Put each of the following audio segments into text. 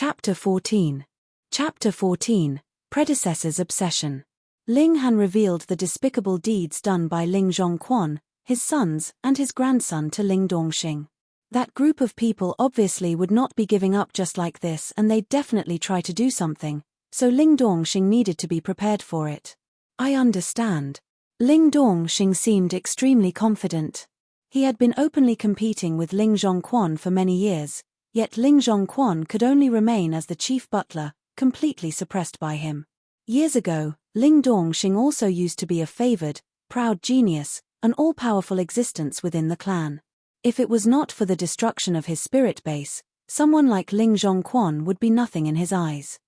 Chapter 14. Chapter 14. Predecessor's Obsession. Ling Han revealed the despicable deeds done by Ling Zhongquan, his sons, and his grandson to Ling Dongxing. That group of people obviously would not be giving up just like this, and they'd definitely try to do something, so Ling Dongxing needed to be prepared for it. I understand. Ling Dongxing seemed extremely confident. He had been openly competing with Ling Zhongquan for many years, yet Ling Zhongquan could only remain as the chief butler, completely suppressed by him. Years ago, Ling Dongxing also used to be a favored, proud genius, an all-powerful existence within the clan. If it was not for the destruction of his spirit base, someone like Ling Zhongquan would be nothing in his eyes.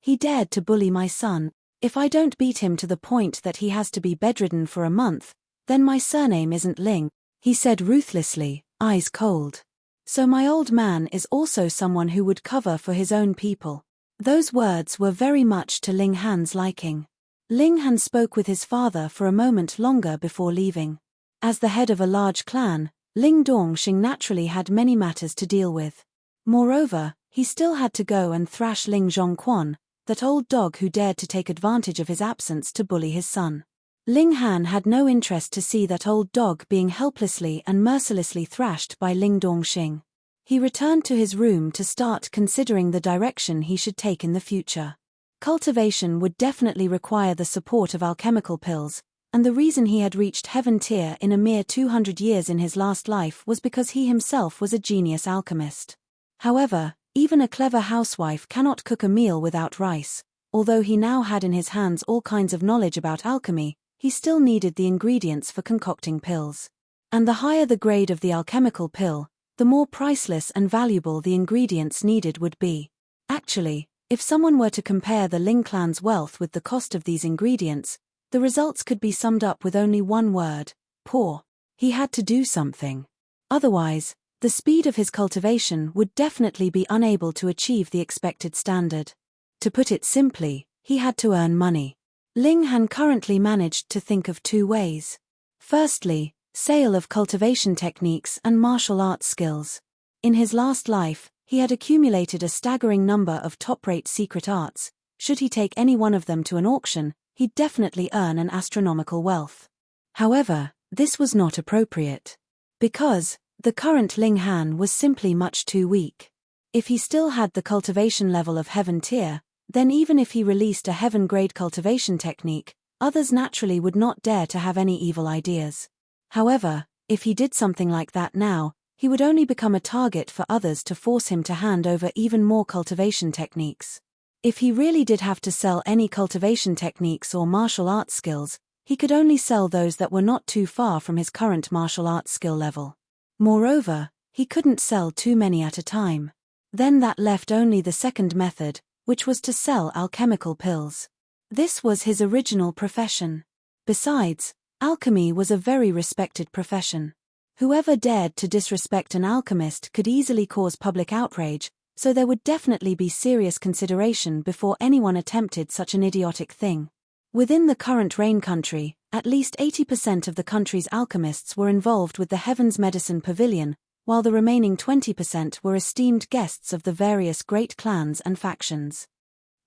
He dared to bully my son. If I don't beat him to the point that he has to be bedridden for a month, then my surname isn't Ling, he said ruthlessly, eyes cold. So my old man is also someone who would cover for his own people. Those words were very much to Ling Han's liking. Ling Han spoke with his father for a moment longer before leaving. As the head of a large clan, Ling Dongxing naturally had many matters to deal with. Moreover, he still had to go and thrash Ling Zhongquan, that old dog who dared to take advantage of his absence to bully his son. Ling Han had no interest to see that old dog being helplessly and mercilessly thrashed by Ling Dongxing. He returned to his room to start considering the direction he should take in the future. Cultivation would definitely require the support of alchemical pills, and the reason he had reached heaven tier in a mere 200 years in his last life was because he himself was a genius alchemist. However, even a clever housewife cannot cook a meal without rice. Although he now had in his hands all kinds of knowledge about alchemy, he still needed the ingredients for concocting pills. And the higher the grade of the alchemical pill, the more priceless and valuable the ingredients needed would be. Actually, if someone were to compare the Ling clan's wealth with the cost of these ingredients, the results could be summed up with only one word: poor. He had to do something. Otherwise, the speed of his cultivation would definitely be unable to achieve the expected standard. To put it simply, he had to earn money. Ling Han currently managed to think of two ways. Firstly, sale of cultivation techniques and martial arts skills. In his last life, he had accumulated a staggering number of top-rate secret arts. Should he take any one of them to an auction, he'd definitely earn an astronomical wealth. However, this was not appropriate. Because the current Ling Han was simply much too weak. If he still had the cultivation level of heaven tier, then even if he released a heaven-grade cultivation technique, others naturally would not dare to have any evil ideas. However, if he did something like that now, he would only become a target for others to force him to hand over even more cultivation techniques. If he really did have to sell any cultivation techniques or martial arts skills, he could only sell those that were not too far from his current martial arts skill level. Moreover, he couldn't sell too many at a time. Then that left only the second method, which was to sell alchemical pills. This was his original profession. Besides, alchemy was a very respected profession. Whoever dared to disrespect an alchemist could easily cause public outrage, so there would definitely be serious consideration before anyone attempted such an idiotic thing. Within the current Rain country, at least 80% of the country's alchemists were involved with the Heavens Medicine Pavilion, while the remaining 20% were esteemed guests of the various great clans and factions.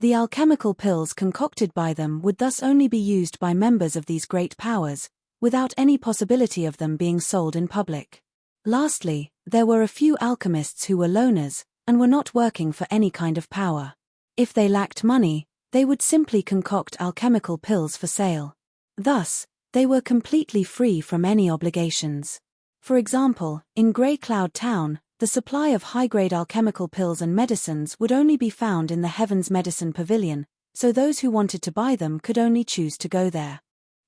The alchemical pills concocted by them would thus only be used by members of these great powers, without any possibility of them being sold in public. Lastly, there were a few alchemists who were loners, and were not working for any kind of power. If they lacked money, they would simply concoct alchemical pills for sale. Thus, they were completely free from any obligations. For example, in Grey Cloud Town, the supply of high-grade alchemical pills and medicines would only be found in the Heavens Medicine Pavilion, so those who wanted to buy them could only choose to go there.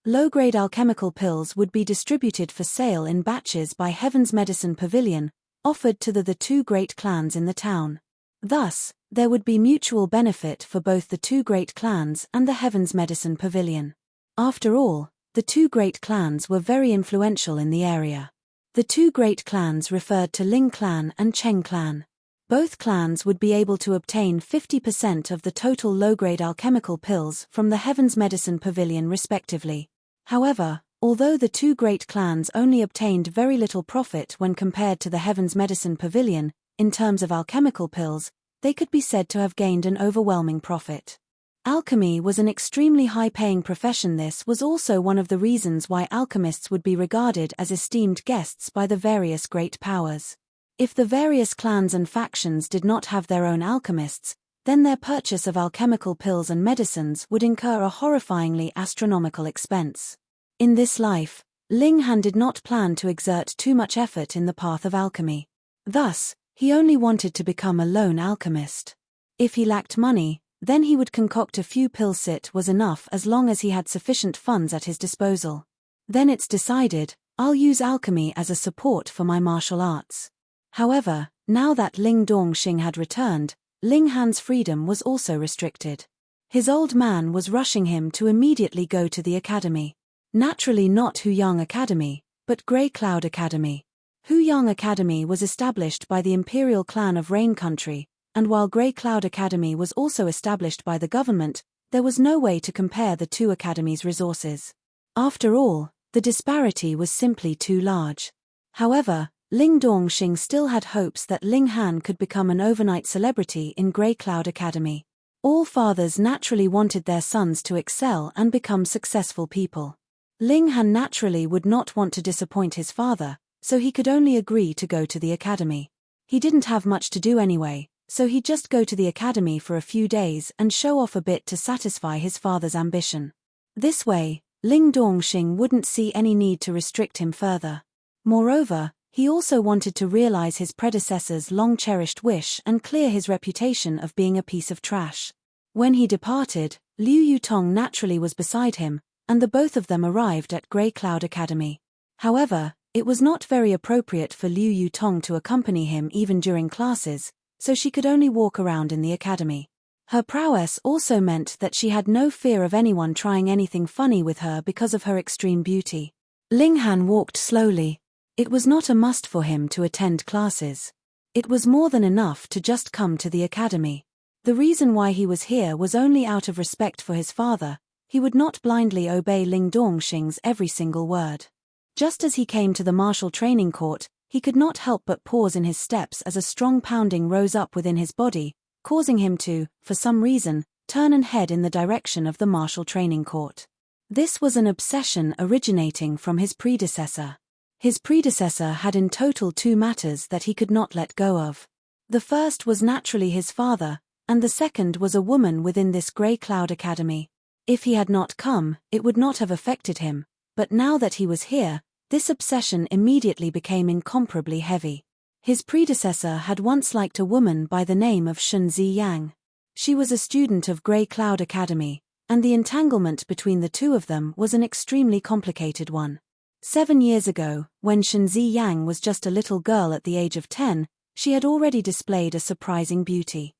Low-grade alchemical pills would be distributed for sale in batches by Heavens Medicine Pavilion, offered to the two great clans in the town. Thus, there would be mutual benefit for both the two great clans and the Heavens Medicine Pavilion. After all, the two great clans were very influential in the area. The two great clans referred to Ling clan and Cheng clan. Both clans would be able to obtain 50% of the total low-grade alchemical pills from the Heavens Medicine Pavilion respectively. However, although the two great clans only obtained very little profit when compared to the Heavens Medicine Pavilion, in terms of alchemical pills, they could be said to have gained an overwhelming profit. Alchemy was an extremely high-paying profession. This was also one of the reasons why alchemists would be regarded as esteemed guests by the various great powers. If the various clans and factions did not have their own alchemists, then their purchase of alchemical pills and medicines would incur a horrifyingly astronomical expense. In this life, Ling Han did not plan to exert too much effort in the path of alchemy. Thus, he only wanted to become a lone alchemist. If he lacked money, then he would concoct a few pills. It was enough as long as he had sufficient funds at his disposal. Then it's decided, I'll use alchemy as a support for my martial arts. However, now that Ling Dongxing had returned, Ling Han's freedom was also restricted. His old man was rushing him to immediately go to the academy. Naturally not Huyang Academy, but Grey Cloud Academy. Huyang Academy was established by the imperial clan of Rain Country, and while Grey Cloud Academy was also established by the government, there was no way to compare the two academies' resources. After all, the disparity was simply too large. However, Ling Dongxing still had hopes that Ling Han could become an overnight celebrity in Grey Cloud Academy. All fathers naturally wanted their sons to excel and become successful people. Ling Han naturally would not want to disappoint his father, so he could only agree to go to the academy. He didn't have much to do anyway, so he'd just go to the academy for a few days and show off a bit to satisfy his father's ambition. This way, Ling Dongxing wouldn't see any need to restrict him further. Moreover, he also wanted to realize his predecessor's long-cherished wish and clear his reputation of being a piece of trash. When he departed, Liu Yutong naturally was beside him, and the both of them arrived at Grey Cloud Academy. However, it was not very appropriate for Liu Yutong to accompany him even during classes, so she could only walk around in the academy. Her prowess also meant that she had no fear of anyone trying anything funny with her because of her extreme beauty. Ling Han walked slowly. It was not a must for him to attend classes. It was more than enough to just come to the academy. The reason why he was here was only out of respect for his father. He would not blindly obey Ling Dongxing's every single word. Just as he came to the martial training court, he could not help but pause in his steps as a strong pounding rose up within his body, causing him to, for some reason, turn and head in the direction of the martial training court. This was an obsession originating from his predecessor. His predecessor had in total two matters that he could not let go of. The first was naturally his father, and the second was a woman within this Grey Cloud Academy. If he had not come, it would not have affected him, but now that he was here, this obsession immediately became incomparably heavy. His predecessor had once liked a woman by the name of Shunzi Yang. She was a student of Grey Cloud Academy, and the entanglement between the two of them was an extremely complicated one. 7 years ago, when Shunzi Yang was just a little girl at the age of 10, she had already displayed a surprising beauty.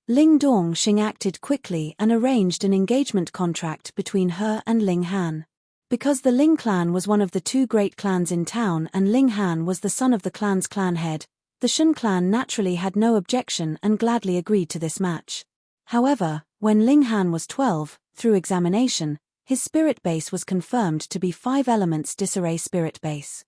Ling Dongxing acted quickly and arranged an engagement contract between her and Ling Han. Because the Ling clan was one of the two great clans in town and Ling Han was the son of the clan's clan head, the Shun clan naturally had no objection and gladly agreed to this match. However, when Ling Han was 12, through examination, his spirit base was confirmed to be 5 elements disarray spirit base.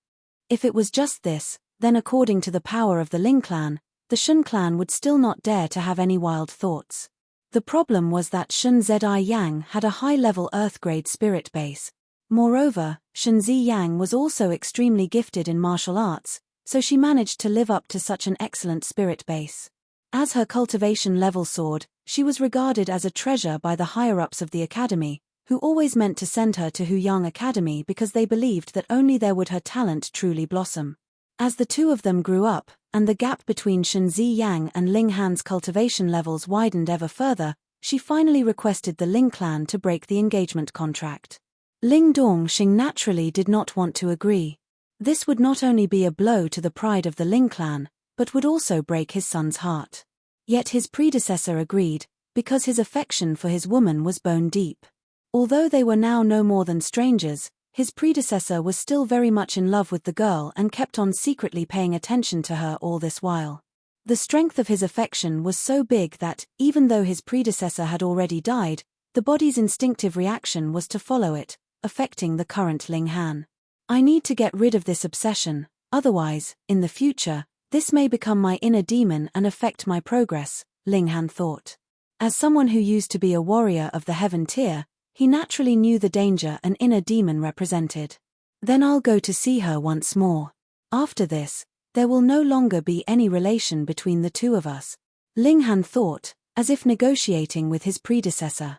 If it was just this, then according to the power of the Ling clan, the Shun clan would still not dare to have any wild thoughts. The problem was that Shun Zi Yang had a high-level Earth-grade spirit base. Moreover, Shunzi Yang was also extremely gifted in martial arts, so she managed to live up to such an excellent spirit base. As her cultivation level soared, she was regarded as a treasure by the higher-ups of the academy, who always meant to send her to Huyang Academy because they believed that only there would her talent truly blossom. As the two of them grew up, and the gap between Shunzi Yang and Ling Han's cultivation levels widened ever further, she finally requested the Ling clan to break the engagement contract. Ling Dongxing naturally did not want to agree. This would not only be a blow to the pride of the Ling clan, but would also break his son's heart. Yet his predecessor agreed, because his affection for his woman was bone deep. Although they were now no more than strangers, his predecessor was still very much in love with the girl and kept on secretly paying attention to her all this while. The strength of his affection was so big that, even though his predecessor had already died, the body's instinctive reaction was to follow it, affecting the current Ling Han. I need to get rid of this obsession, otherwise, in the future, this may become my inner demon and affect my progress, Ling Han thought. As someone who used to be a warrior of the heaven tier, he naturally knew the danger an inner demon represented. Then I'll go to see her once more. After this, there will no longer be any relation between the two of us, Ling Han thought, as if negotiating with his predecessor.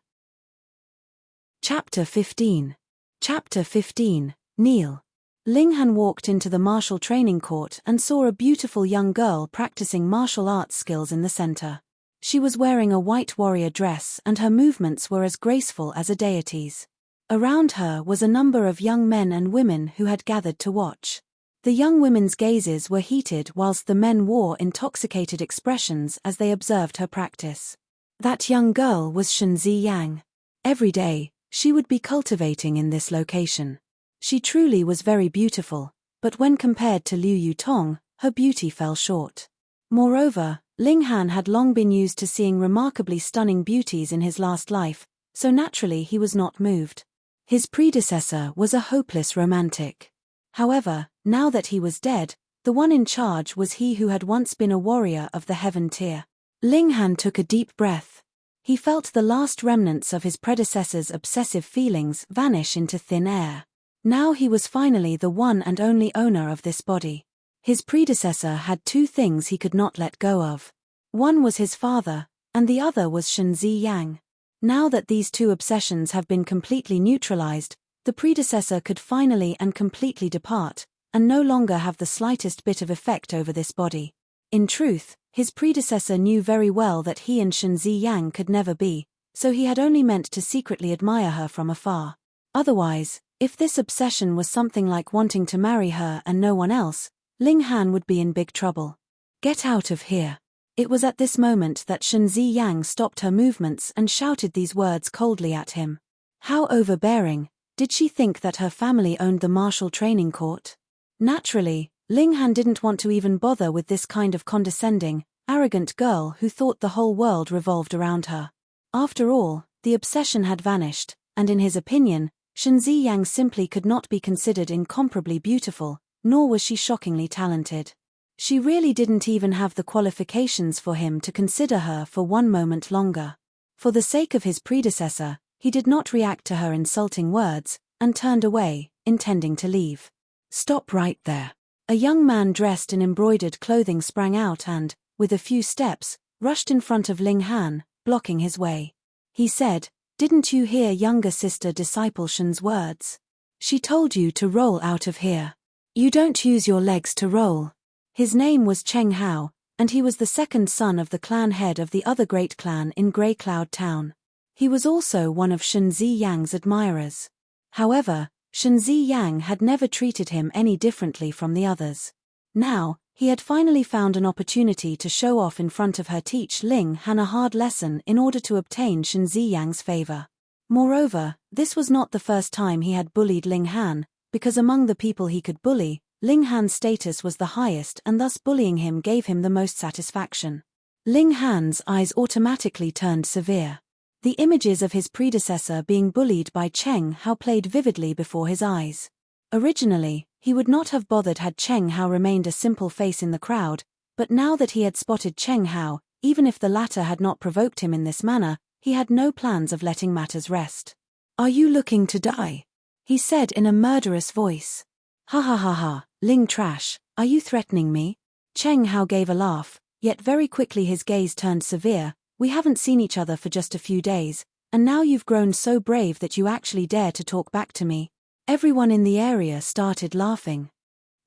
Chapter 15. Chapter 15, Kneel. Ling Han walked into the martial training court and saw a beautiful young girl practicing martial arts skills in the center. She was wearing a white warrior dress and her movements were as graceful as a deity's. Around her was a number of young men and women who had gathered to watch. The young women's gazes were heated whilst the men wore intoxicated expressions as they observed her practice. That young girl was Shenzi Yang. Every day, she would be cultivating in this location. She truly was very beautiful, but when compared to Liu Yutong, her beauty fell short. Moreover, Ling Han had long been used to seeing remarkably stunning beauties in his last life, so naturally he was not moved. His predecessor was a hopeless romantic. However, now that he was dead, the one in charge was he who had once been a warrior of the heaven tier. Ling Han took a deep breath. He felt the last remnants of his predecessor's obsessive feelings vanish into thin air. Now he was finally the one and only owner of this body. His predecessor had two things he could not let go of. One was his father, and the other was Shenzi Yang. Now that these two obsessions have been completely neutralized, the predecessor could finally and completely depart, and no longer have the slightest bit of effect over this body. In truth, his predecessor knew very well that he and Shenzi Yang could never be, so he had only meant to secretly admire her from afar. Otherwise, if this obsession was something like wanting to marry her and no one else, Ling Han would be in big trouble. Get out of here. It was at this moment that Shenzi Yang stopped her movements and shouted these words coldly at him. How overbearing. Did she think that her family owned the martial training court? Naturally, Ling Han didn't want to even bother with this kind of condescending, arrogant girl who thought the whole world revolved around her. After all, the obsession had vanished, and in his opinion, Shenzi Yang simply could not be considered incomparably beautiful, nor was she shockingly talented. She really didn't even have the qualifications for him to consider her for one moment longer. For the sake of his predecessor, he did not react to her insulting words, and turned away, intending to leave. Stop right there. A young man dressed in embroidered clothing sprang out and, with a few steps, rushed in front of Ling Han, blocking his way. He said, "Didn't you hear younger sister disciple Shen's words? She told you to roll out of here. You don't use your legs to roll." His name was Cheng Hao, and he was the second son of the clan head of the other great clan in Grey Cloud Town. He was also one of Shenzi Yang's admirers. However, Shenzi Yang had never treated him any differently from the others. Now, he had finally found an opportunity to show off in front of her, teach Ling Han a hard lesson in order to obtain Shenzi Yang's favor. Moreover, this was not the first time he had bullied Ling Han, because among the people he could bully, Ling Han's status was the highest and thus bullying him gave him the most satisfaction. Ling Han's eyes automatically turned severe. The images of his predecessor being bullied by Cheng Hao played vividly before his eyes. Originally, he would not have bothered had Cheng Hao remained a simple face in the crowd, but now that he had spotted Cheng Hao, even if the latter had not provoked him in this manner, he had no plans of letting matters rest. "Are you looking to die?" he said in a murderous voice. "Ha ha ha ha, Ling Trash, are you threatening me?" Cheng Hao gave a laugh, yet very quickly his gaze turned severe. "We haven't seen each other for just a few days, and now you've grown so brave that you actually dare to talk back to me." Everyone in the area started laughing.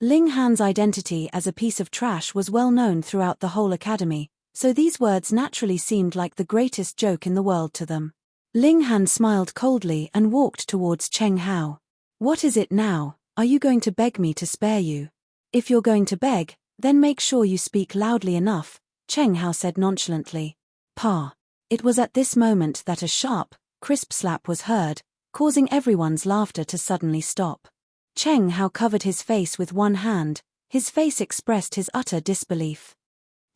Ling Han's identity as a piece of trash was well known throughout the whole academy, so these words naturally seemed like the greatest joke in the world to them. Ling Han smiled coldly and walked towards Cheng Hao. "What is it now? Are you going to beg me to spare you? If you're going to beg, then make sure you speak loudly enough," Cheng Hao said nonchalantly. "Pa." It was at this moment that a sharp, crisp slap was heard, causing everyone's laughter to suddenly stop. Cheng Hao covered his face with one hand, his face expressed his utter disbelief.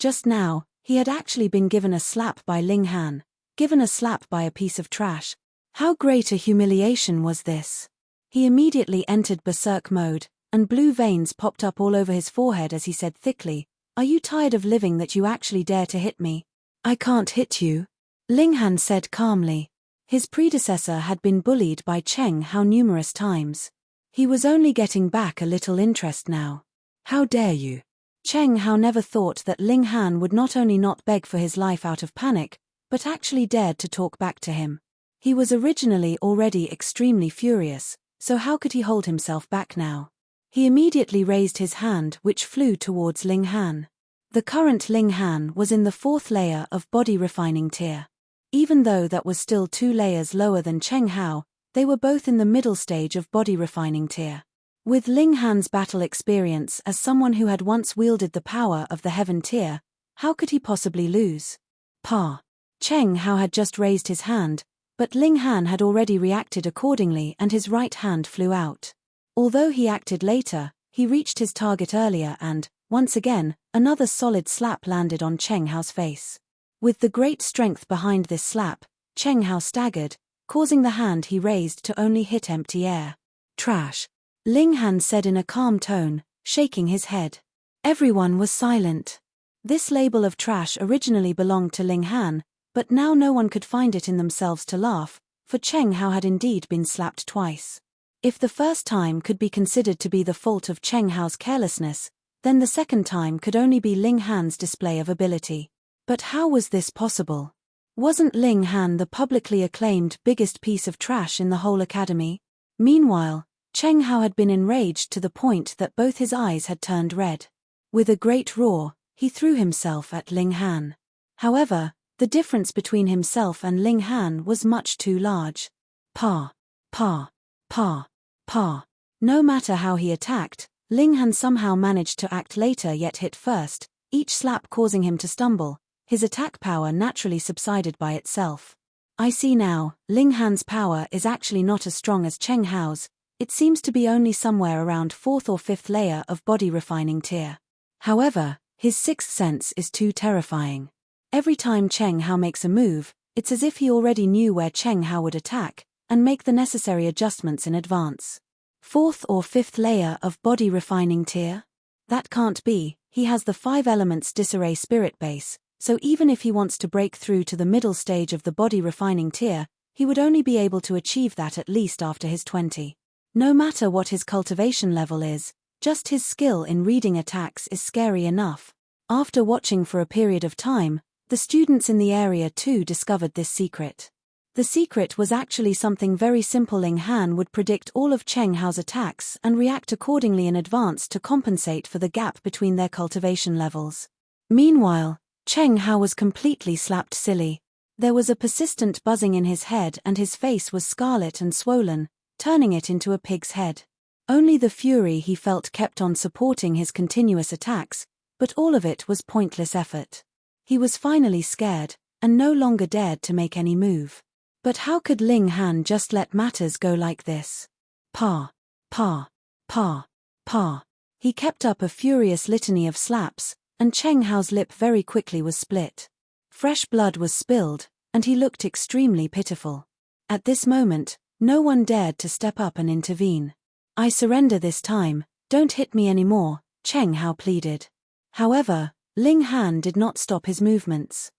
Just now, he had actually been given a slap by Ling Han, given a slap by a piece of trash. How great a humiliation was this? He immediately entered berserk mode, and blue veins popped up all over his forehead as he said thickly, "Are you tired of living that you actually dare to hit me? I can't hit you, Ling Han said calmly. His predecessor had been bullied by Cheng Hao numerous times. He was only getting back a little interest now. How dare you? Cheng Hao never thought that Ling Han would not only not beg for his life out of panic, but actually dared to talk back to him. He was originally already extremely furious, so how could he hold himself back now? He immediately raised his hand, which flew towards Ling Han. The current Ling Han was in the 4th layer of body refining tier. Even though that was still 2 layers lower than Cheng Hao, they were both in the middle stage of body refining tier. With Ling Han's battle experience as someone who had once wielded the power of the heaven tier, how could he possibly lose? Pa. Cheng Hao had just raised his hand, but Ling Han had already reacted accordingly and his right hand flew out. Although he acted later, he reached his target earlier and, once again, another solid slap landed on Cheng Hao's face. With the great strength behind this slap, Cheng Hao staggered, causing the hand he raised to only hit empty air. Trash. Ling Han said in a calm tone, shaking his head. Everyone was silent. This label of trash originally belonged to Ling Han, but now no one could find it in themselves to laugh, for Cheng Hao had indeed been slapped twice. If the first time could be considered to be the fault of Cheng Hao's carelessness, then the second time could only be Ling Han's display of ability. But how was this possible? Wasn't Ling Han the publicly acclaimed biggest piece of trash in the whole academy? Meanwhile, Cheng Hao had been enraged to the point that both his eyes had turned red. With a great roar, he threw himself at Ling Han. However, the difference between himself and Ling Han was much too large. Pa. Pa. Pa. Pa. No matter how he attacked, Ling Han somehow managed to act later yet hit first, each slap causing him to stumble. His attack power naturally subsided by itself. I see now, Ling Han's power is actually not as strong as Cheng Hao's. It seems to be only somewhere around 4th or 5th layer of body refining tier. However, his 6th sense is too terrifying. Every time Cheng Hao makes a move, it's as if he already knew where Cheng Hao would attack, and make the necessary adjustments in advance. 4th or 5th layer of body refining tier? That can't be, he has the 5 elements disarray spirit base, so even if he wants to break through to the middle stage of the body refining tier, he would only be able to achieve that at least after his 20. No matter what his cultivation level is, just his skill in reading attacks is scary enough. After watching for a period of time, the students in the area too discovered this secret. The secret was actually something very simple. Ling Han would predict all of Cheng Hao's attacks and react accordingly in advance to compensate for the gap between their cultivation levels. Meanwhile, Cheng Hao was completely slapped silly. There was a persistent buzzing in his head and his face was scarlet and swollen, turning it into a pig's head. Only the fury he felt kept on supporting his continuous attacks, but all of it was pointless effort. He was finally scared, and no longer dared to make any move. But how could Ling Han just let matters go like this? Pa. Pa. Pa. Pa. He kept up a furious litany of slaps, and Cheng Hao's lip very quickly was split. Fresh blood was spilled, and he looked extremely pitiful. At this moment, no one dared to step up and intervene. I surrender this time, don't hit me anymore, Cheng Hao pleaded. However, Ling Han did not stop his movements.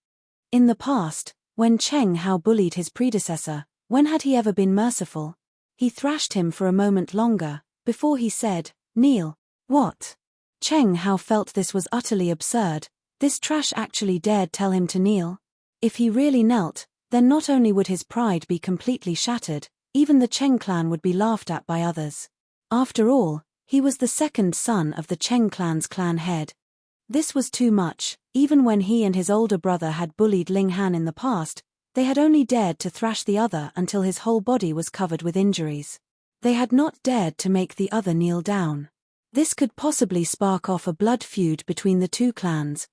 In the past, when Cheng Hao bullied his predecessor, when had he ever been merciful? He thrashed him for a moment longer, before he said, "Kneel." What? Cheng Hao felt this was utterly absurd. This trash actually dared tell him to kneel? If he really knelt, then not only would his pride be completely shattered, even the Cheng clan would be laughed at by others. After all, he was the second son of the Cheng clan's clan head. This was too much. Even when he and his older brother had bullied Ling Han in the past, they had only dared to thrash the other until his whole body was covered with injuries. They had not dared to make the other kneel down. This could possibly spark off a blood feud between the two clans.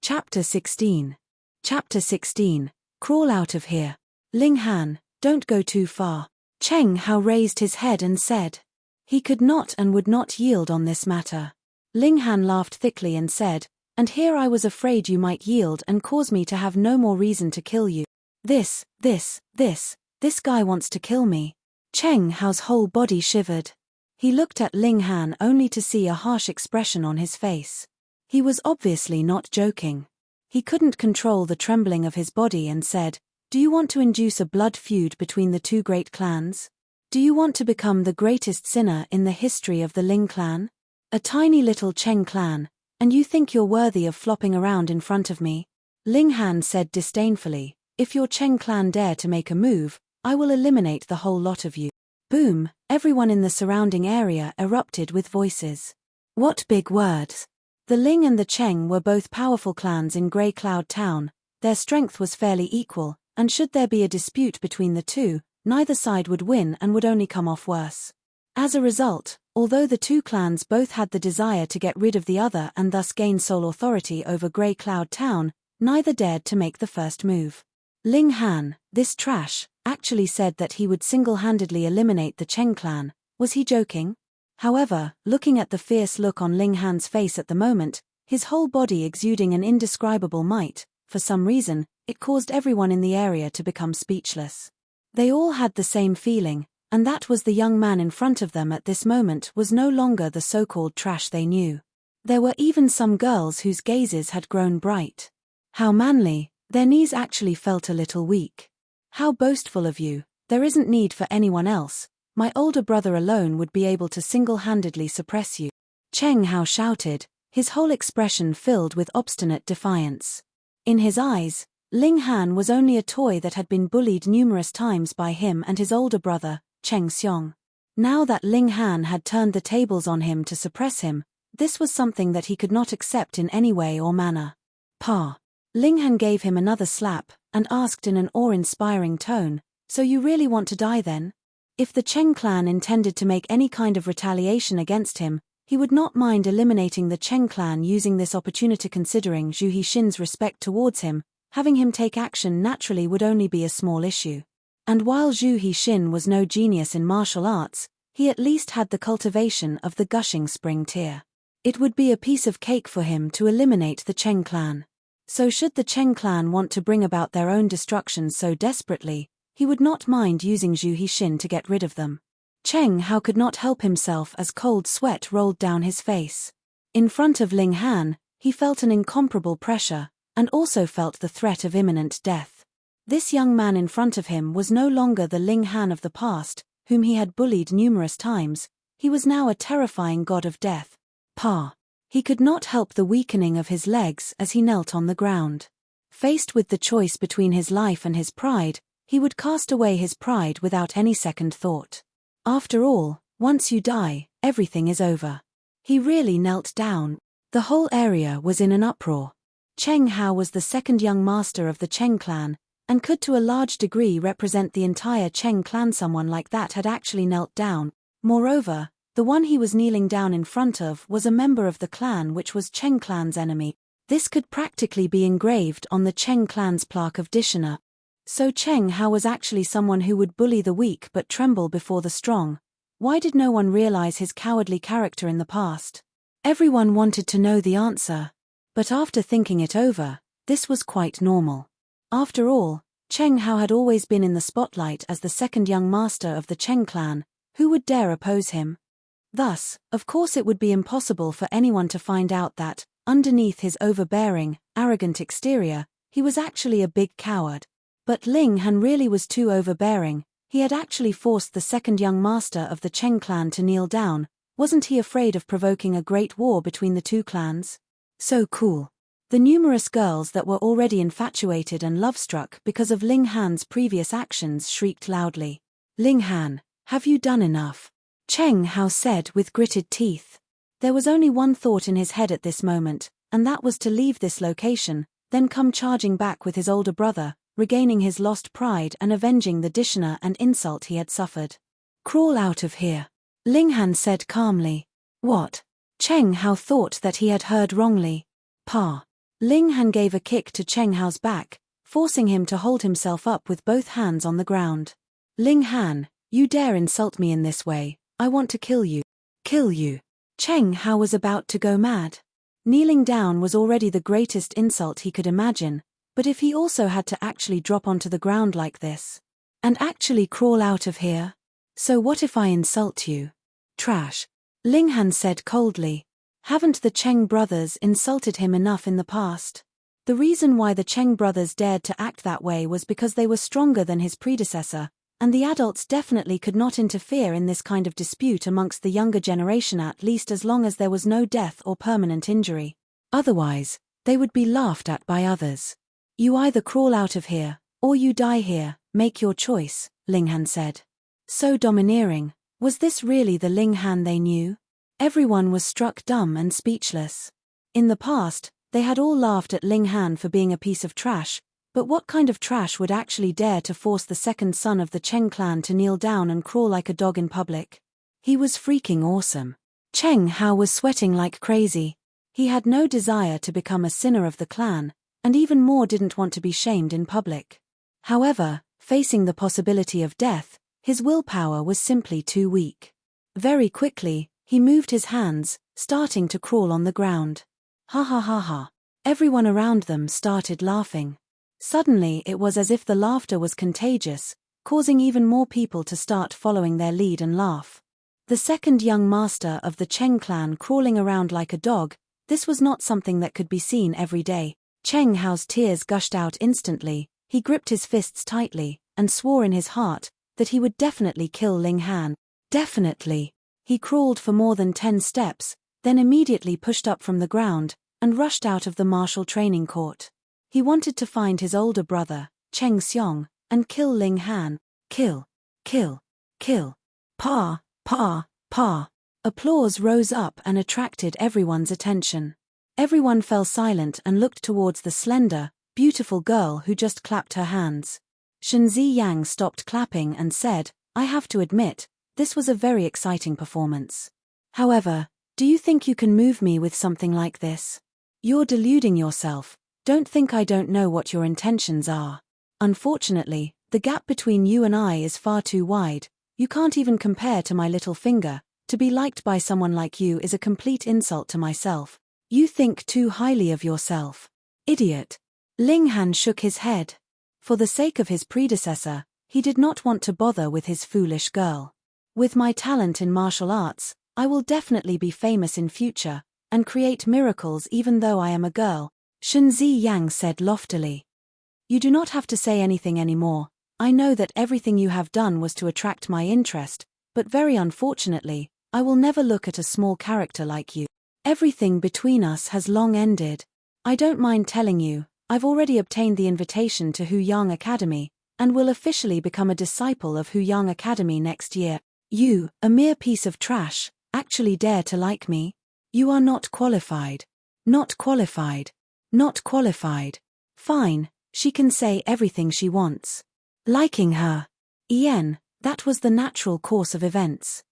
Chapter 16. Chapter 16. Crawl out of here. Ling Han, don't go too far. Cheng Hao raised his head and said. He could not and would not yield on this matter. Ling Han laughed thickly and said, "And here I was afraid you might yield and cause me to have no more reason to kill you. This guy wants to kill me." Cheng Hao's whole body shivered. He looked at Ling Han only to see a harsh expression on his face. He was obviously not joking. He couldn't control the trembling of his body and said, "Do you want to induce a blood feud between the two great clans? Do you want to become the greatest sinner in the history of the Ling clan? A tiny little Cheng clan, and you think you're worthy of flopping around in front of me?" Ling Han said disdainfully, "If your Cheng clan dare to make a move, I will eliminate the whole lot of you." Boom, everyone in the surrounding area erupted with voices. What big words! The Ling and the Cheng were both powerful clans in Grey Cloud Town, their strength was fairly equal, and should there be a dispute between the two, neither side would win and would only come off worse. As a result, although the two clans both had the desire to get rid of the other and thus gain sole authority over Grey Cloud Town, neither dared to make the first move. Ling Han, this trash, actually said that he would single-handedly eliminate the Cheng clan. Was he joking? However, looking at the fierce look on Ling Han's face at the moment, his whole body exuding an indescribable might, for some reason, it caused everyone in the area to become speechless. They all had the same feeling, and that was the young man in front of them at this moment was no longer the so-called trash they knew. There were even some girls whose gazes had grown bright. How manly, their knees actually felt a little weak. How boastful of you, there isn't need for anyone else, my older brother alone would be able to single-handedly suppress you. Cheng Hao shouted, his whole expression filled with obstinate defiance. In his eyes, Ling Han was only a toy that had been bullied numerous times by him and his older brother, Cheng Xiong. Now that Ling Han had turned the tables on him to suppress him, this was something that he could not accept in any way or manner. Pa. Ling Han gave him another slap, and asked in an awe-inspiring tone, "So you really want to die then?" If the Cheng clan intended to make any kind of retaliation against him, he would not mind eliminating the Cheng clan using this opportunity. Considering Zhu Hixin's respect towards him, having him take action naturally would only be a small issue. And while Zhu Hixin was no genius in martial arts, he at least had the cultivation of the gushing spring tear. It would be a piece of cake for him to eliminate the Cheng clan. So should the Cheng clan want to bring about their own destruction so desperately, he would not mind using Zhu Hixin to get rid of them. Cheng Hao could not help himself as cold sweat rolled down his face. In front of Ling Han, he felt an incomparable pressure, and also felt the threat of imminent death. This young man in front of him was no longer the Ling Han of the past, whom he had bullied numerous times, he was now a terrifying god of death. Pa. He could not help the weakening of his legs as he knelt on the ground. Faced with the choice between his life and his pride, he would cast away his pride without any second thought. After all, once you die, everything is over. He really knelt down. The whole area was in an uproar. Cheng Hao was the second young master of the Cheng clan, and could to a large degree represent the entire Cheng clan. Someone like that had actually knelt down. Moreover, the one he was kneeling down in front of was a member of the clan which was Cheng clan's enemy. This could practically be engraved on the Cheng clan's plaque of dishonor. So Cheng Hao was actually someone who would bully the weak but tremble before the strong. Why did no one realize his cowardly character in the past? Everyone wanted to know the answer. But after thinking it over, this was quite normal. After all, Cheng Hao had always been in the spotlight as the second young master of the Cheng clan. Who would dare oppose him? Thus, of course it would be impossible for anyone to find out that, underneath his overbearing, arrogant exterior, he was actually a big coward. But Ling Han really was too overbearing, he had actually forced the second young master of the Cheng clan to kneel down. Wasn't he afraid of provoking a great war between the two clans? So cool. The numerous girls that were already infatuated and love-struck because of Ling Han's previous actions shrieked loudly. "Ling Han, have you done enough?" Cheng Hao said with gritted teeth. There was only one thought in his head at this moment, and that was to leave this location, then come charging back with his older brother, regaining his lost pride and avenging the dishonor and insult he had suffered. "Crawl out of here," Ling Han said calmly. "What?" Cheng Hao thought that he had heard wrongly. "Pa." Ling Han gave a kick to Cheng Hao's back, forcing him to hold himself up with both hands on the ground. "Ling Han, you dare insult me in this way, I want to kill you." "Kill you?" Cheng Hao was about to go mad. Kneeling down was already the greatest insult he could imagine, but if he also had to actually drop onto the ground like this, and actually crawl out of here? "So what if I insult you?" "Trash," Ling Han said coldly. Haven't the Cheng brothers insulted him enough in the past? The reason why the Cheng brothers dared to act that way was because they were stronger than his predecessor, and the adults definitely could not interfere in this kind of dispute amongst the younger generation, at least as long as there was no death or permanent injury. Otherwise, they would be laughed at by others. You either crawl out of here, or you die here, make your choice, Ling Han said. So domineering, was this really the Ling Han they knew? Everyone was struck dumb and speechless. In the past, they had all laughed at Ling Han for being a piece of trash, but what kind of trash would actually dare to force the second son of the Cheng clan to kneel down and crawl like a dog in public? He was freaking awesome. Cheng Hao was sweating like crazy. He had no desire to become a sinner of the clan, and even more didn't want to be shamed in public. However, facing the possibility of death, his willpower was simply too weak. Very quickly, he moved his hands, starting to crawl on the ground. Ha ha ha ha. Everyone around them started laughing. Suddenly it was as if the laughter was contagious, causing even more people to start following their lead and laugh. The second young master of the Cheng clan crawling around like a dog, this was not something that could be seen every day. Cheng Hao's tears gushed out instantly, he gripped his fists tightly, and swore in his heart that he would definitely kill Ling Han. Definitely. He crawled for more than 10 steps, then immediately pushed up from the ground, and rushed out of the martial training court. He wanted to find his older brother, Cheng Xiong, and kill Ling Han. Kill. Kill. Kill. Pa, pa, pa. Applause rose up and attracted everyone's attention. Everyone fell silent and looked towards the slender, beautiful girl who just clapped her hands. Shenzi Yang stopped clapping and said, I have to admit, this was a very exciting performance. However, do you think you can move me with something like this? You're deluding yourself. Don't think I don't know what your intentions are. Unfortunately, the gap between you and I is far too wide. You can't even compare to my little finger. To be liked by someone like you is a complete insult to myself. You think too highly of yourself. Idiot. Ling Han shook his head. For the sake of his predecessor, he did not want to bother with his foolish girl. With my talent in martial arts, I will definitely be famous in future, and create miracles even though I am a girl, Shenzi Yang said loftily. You do not have to say anything anymore. I know that everything you have done was to attract my interest, but very unfortunately, I will never look at a small character like you. Everything between us has long ended. I don't mind telling you, I've already obtained the invitation to Huyang Academy, and will officially become a disciple of Huyang Academy next year. You, a mere piece of trash, actually dare to like me? You are not qualified. Not qualified. Not qualified. Fine, she can say everything she wants. Liking her. Ian, that was the natural course of events.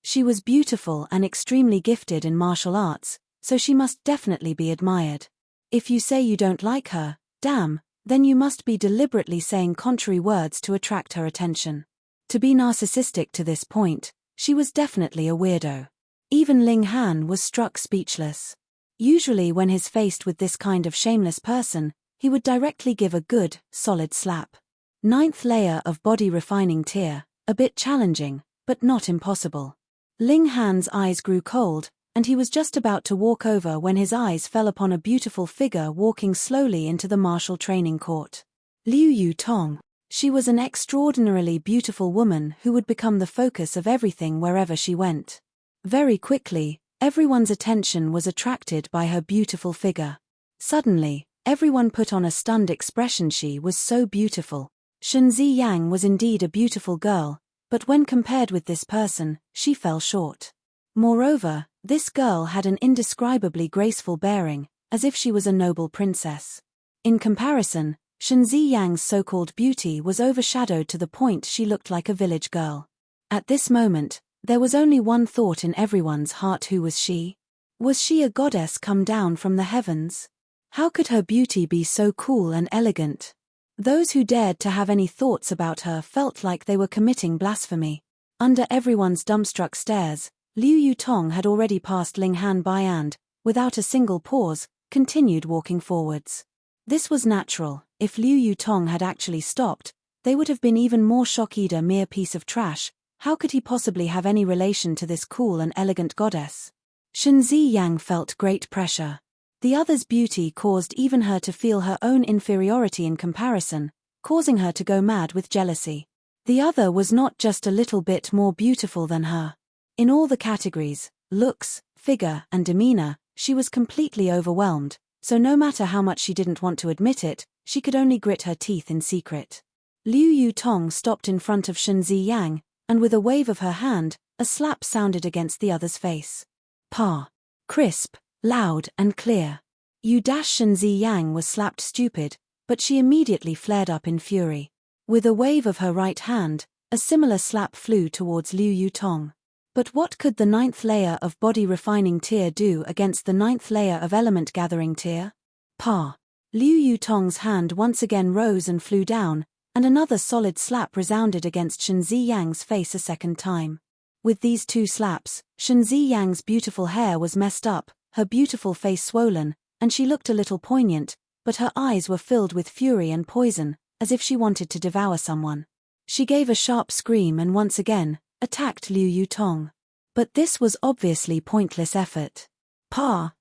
She was beautiful and extremely gifted in martial arts, so she must definitely be admired. If you say you don't like her, damn, then you must be deliberately saying contrary words to attract her attention. To be narcissistic to this point, she was definitely a weirdo. Even Ling Han was struck speechless. Usually when he's faced with this kind of shameless person, he would directly give a good, solid slap. 9th layer of body refining tier, a bit challenging, but not impossible. Ling Han's eyes grew cold, and he was just about to walk over when his eyes fell upon a beautiful figure walking slowly into the martial training court. Liu Yutong. She was an extraordinarily beautiful woman who would become the focus of everything wherever she went. Very quickly, everyone's attention was attracted by her beautiful figure. Suddenly, everyone put on a stunned expression. She was so beautiful. Shenzi Yang was indeed a beautiful girl, but when compared with this person, she fell short. Moreover, this girl had an indescribably graceful bearing, as if she was a noble princess. In comparison, Shenzi Yang's so-called beauty was overshadowed to the point she looked like a village girl. At this moment, there was only one thought in everyone's heart: who was she? Was she a goddess come down from the heavens? How could her beauty be so cool and elegant? Those who dared to have any thoughts about her felt like they were committing blasphemy. Under everyone's dumbstruck stares, Liu Yutong had already passed Ling Han by and, without a single pause, continued walking forwards. This was natural. If Liu Yutong had actually stopped, they would have been even more shocked. A mere piece of trash, how could he possibly have any relation to this cool and elegant goddess? Shenzi Yang felt great pressure. The other's beauty caused even her to feel her own inferiority in comparison, causing her to go mad with jealousy. The other was not just a little bit more beautiful than her. In all the categories, looks, figure, and demeanor, she was completely overwhelmed, so no matter how much she didn't want to admit it, she could only grit her teeth in secret. Liu Yutong stopped in front of Shen Ziyang, and with a wave of her hand, a slap sounded against the other's face. Pa. Crisp, loud, and clear. Shen Ziyang was slapped stupid, but she immediately flared up in fury. With a wave of her right hand, a similar slap flew towards Liu Yutong. But what could the 9th layer of body refining tier do against the 9th layer of element gathering tier? Pa. Liu Yutong's hand once again rose and flew down, and another solid slap resounded against Shen Ziyang's face a second time. With these two slaps, Shen Ziyang's beautiful hair was messed up, her beautiful face swollen, and she looked a little poignant, but her eyes were filled with fury and poison, as if she wanted to devour someone. She gave a sharp scream and once again attacked Liu Yutong. But this was obviously pointless effort. Pa.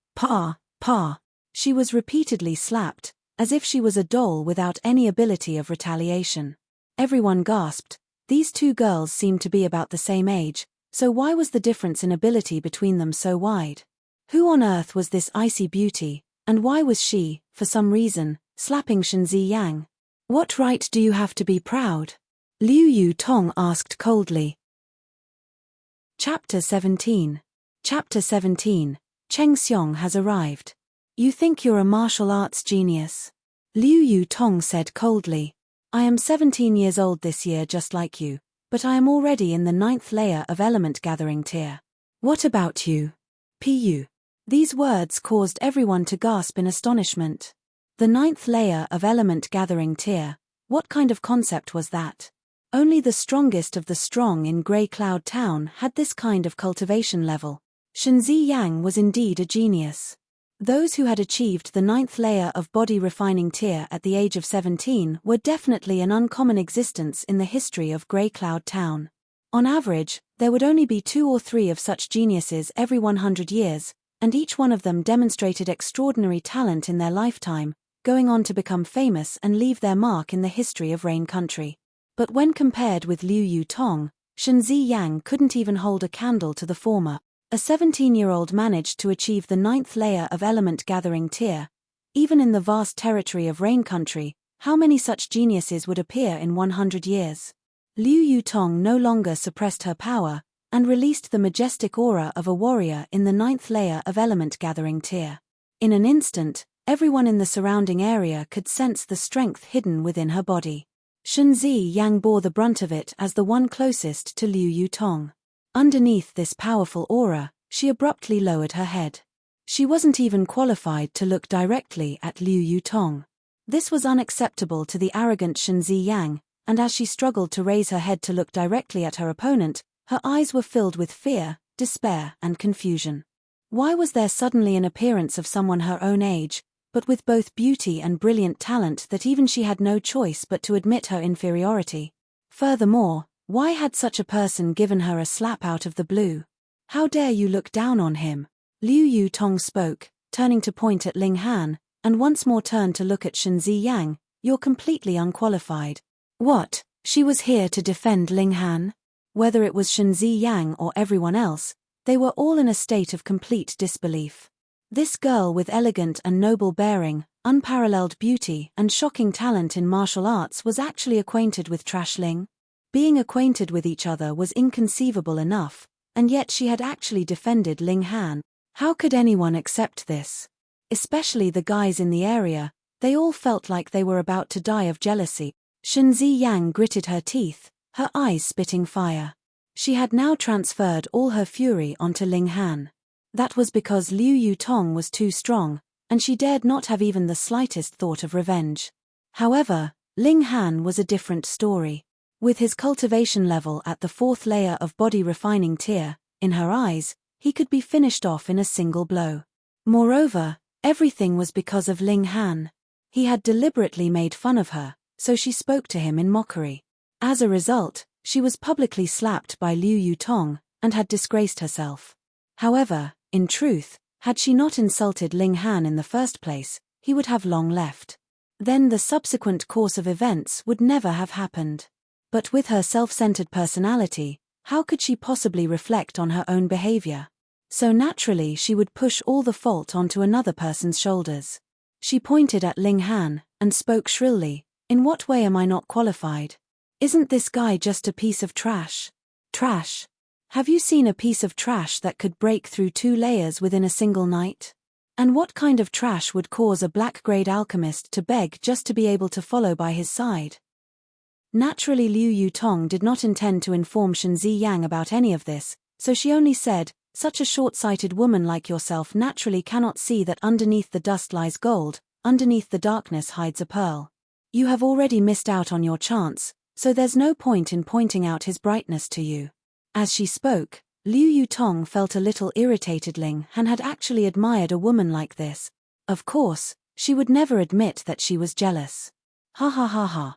She was repeatedly slapped, as if she was a doll without any ability of retaliation. Everyone gasped. These two girls seemed to be about the same age, so why was the difference in ability between them so wide? Who on earth was this icy beauty, and why was she, for some reason, slapping Shen Ziyang? What right do you have to be proud? Liu Yutong asked coldly. Chapter 17. Chapter 17. Cheng Xiong has arrived. You think you're a martial arts genius? Liu Yutong said coldly. I am 17 years old this year just like you, but I am already in the 9th layer of element gathering tier. What about you? Pu. These words caused everyone to gasp in astonishment. The 9th layer of element gathering tier, what kind of concept was that? Only the strongest of the strong in Grey Cloud Town had this kind of cultivation level. Shen Ziyang was indeed a genius. Those who had achieved the 9th layer of body refining tier at the age of 17 were definitely an uncommon existence in the history of Grey Cloud Town. On average, there would only be 2 or 3 of such geniuses every 100 years, and each one of them demonstrated extraordinary talent in their lifetime, going on to become famous and leave their mark in the history of Rain Country. But when compared with Liu Yutong, Shen Ziyang couldn't even hold a candle to the former. A 17-year-old managed to achieve the 9th layer of element gathering tier. Even in the vast territory of Rain Country, how many such geniuses would appear in 100 years? Liu Yutong no longer suppressed her power, and released the majestic aura of a warrior in the 9th layer of element gathering tier. In an instant, everyone in the surrounding area could sense the strength hidden within her body. Shen Ziyang bore the brunt of it as the one closest to Liu Yutong. Underneath this powerful aura, she abruptly lowered her head. She wasn't even qualified to look directly at Liu Yutong. This was unacceptable to the arrogant Shen Ziyang, and as she struggled to raise her head to look directly at her opponent, her eyes were filled with fear, despair, and confusion. Why was there suddenly an appearance of someone her own age, but with both beauty and brilliant talent that even she had no choice but to admit her inferiority? Furthermore, why had such a person given her a slap out of the blue? How dare you look down on him? Liu Yutong spoke, turning to point at Ling Han, and once more turned to look at Shen Ziyang. You're completely unqualified. What? She was here to defend Ling Han? Whether it was Shen Ziyang or everyone else, they were all in a state of complete disbelief. This girl with elegant and noble bearing, unparalleled beauty, and shocking talent in martial arts was actually acquainted with Trash Ling? Being acquainted with each other was inconceivable enough, and yet she had actually defended Ling Han. How could anyone accept this? Especially the guys in the area, they all felt like they were about to die of jealousy. Shen Ziyang gritted her teeth, her eyes spitting fire. She had now transferred all her fury onto Ling Han. That was because Liu Yutong was too strong, and she dared not have even the slightest thought of revenge. However, Ling Han was a different story. With his cultivation level at the 4th layer of body refining tier, in her eyes, he could be finished off in a single blow. Moreover, everything was because of Ling Han. He had deliberately made fun of her, so she spoke to him in mockery. As a result, she was publicly slapped by Liu Yutong, and had disgraced herself. However, in truth, Had she not insulted Ling Han in the first place, he would have long left. Then the subsequent course of events would never have happened. But with her self-centered personality, how could she possibly reflect on her own behavior? So naturally she would push all the fault onto another person's shoulders. She pointed at Ling Han, and spoke shrilly, "In what way am I not qualified? Isn't this guy just a piece of trash? Trash? Have you seen a piece of trash that could break through 2 layers within a single night? And what kind of trash would cause a black-grade alchemist to beg just to be able to follow by his side?" Naturally Liu Yutong did not intend to inform Shen Ziyang about any of this, so she only said, "Such a short-sighted woman like yourself naturally cannot see that underneath the dust lies gold, underneath the darkness hides a pearl. You have already missed out on your chance, so there's no point in pointing out his brightness to you." As she spoke, Liu Yutong felt a little irritated. Ling Han had actually admired a woman like this. Of course, she would never admit that she was jealous. Ha ha ha ha.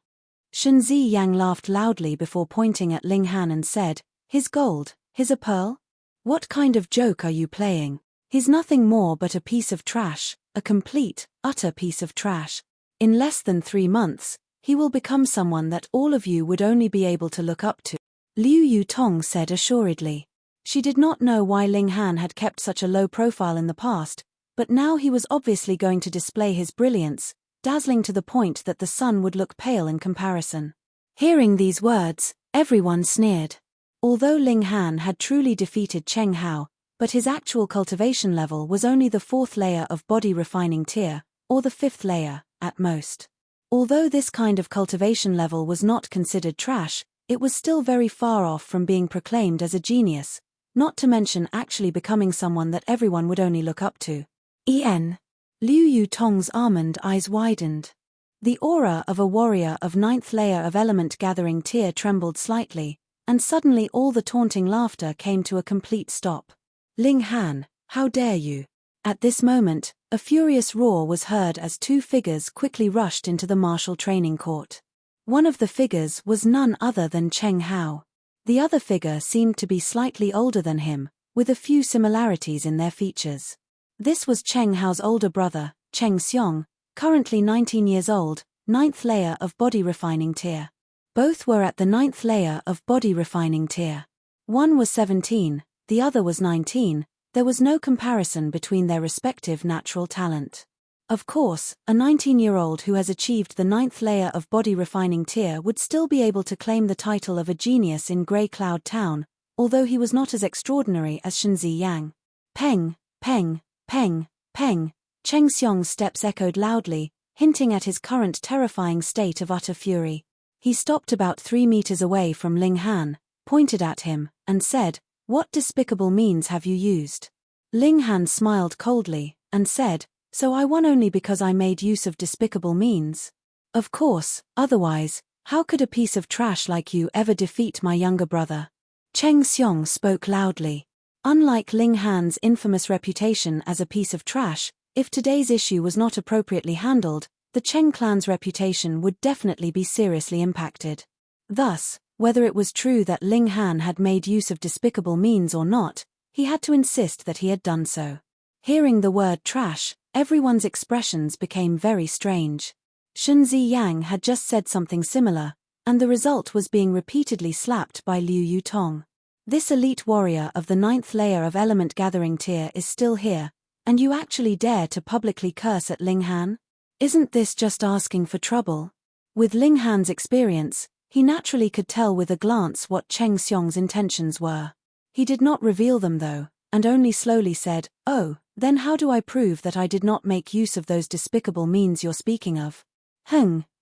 Shen Ziyang laughed loudly before pointing at Ling Han and said, "His gold, his a pearl? What kind of joke are you playing? He's nothing more but a piece of trash, a complete, utter piece of trash. In less than 3 months, he will become someone that all of you would only be able to look up to," Liu Yutong said assuredly. She did not know why Ling Han had kept such a low profile in the past, but now he was obviously going to display his brilliance, dazzling to the point that the sun would look pale in comparison. Hearing these words, everyone sneered. Although Ling Han had truly defeated Cheng Hao, but his actual cultivation level was only the 4th layer of body refining tier, or the 5th layer, at most. Although this kind of cultivation level was not considered trash, it was still very far off from being proclaimed as a genius, not to mention actually becoming someone that everyone would only look up to. Liu Yutong's almond eyes widened. The aura of a warrior of 9th layer of element gathering tier trembled slightly, and suddenly all the taunting laughter came to a complete stop. "Ling Han, how dare you?" At this moment, a furious roar was heard as 2 figures quickly rushed into the martial training court. One of the figures was none other than Cheng Hao. The other figure seemed to be slightly older than him, with a few similarities in their features. This was Cheng Hao's older brother, Cheng Xiong, currently 19 years old, 9th layer of body refining tier. Both were at the 9th layer of body refining tier. One was 17, the other was 19, there was no comparison between their respective natural talent. Of course, a 19-year-old who has achieved the 9th layer of body refining tier would still be able to claim the title of a genius in Grey Cloud Town, although he was not as extraordinary as Shen Ziyang. Peng, peng, peng, peng, Cheng Xiong's steps echoed loudly, hinting at his current terrifying state of utter fury. He stopped about 3 meters away from Ling Han, pointed at him, and said, "What despicable means have you used?" Ling Han smiled coldly, and said, "So I won only because I made use of despicable means? Of course, otherwise, how could a piece of trash like you ever defeat my younger brother?" Cheng Xiong spoke loudly. Unlike Ling Han's infamous reputation as a piece of trash, if today's issue was not appropriately handled, the Cheng clan's reputation would definitely be seriously impacted. Thus, whether it was true that Ling Han had made use of despicable means or not, he had to insist that he had done so. Hearing the word trash, everyone's expressions became very strange. Shen Ziyang had just said something similar, and the result was being repeatedly slapped by Liu Yutong. This elite warrior of the 9th layer of element gathering tier is still here, and you actually dare to publicly curse at Ling Han? Isn't this just asking for trouble? With Ling Han's experience, he naturally could tell with a glance what Cheng Xiong's intentions were. He did not reveal them though, and only slowly said, "Oh, then how do I prove that I did not make use of those despicable means you're speaking of?"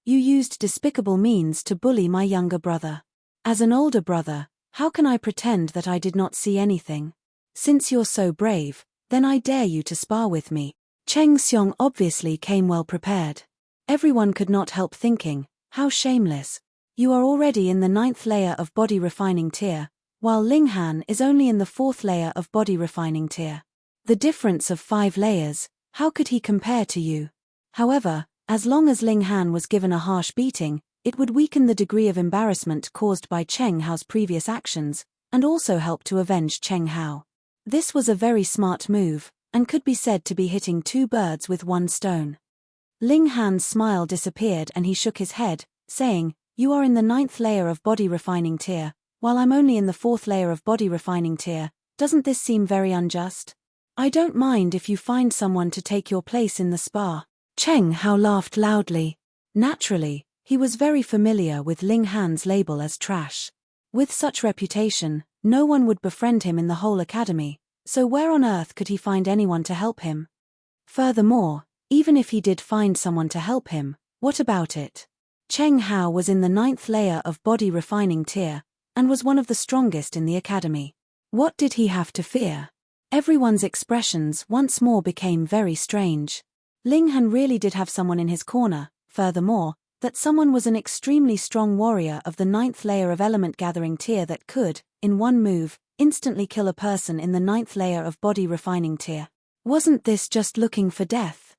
You used despicable means to bully my younger brother. As an older brother, how can I pretend that I did not see anything? Since you're so brave, then I dare you to spar with me. Cheng Xiong obviously came well prepared. Everyone could not help thinking, how shameless. You are already in the 9th layer of body refining tier, while Ling Han is only in the 4th layer of body refining tier. The difference of 5 layers, how could he compare to you? However, as long as Ling Han was given a harsh beating, it would weaken the degree of embarrassment caused by Cheng Hao's previous actions, and also help to avenge Cheng Hao. This was a very smart move, and could be said to be hitting two birds with one stone. Ling Han's smile disappeared and he shook his head, saying, "You are in the 9th layer of body refining tier, while I'm only in the 4th layer of body refining tier. Doesn't this seem very unjust? I don't mind if you find someone to take your place in the spa." Cheng Hao laughed loudly. Naturally, he was very familiar with Ling Han's label as trash. With such reputation, no one would befriend him in the whole academy, so where on earth could he find anyone to help him? Furthermore, even if he did find someone to help him, what about it? Cheng Hao was in the 9th layer of body refining tier, and was one of the strongest in the academy. What did he have to fear? Everyone's expressions once more became very strange. Ling Han really did have someone in his corner. Furthermore, that someone was an extremely strong warrior of the 9th layer of element gathering tier that could, in one move, instantly kill a person in the 9th layer of body refining tier. Wasn't this just looking for death?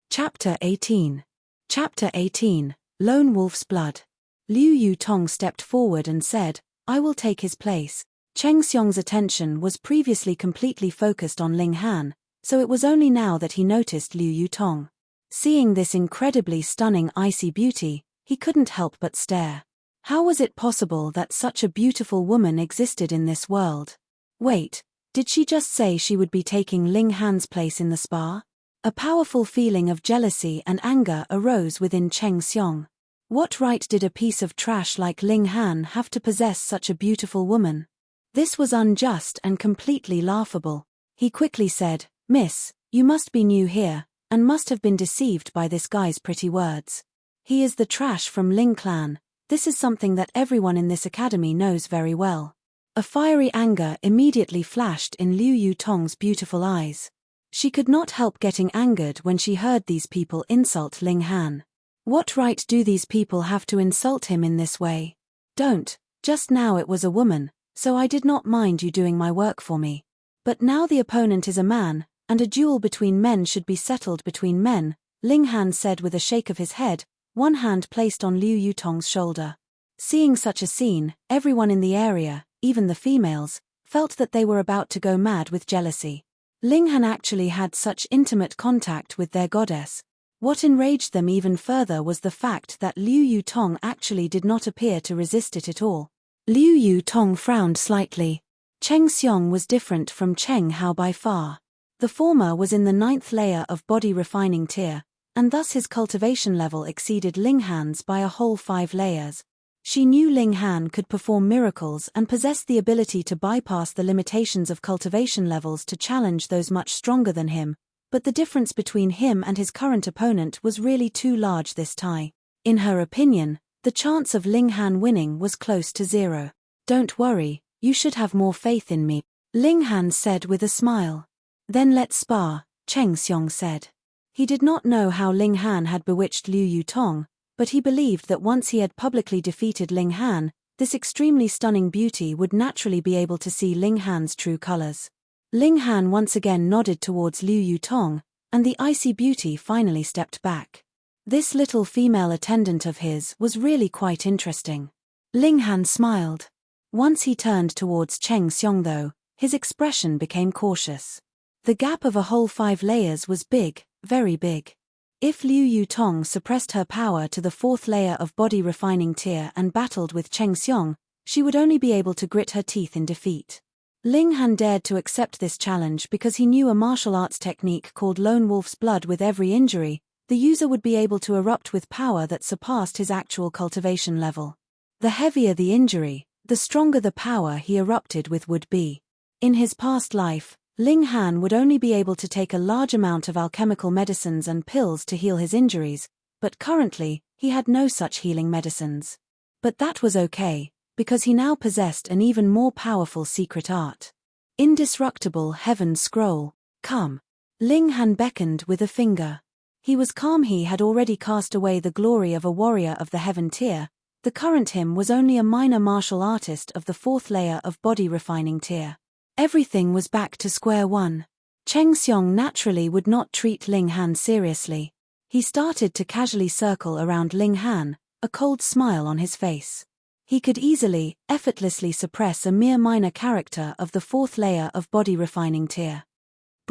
Chapter 18. Chapter 18, Lone Wolf's Blood. Liu Yutong stepped forward and said, "I will take his place." Cheng Xiong's attention was previously completely focused on Ling Han, so it was only now that he noticed Liu Yutong. Seeing this incredibly stunning icy beauty, he couldn't help but stare. How was it possible that such a beautiful woman existed in this world? Wait, did she just say she would be taking Ling Han's place in the spa? A powerful feeling of jealousy and anger arose within Cheng Xiong. What right did a piece of trash like Ling Han have to possess such a beautiful woman? This was unjust and completely laughable. He quickly said, "Miss, you must be new here, and must have been deceived by this guy's pretty words. He is the trash from Ling clan. This is something that everyone in this academy knows very well." A fiery anger immediately flashed in Liu Yutong's beautiful eyes. She could not help getting angered when she heard these people insult Ling Han. What right do these people have to insult him in this way? Don't, just now it was a woman, so I did not mind you doing my work for me. But now the opponent is a man, and a duel between men should be settled between men, Ling Han said with a shake of his head, one hand placed on Liu Yutong's shoulder. Seeing such a scene, everyone in the area, even the females, felt that they were about to go mad with jealousy. Ling Han actually had such intimate contact with their goddess. What enraged them even further was the fact that Liu Yutong actually did not appear to resist it at all. Liu Yutong frowned slightly. Cheng Xiong was different from Cheng Hao by far. The former was in the 9th layer of body refining tier, and thus his cultivation level exceeded Ling Han's by a whole 5 layers. She knew Ling Han could perform miracles and possessed the ability to bypass the limitations of cultivation levels to challenge those much stronger than him, but the difference between him and his current opponent was really too large this time. In her opinion, the chance of Ling Han winning was close to 0. "Don't worry, you should have more faith in me," Ling Han said with a smile. "Then let's spar," Cheng Xiong said. He did not know how Ling Han had bewitched Liu Yutong, but he believed that once he had publicly defeated Ling Han, this extremely stunning beauty would naturally be able to see Ling Han's true colors. Ling Han once again nodded towards Liu Yutong, and the icy beauty finally stepped back. This little female attendant of his was really quite interesting. Ling Han smiled. Once he turned towards Cheng Xiong though, his expression became cautious. The gap of a whole 5 layers was big, very big. If Liu Yutong suppressed her power to the 4th layer of body refining tier and battled with Cheng Xiong, she would only be able to grit her teeth in defeat. Ling Han dared to accept this challenge because he knew a martial arts technique called Lone Wolf's Blood. With every injury, the user would be able to erupt with power that surpassed his actual cultivation level. The heavier the injury, the stronger the power he erupted with would be. In his past life, Ling Han would only be able to take a large amount of alchemical medicines and pills to heal his injuries, but currently, he had no such healing medicines. But that was okay, because he now possessed an even more powerful secret art. Indestructible Heaven Scroll. "Come." Ling Han beckoned with a finger. He was calm. He had already cast away the glory of a warrior of the heaven tier. The current him was only a minor martial artist of the 4th layer of body refining tier. Everything was back to square one. Cheng Xiong naturally would not treat Ling Han seriously. He started to casually circle around Ling Han, a cold smile on his face. He could easily, effortlessly suppress a mere minor character of the 4th layer of body refining tier.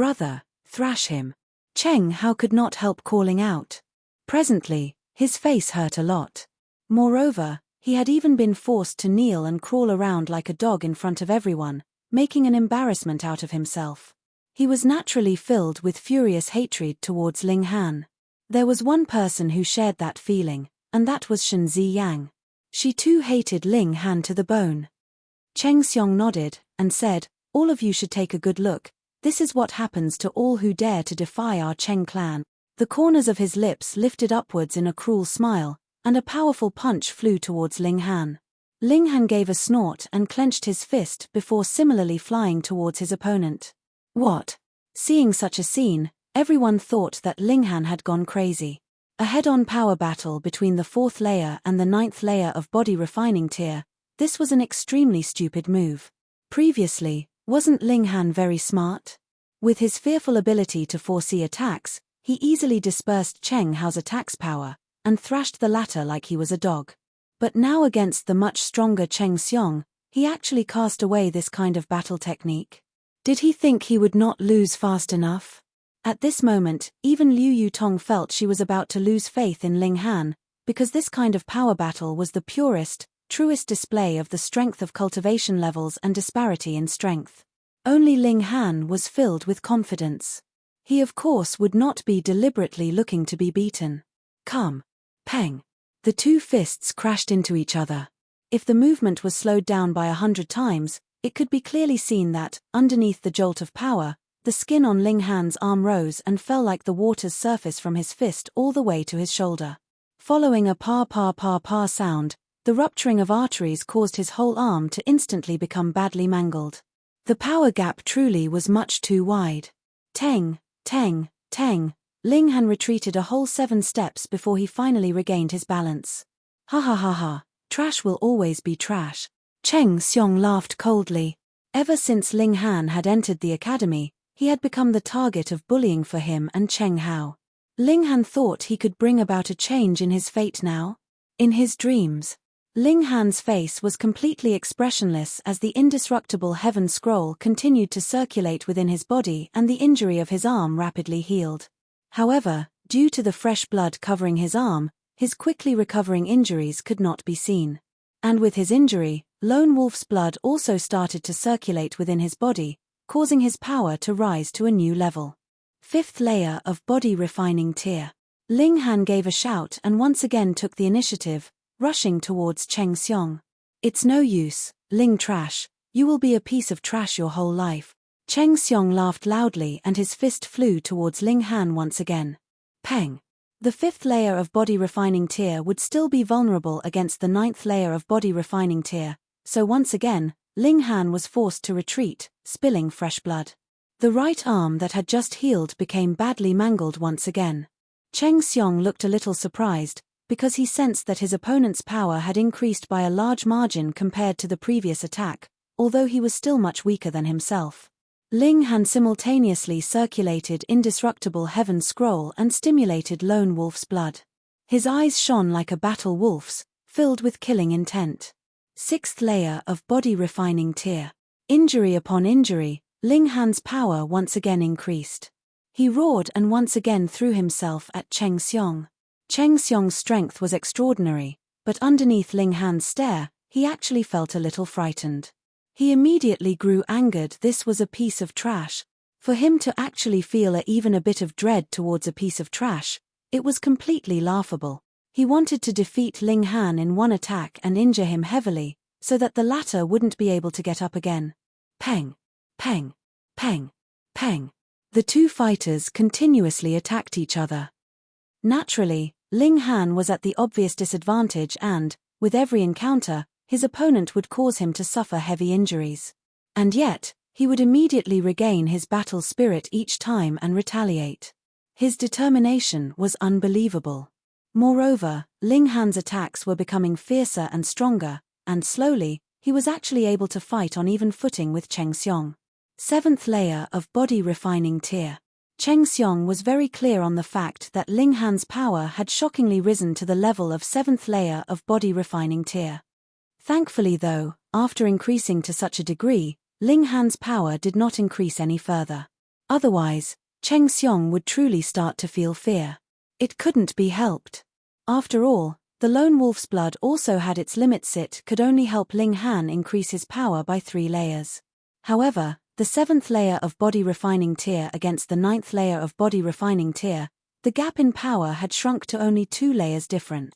Brother, thrash him. Cheng Hao could not help calling out. Presently, his face hurt a lot. Moreover, he had even been forced to kneel and crawl around like a dog in front of everyone, making an embarrassment out of himself. He was naturally filled with furious hatred towards Ling Han. There was one person who shared that feeling, and that was Shen Ziyang. She too hated Ling Han to the bone. Cheng Xiong nodded, and said, "All of you should take a good look. This is what happens to all who dare to defy our Cheng clan." The corners of his lips lifted upwards in a cruel smile, and a powerful punch flew towards Ling Han. Ling Han gave a snort and clenched his fist before similarly flying towards his opponent. What? Seeing such a scene, everyone thought that Ling Han had gone crazy. A head-on power battle between the 4th layer and the 9th layer of body refining tier, this was an extremely stupid move. Previously, wasn't Ling Han very smart? With his fearful ability to foresee attacks, he easily dispersed Cheng Hao's attacks power, and thrashed the latter like he was a dog. But now against the much stronger Cheng Xiong, he actually cast away this kind of battle technique. Did he think he would not lose fast enough? At this moment, even Liu Yutong felt she was about to lose faith in Ling Han, because this kind of power battle was the purest, truest display of the strength of cultivation levels and disparity in strength. Only Ling Han was filled with confidence. He of course would not be deliberately looking to be beaten. Come. Peng. The two fists crashed into each other. If the movement was slowed down by 100 times, it could be clearly seen that, underneath the jolt of power, the skin on Ling Han's arm rose and fell like the water's surface from his fist all the way to his shoulder. Following a pa sound, the rupturing of arteries caused his whole arm to instantly become badly mangled. The power gap truly was much too wide. Teng, teng, teng. Ling Han retreated a whole 7 steps before he finally regained his balance. Ha ha ha ha, trash will always be trash. Cheng Xiong laughed coldly. Ever since Ling Han had entered the academy, he had become the target of bullying for him and Cheng Hao. Ling Han thought he could bring about a change in his fate now. In his dreams, Ling Han's face was completely expressionless as the indestructible heaven scroll continued to circulate within his body and the injury of his arm rapidly healed. However, due to the fresh blood covering his arm, his quickly recovering injuries could not be seen. And with his injury, Lone Wolf's blood also started to circulate within his body, causing his power to rise to a new level. 5th layer of body refining tier. Ling Han gave a shout and once again took the initiative, rushing towards Cheng Xiong. It's no use, Ling trash, you will be a piece of trash your whole life. Cheng Xiong laughed loudly and his fist flew towards Ling Han once again. Peng. The 5th layer of body refining tier would still be vulnerable against the 9th layer of body refining tier, so once again, Ling Han was forced to retreat, spilling fresh blood. The right arm that had just healed became badly mangled once again. Cheng Xiong looked a little surprised, because he sensed that his opponent's power had increased by a large margin compared to the previous attack, although he was still much weaker than himself. Ling Han simultaneously circulated indestructible heaven scroll and stimulated Lone Wolf's blood. His eyes shone like a battle wolf's, filled with killing intent. 6th layer of body refining tier. Injury upon injury, Ling Han's power once again increased. He roared and once again threw himself at Cheng Xiong. Cheng Xiong's strength was extraordinary, but underneath Ling Han's stare, he actually felt a little frightened. He immediately grew angered. This was a piece of trash. For him to actually feel even a bit of dread towards a piece of trash, it was completely laughable. He wanted to defeat Ling Han in one attack and injure him heavily, so that the latter wouldn't be able to get up again. Peng, peng, peng, peng. The two fighters continuously attacked each other. Naturally, Ling Han was at the obvious disadvantage and, with every encounter, his opponent would cause him to suffer heavy injuries. And yet, he would immediately regain his battle spirit each time and retaliate. His determination was unbelievable. Moreover, Ling Han's attacks were becoming fiercer and stronger, and slowly, he was actually able to fight on even footing with Cheng Xiong. 7th layer of body refining tier. Cheng Xiong was very clear on the fact that Ling Han's power had shockingly risen to the level of 7th layer of body refining tier. Thankfully though, after increasing to such a degree, Ling Han's power did not increase any further. Otherwise, Cheng Xiong would truly start to feel fear. It couldn't be helped. After all, the lone wolf's blood also had its limits. It could only help Ling Han increase his power by 3 layers. However, the 7th layer of body refining tier against the 9th layer of body refining tier, the gap in power had shrunk to only 2 layers different.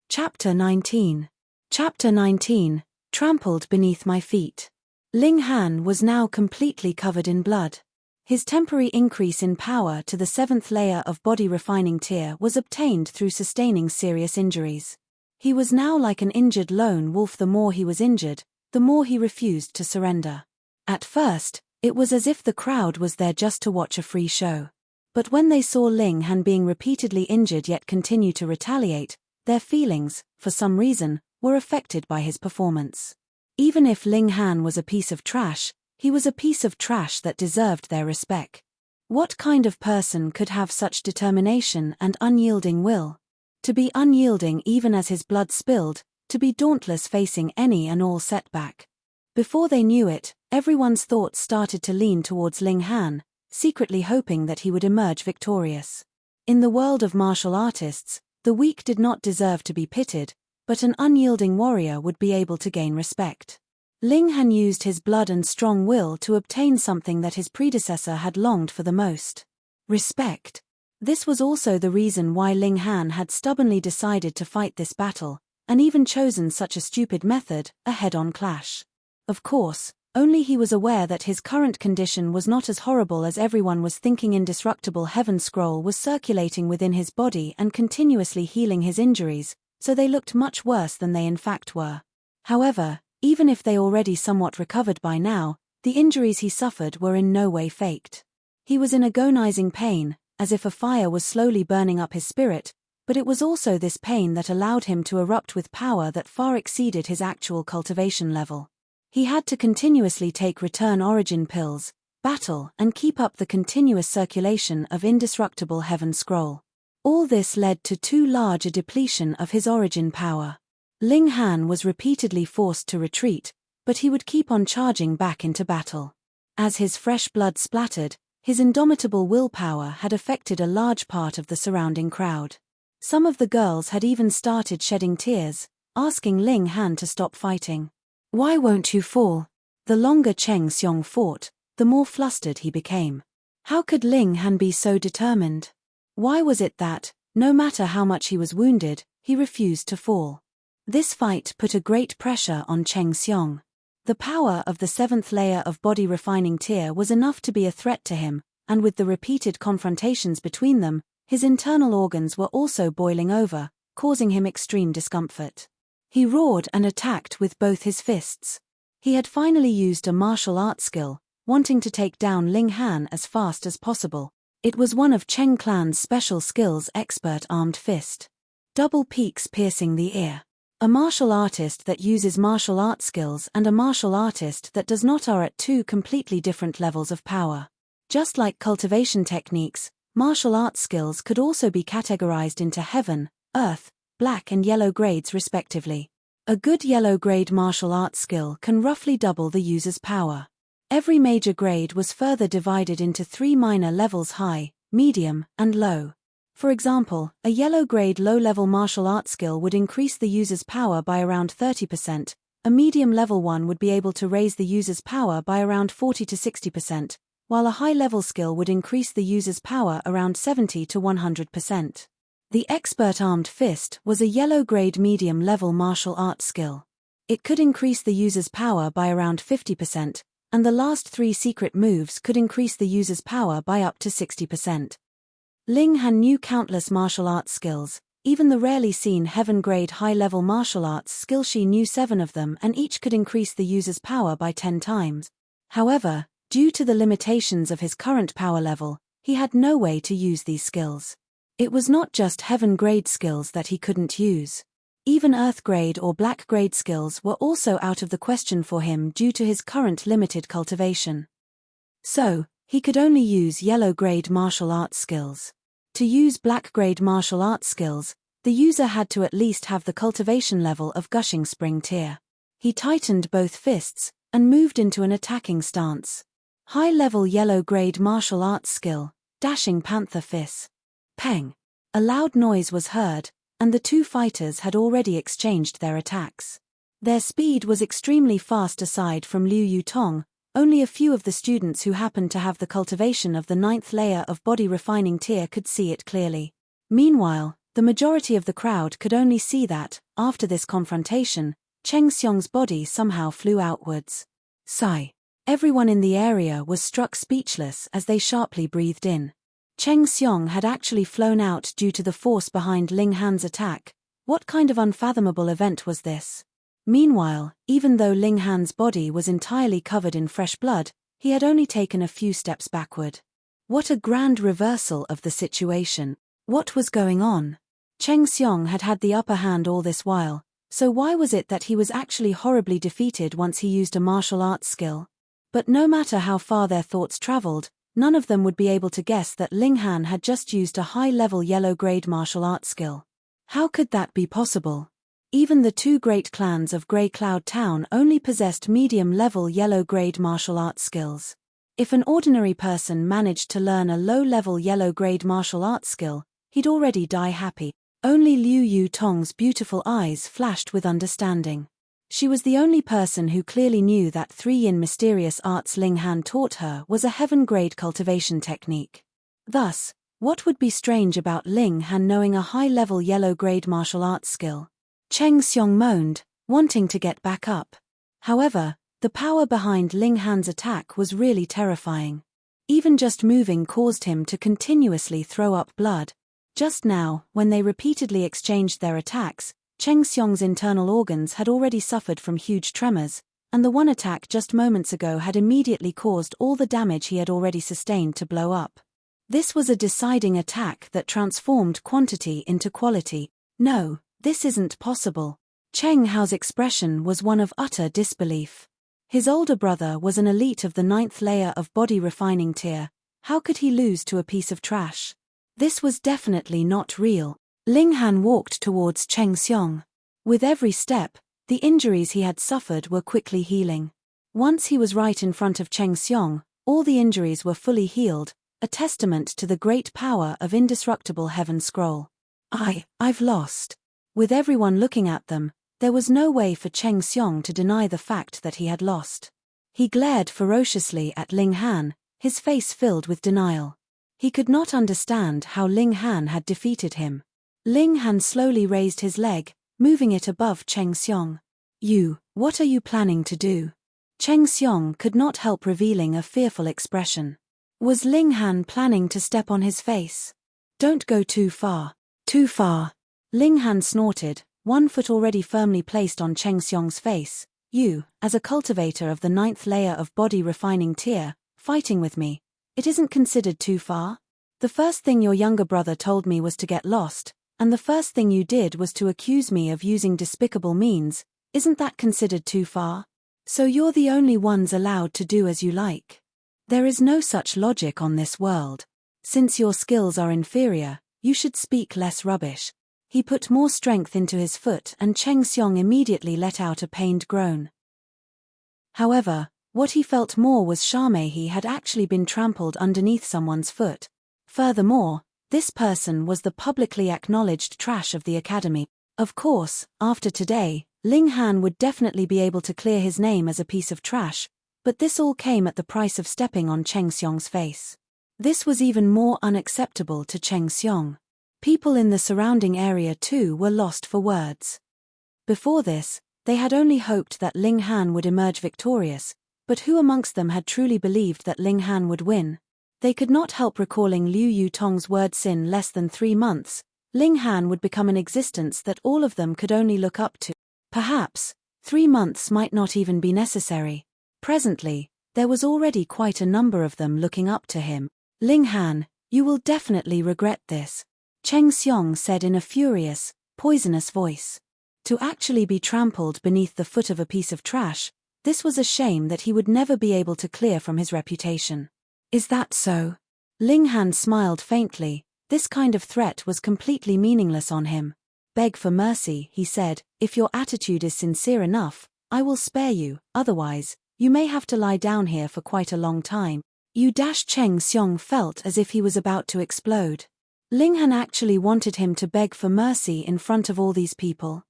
Chapter 19. Chapter 19, Trampled Beneath My Feet. Ling Han was now completely covered in blood. His temporary increase in power to the 7th layer of body refining tier was obtained through sustaining serious injuries. He was now like an injured lone wolf. The more he was injured, the more he refused to surrender. At first, it was as if the crowd was there just to watch a free show. But when they saw Ling Han being repeatedly injured yet continue to retaliate, their feelings, for some reason, were affected by his performance. Even if Ling Han was a piece of trash, he was a piece of trash that deserved their respect. What kind of person could have such determination and unyielding will? To be unyielding even as his blood spilled, to be dauntless facing any and all setback. Before they knew it, everyone's thoughts started to lean towards Ling Han, secretly hoping that he would emerge victorious. In the world of martial artists, the weak did not deserve to be pitied, but an unyielding warrior would be able to gain respect. Ling Han used his blood and strong will to obtain something that his predecessor had longed for the most: respect. This was also the reason why Ling Han had stubbornly decided to fight this battle, and even chosen such a stupid method, a head-on clash. Of course, only he was aware that his current condition was not as horrible as everyone was thinking. Indestructible Heaven Scroll was circulating within his body and continuously healing his injuries, so they looked much worse than they in fact were. However, even if they already somewhat recovered by now, the injuries he suffered were in no way faked. He was in agonizing pain, as if a fire was slowly burning up his spirit, but it was also this pain that allowed him to erupt with power that far exceeded his actual cultivation level. He had to continuously take return origin pills, battle, and keep up the continuous circulation of indestructible Heaven Scroll. All this led to too large a depletion of his origin power. Ling Han was repeatedly forced to retreat, but he would keep on charging back into battle. As his fresh blood splattered, his indomitable willpower had affected a large part of the surrounding crowd. Some of the girls had even started shedding tears, asking Ling Han to stop fighting. "Why won't you fall?" The longer Cheng Xiong fought, the more flustered he became. How could Ling Han be so determined? Why was it that, no matter how much he was wounded, he refused to fall? This fight put a great pressure on Cheng Xiong. The power of the 7th layer of body refining tier was enough to be a threat to him, and with the repeated confrontations between them, his internal organs were also boiling over, causing him extreme discomfort. He roared and attacked with both his fists. He had finally used a martial art skill, wanting to take down Ling Han as fast as possible. It was one of Cheng Clan's special skills, expert armed fist. Double peaks piercing the ear. A martial artist that uses martial art skills and a martial artist that does not are at 2 completely different levels of power. Just like cultivation techniques, martial art skills could also be categorized into heaven, earth, black and yellow grades respectively. A good yellow grade martial art skill can roughly double the user's power. Every major grade was further divided into 3 minor levels: high, medium, and low. For example, a yellow grade low-level martial art skill would increase the user's power by around 30%, a medium level one would be able to raise the user's power by around 40 to 60%, while a high-level skill would increase the user's power around 70 to 100%. The expert armed fist was a yellow grade medium level martial art skill. It could increase the user's power by around 50%, and the last 3 secret moves could increase the user's power by up to 60%. Ling Han knew countless martial arts skills, even the rarely seen heaven-grade high-level martial arts skill. She knew 7 of them, and each could increase the user's power by 10 times. However, due to the limitations of his current power level, he had no way to use these skills. It was not just heaven-grade skills that he couldn't use. Even earth-grade or black-grade skills were also out of the question for him due to his current limited cultivation. So, he could only use yellow-grade martial arts skills. To use black-grade martial arts skills, the user had to at least have the cultivation level of Gushing Spring tier. He tightened both fists, and moved into an attacking stance. High-level yellow-grade martial arts skill, dashing panther fist. Peng. A loud noise was heard, and the two fighters had already exchanged their attacks. Their speed was extremely fast. Aside from Liu Yutong, only a few of the students who happened to have the cultivation of the 9th layer of body refining tier could see it clearly. Meanwhile, the majority of the crowd could only see that, after this confrontation, Cheng Xiong's body somehow flew outwards. Sigh. Everyone in the area was struck speechless as they sharply breathed in. Cheng Xiong had actually flown out due to the force behind Ling Han's attack. What kind of unfathomable event was this? Meanwhile, even though Ling Han's body was entirely covered in fresh blood, he had only taken a few steps backward. What a grand reversal of the situation. What was going on? Cheng Xiong had had the upper hand all this while, so why was it that he was actually horribly defeated once he used a martial arts skill? But no matter how far their thoughts traveled, none of them would be able to guess that Ling Han had just used a high-level yellow-grade martial arts skill. How could that be possible? Even the two great clans of Grey Cloud Town only possessed medium-level yellow-grade martial arts skills. If an ordinary person managed to learn a low-level yellow-grade martial arts skill, he'd already die happy. Only Liu Yutong's beautiful eyes flashed with understanding. She was the only person who clearly knew that 3-yin mysterious arts Ling Han taught her was a heaven-grade cultivation technique. Thus, what would be strange about Ling Han knowing a high-level yellow-grade martial arts skill? Cheng Xiong moaned, wanting to get back up. However, the power behind Ling Han's attack was really terrifying. Even just moving caused him to continuously throw up blood. Just now, when they repeatedly exchanged their attacks, Cheng Xiong's internal organs had already suffered from huge tremors, and the one attack just moments ago had immediately caused all the damage he had already sustained to blow up. This was a deciding attack that transformed quantity into quality. No, this isn't possible. Cheng Hao's expression was one of utter disbelief. His older brother was an elite of the 9th layer of body refining tier. How could he lose to a piece of trash? This was definitely not real. Ling Han walked towards Cheng Xiong. With every step, the injuries he had suffered were quickly healing. Once he was right in front of Cheng Xiong, all the injuries were fully healed, a testament to the great power of indestructible heaven scroll. I've lost. With everyone looking at them, there was no way for Cheng Xiong to deny the fact that he had lost. He glared ferociously at Ling Han, his face filled with denial. He could not understand how Ling Han had defeated him. Ling Han slowly raised his leg, moving it above Cheng Xiong. What are you planning to do? Cheng Xiong could not help revealing a fearful expression. Was Ling Han planning to step on his face? Don't go too far. Too far. Ling Han snorted, one foot already firmly placed on Cheng Xiong's face. You, as a cultivator of the 9th layer of body refining tier, fighting with me, it isn't considered too far? The first thing your younger brother told me was to get lost, and the first thing you did was to accuse me of using despicable means. Isn't that considered too far? So you're the only ones allowed to do as you like. There is no such logic on this world. Since your skills are inferior, you should speak less rubbish. He put more strength into his foot and Cheng Xiong immediately let out a pained groan. However, what he felt more was shame he had actually been trampled underneath someone's foot. Furthermore, this person was the publicly acknowledged trash of the academy. Of course, after today, Ling Han would definitely be able to clear his name as a piece of trash, but this all came at the price of stepping on Cheng Xiong's face. This was even more unacceptable to Cheng Xiong. People in the surrounding area too were lost for words. Before this, they had only hoped that Ling Han would emerge victorious, but who amongst them had truly believed that Ling Han would win? They could not help recalling Liu Yutong's words in less than 3 months, Ling Han would become an existence that all of them could only look up to. Perhaps, 3 months might not even be necessary. Presently, there was already quite a number of them looking up to him. Ling Han, you will definitely regret this, Cheng Xiong said in a furious, poisonous voice. To actually be trampled beneath the foot of a piece of trash, this was a shame that he would never be able to clear from his reputation. Is that so? Ling Han smiled faintly. This kind of threat was completely meaningless on him. Beg for mercy, he said, if your attitude is sincere enough, I will spare you, otherwise, You may have to lie down here for quite a long time. Cheng Xiong felt as if he was about to explode. Ling Han actually wanted him to beg for mercy in front of all these people.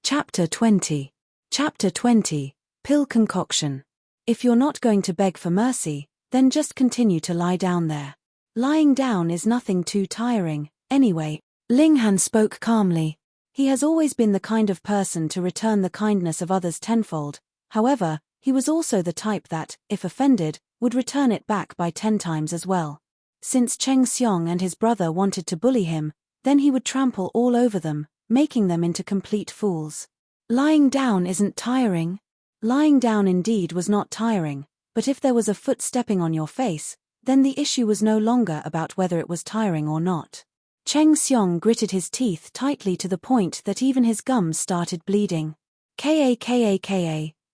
Chapter 20. Chapter 20. Pill Concoction. If you're not going to beg for mercy, then just continue to lie down there. Lying down is nothing too tiring, anyway. Ling Han spoke calmly. He has always been the kind of person to return the kindness of others tenfold. However, he was also the type that, if offended, would return it back by 10 times as well. Since Cheng Xiong and his brother wanted to bully him, then he would trample all over them, making them into complete fools. Lying down isn't tiring. Lying down indeed was not tiring, but if there was a foot stepping on your face, then the issue was no longer about whether it was tiring or not. Cheng Xiong gritted his teeth tightly to the point that even his gums started bleeding. Ka,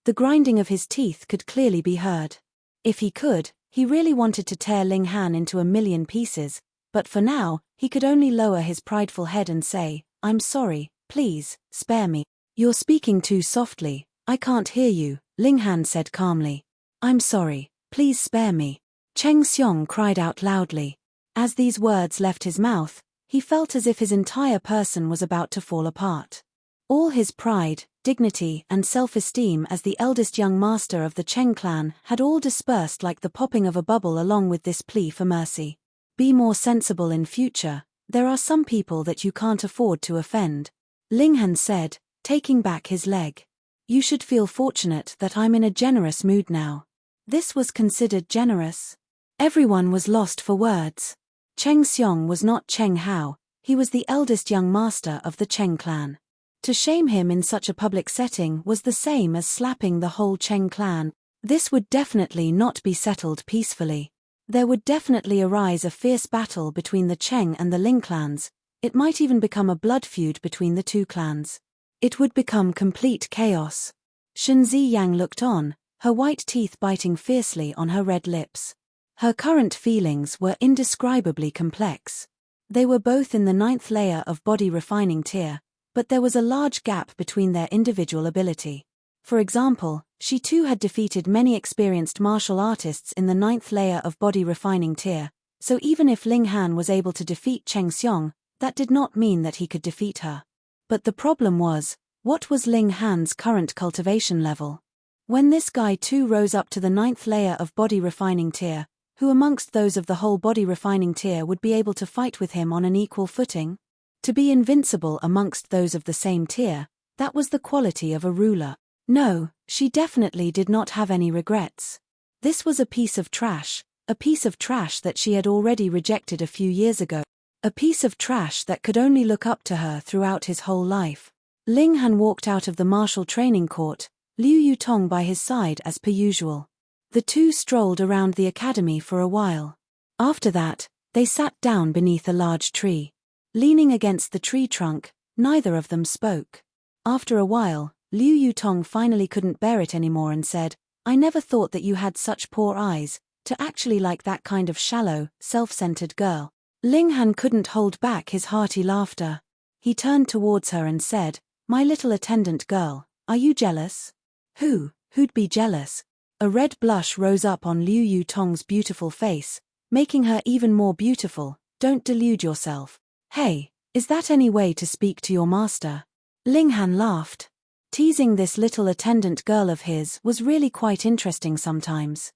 the grinding of his teeth could clearly be heard. If he could, he really wanted to tear Ling Han into a million pieces, but for now, he could only lower his prideful head and say, "I'm sorry, please, spare me." "You're speaking too softly, I can't hear you," Ling Han said calmly. "I'm sorry, please spare me," Cheng Xiong cried out loudly. As these words left his mouth, he felt as if his entire person was about to fall apart. All his pride, dignity and self-esteem as the eldest young master of the Cheng clan had all dispersed like the popping of a bubble along with this plea for mercy. "Be more sensible in future, there are some people that you can't afford to offend," Ling Han said, taking back his leg. "You should feel fortunate that I'm in a generous mood now." This was considered generous. Everyone was lost for words. Cheng Xiong was not Cheng Hao, he was the eldest young master of the Cheng clan. To shame him in such a public setting was the same as slapping the whole Cheng clan. This would definitely not be settled peacefully. There would definitely arise a fierce battle between the Cheng and the Ling clans. It might even become a blood feud between the two clans. It would become complete chaos. Shen Ziyang looked on, her white teeth biting fiercely on her red lips. Her current feelings were indescribably complex. They were both in the 9th layer of body refining tier, but there was a large gap between their individual ability. For example, she too had defeated many experienced martial artists in the 9th layer of body refining tier, so even if Ling Han was able to defeat Cheng Xiong, that did not mean that he could defeat her. But the problem was, what was Ling Han's current cultivation level? When this guy too rose up to the 9th layer of body refining tier, who amongst those of the whole body refining tier would be able to fight with him on an equal footing? To be invincible amongst those of the same tier, that was the quality of a ruler. No, she definitely did not have any regrets. This was a piece of trash that she had already rejected a few years ago. A piece of trash that could only look up to her throughout his whole life. Ling Han walked out of the martial training court, Liu Yutong by his side as per usual. The two strolled around the academy for a while. After that, they sat down beneath a large tree. Leaning against the tree trunk, neither of them spoke. After a while, Liu Yutong finally couldn't bear it anymore and said, "I never thought that you had such poor eyes, to actually like that kind of shallow, self-centered girl." Ling Han couldn't hold back his hearty laughter. He turned towards her and said, "My little attendant girl, are you jealous?" Who'd be jealous? A red blush rose up on Liu Yutong's beautiful face, making her even more beautiful. "Don't delude yourself. Hey, is that any way to speak to your master?" Ling Han laughed. Teasing this little attendant girl of his was really quite interesting sometimes.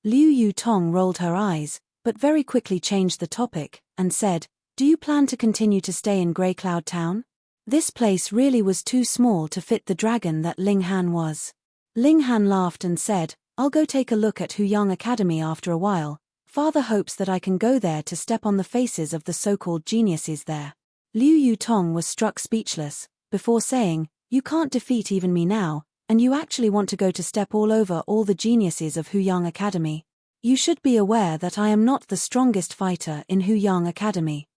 Liu Yutong rolled her eyes, but very quickly changed the topic, and said, "Do you plan to continue to stay in Grey Cloud Town?" This place really was too small to fit the dragon that Ling Han was. Ling Han laughed and said, "I'll go take a look at Huyang Academy after a while. Father hopes that I can go there to step on the faces of the so-called geniuses there." Liu Yutong was struck speechless, before saying, "You can't defeat even me now, and you actually want to go to step all over all the geniuses of Huyang Academy? You should be aware that I am not the strongest fighter in Huyang Academy."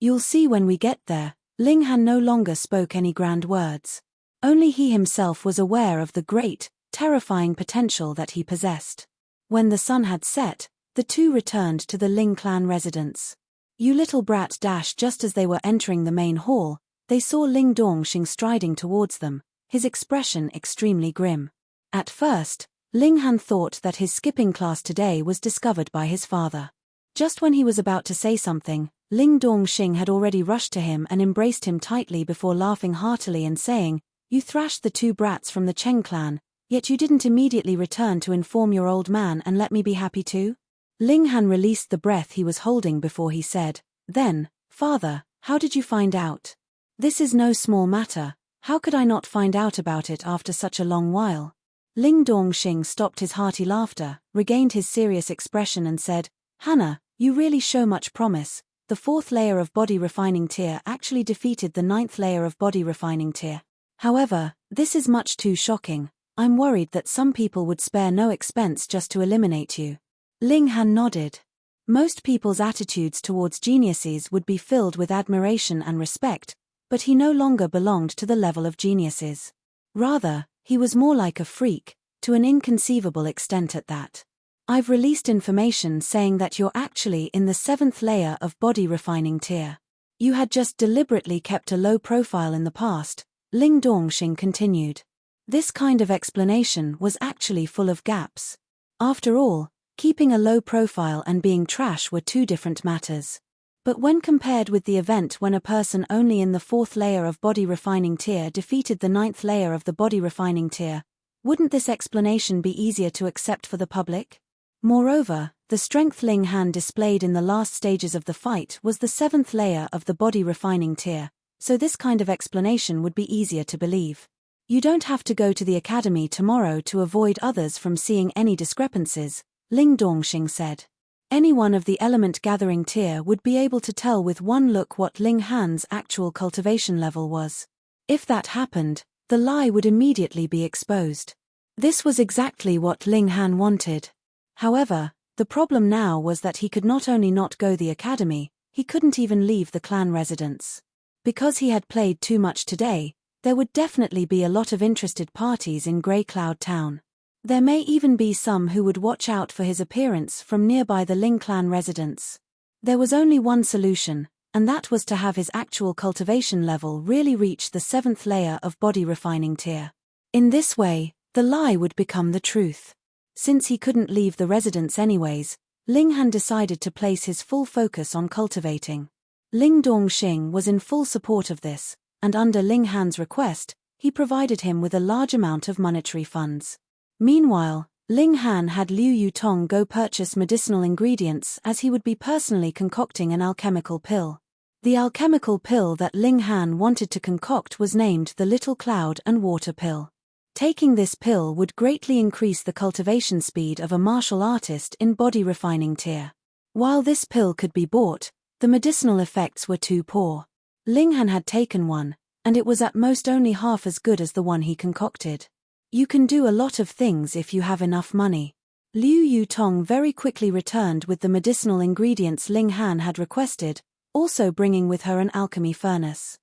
"You'll see when we get there." Ling Han no longer spoke any grand words. Only he himself was aware of the great, terrifying potential that he possessed. When the sun had set, the two returned to the Ling clan residence. "You little brat!" Just as they were entering the main hall, they saw Ling Dongxing striding towards them, his expression extremely grim. At first, Ling Han thought that his skipping class today was discovered by his father. Just when he was about to say something, Ling Dongxing had already rushed to him and embraced him tightly before laughing heartily and saying, "You thrashed the 2 brats from the Cheng clan, yet you didn't immediately return to inform your old man and let me be happy too?" Ling Han released the breath he was holding before he said, "Then, father, how did you find out? This is no small matter, how could I not find out about it after such a long while?" Ling Dongxing stopped his hearty laughter, regained his serious expression and said, "Hannah, you really show much promise. The 4th layer of body refining tier actually defeated the 9th layer of body refining tier. However, this is much too shocking. I'm worried that some people would spare no expense just to eliminate you." Ling Han nodded. Most people's attitudes towards geniuses would be filled with admiration and respect, but he no longer belonged to the level of geniuses. Rather, he was more like a freak, to an inconceivable extent at that. "I've released information saying that you're actually in the 7th layer of body refining tier. You had just deliberately kept a low profile in the past," Ling Dongxing continued. This kind of explanation was actually full of gaps. After all, keeping a low profile and being trash were 2 different matters. But when compared with the event when a person only in the 4th layer of body refining tier defeated the 9th layer of the body refining tier, wouldn't this explanation be easier to accept for the public? Moreover, the strength Ling Han displayed in the last stages of the fight was the 7th layer of the body refining tier, so this kind of explanation would be easier to believe. "You don't have to go to the academy tomorrow to avoid others from seeing any discrepancies," Ling Dongxing said. Anyone of the element gathering tier would be able to tell with one look what Ling Han's actual cultivation level was. If that happened, the lie would immediately be exposed. This was exactly what Ling Han wanted. However, the problem now was that he could not only not go the academy, he couldn't even leave the clan residence. Because he had played too much today, there would definitely be a lot of interested parties in Grey Cloud Town. There may even be some who would watch out for his appearance from nearby the Ling clan residence. There was only one solution, and that was to have his actual cultivation level really reach the 7th layer of body refining tier. In this way, the lie would become the truth. Since he couldn't leave the residence anyways, Ling Han decided to place his full focus on cultivating. Ling Dongxing was in full support of this, and under Ling Han's request, he provided him with a large amount of monetary funds. Meanwhile, Ling Han had Liu Yutong go purchase medicinal ingredients as he would be personally concocting an alchemical pill. The alchemical pill that Ling Han wanted to concoct was named the Little Cloud and Water Pill. Taking this pill would greatly increase the cultivation speed of a martial artist in body refining tier. While this pill could be bought, the medicinal effects were too poor. Ling Han had taken one, and it was at most only half as good as the one he concocted. You can do a lot of things if you have enough money. Liu Yutong very quickly returned with the medicinal ingredients Ling Han had requested, also bringing with her an alchemy furnace.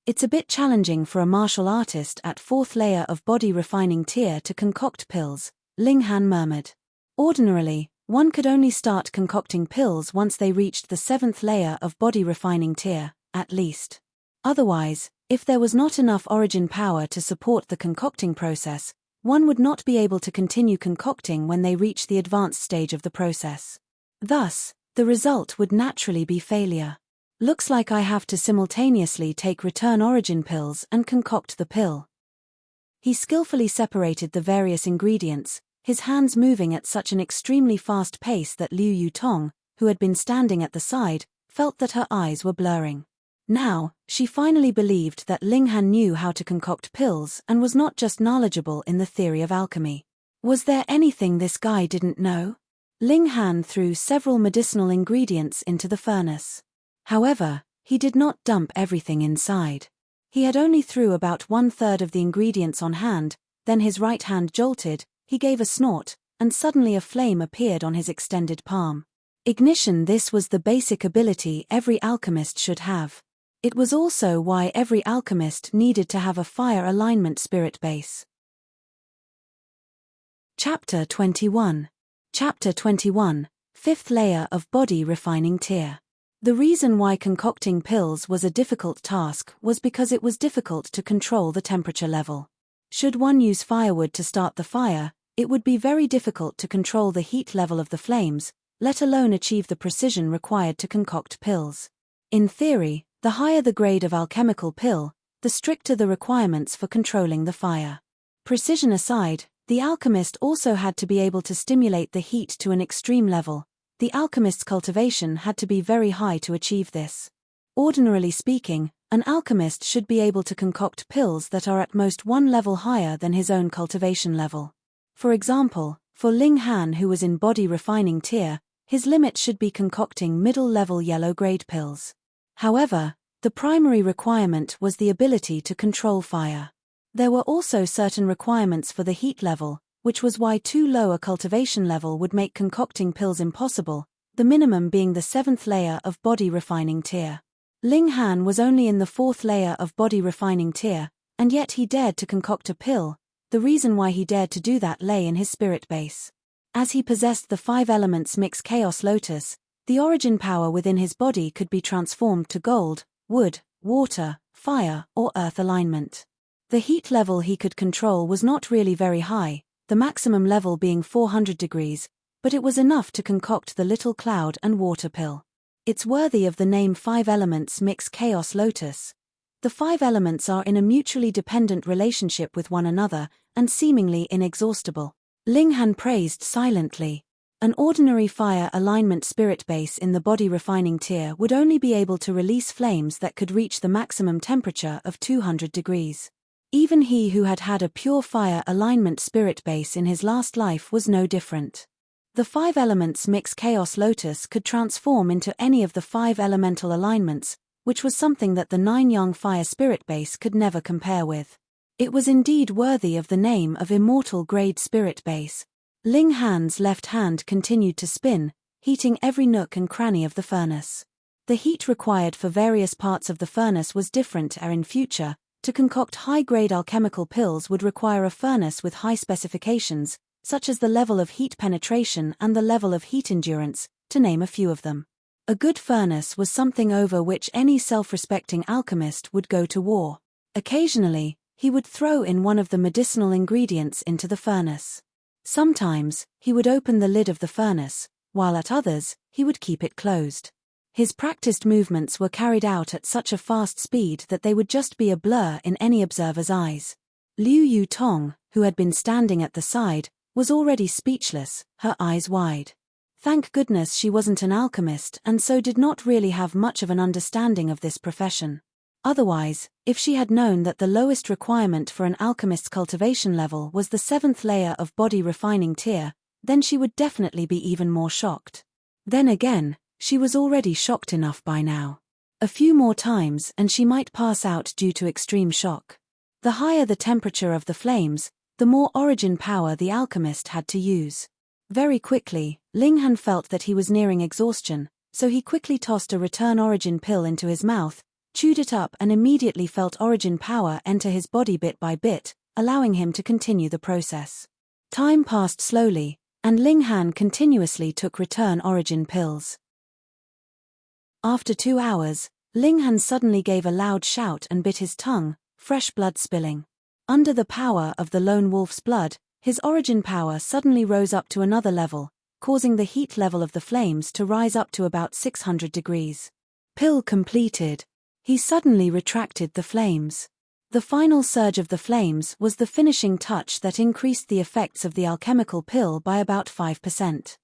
"It's a bit challenging for a martial artist at 4th layer of body refining tier to concoct pills," Ling Han murmured. "Ordinarily, one could only start concocting pills once they reached the 7th layer of body refining tier, at least. Otherwise, if there was not enough origin power to support the concocting process, one would not be able to continue concocting when they reach the advanced stage of the process. Thus, the result would naturally be failure. Looks like I have to simultaneously take return origin pills and concoct the pill." He skillfully separated the various ingredients, his hands moving at such an extremely fast pace that Liu Yutong, who had been standing at the side, felt that her eyes were blurring. Now, she finally believed that Ling Han knew how to concoct pills and was not just knowledgeable in the theory of alchemy. Was there anything this guy didn't know? Ling Han threw several medicinal ingredients into the furnace. However, he did not dump everything inside. He had only threw about 1/3 of the ingredients on hand, then his right hand jolted, he gave a snort, and suddenly a flame appeared on his extended palm. Ignition. This was the basic ability every alchemist should have. It was also why every alchemist needed to have a fire alignment spirit base. Chapter 21. Chapter 21, 5th layer of body refining tier. The reason why concocting pills was a difficult task was because it was difficult to control the temperature level. Should one use firewood to start the fire, it would be very difficult to control the heat level of the flames, let alone achieve the precision required to concoct pills. In theory, the higher the grade of alchemical pill, the stricter the requirements for controlling the fire. Precision aside, the alchemist also had to be able to stimulate the heat to an extreme level. The alchemist's cultivation had to be very high to achieve this. Ordinarily speaking, an alchemist should be able to concoct pills that are at most one level higher than his own cultivation level. For example, for Ling Han, who was in body refining tier, his limit should be concocting middle-level yellow-grade pills. However, the primary requirement was the ability to control fire. There were also certain requirements for the heat level, which was why too low a cultivation level would make concocting pills impossible, the minimum being the 7th layer of body refining tier. Ling Han was only in the 4th layer of body refining tier, and yet he dared to concoct a pill. The reason why he dared to do that lay in his spirit base. As he possessed the 5 elements mix chaos lotus, the origin power within his body could be transformed to gold, wood, water, fire, or earth alignment. The heat level he could control was not really very high, the maximum level being 400 degrees, but it was enough to concoct the little cloud and water pill. It's worthy of the name 5 elements mix chaos lotus. The 5 elements are in a mutually dependent relationship with one another, and seemingly inexhaustible. Ling Han praised silently. An ordinary fire alignment spirit base in the body refining tier would only be able to release flames that could reach the maximum temperature of 200 degrees. Even he who had had a pure fire alignment spirit base in his last life was no different. The 5 elements mix chaos lotus could transform into any of the 5 elemental alignments, which was something that the 9 yang fire spirit base could never compare with. It was indeed worthy of the name of immortal grade spirit base. Ling Han's left hand continued to spin, heating every nook and cranny of the furnace. The heat required for various parts of the furnace was different in future. To concoct high-grade alchemical pills would require a furnace with high specifications, such as the level of heat penetration and the level of heat endurance, to name a few of them. A good furnace was something over which any self-respecting alchemist would go to war. Occasionally, he would throw in one of the medicinal ingredients into the furnace. Sometimes, he would open the lid of the furnace, while at others, he would keep it closed. His practiced movements were carried out at such a fast speed that they would just be a blur in any observer's eyes. Liu Yutong, who had been standing at the side, was already speechless, her eyes wide. Thank goodness she wasn't an alchemist and so did not really have much of an understanding of this profession. Otherwise, if she had known that the lowest requirement for an alchemist's cultivation level was the 7th layer of body refining tier, then she would definitely be even more shocked. Then again, she was already shocked enough by now. A few more times and she might pass out due to extreme shock. The higher the temperature of the flames, the more origin power the alchemist had to use. Very quickly, Ling Han felt that he was nearing exhaustion, so he quickly tossed a return origin pill into his mouth, chewed it up and immediately felt origin power enter his body bit by bit, allowing him to continue the process. Time passed slowly, and Ling Han continuously took return origin pills. After 2 hours, Ling Han suddenly gave a loud shout and bit his tongue, fresh blood spilling. Under the power of the lone wolf's blood, his origin power suddenly rose up to another level, causing the heat level of the flames to rise up to about 600 degrees. Pill completed. He suddenly retracted the flames. The final surge of the flames was the finishing touch that increased the effects of the alchemical pill by about 5%.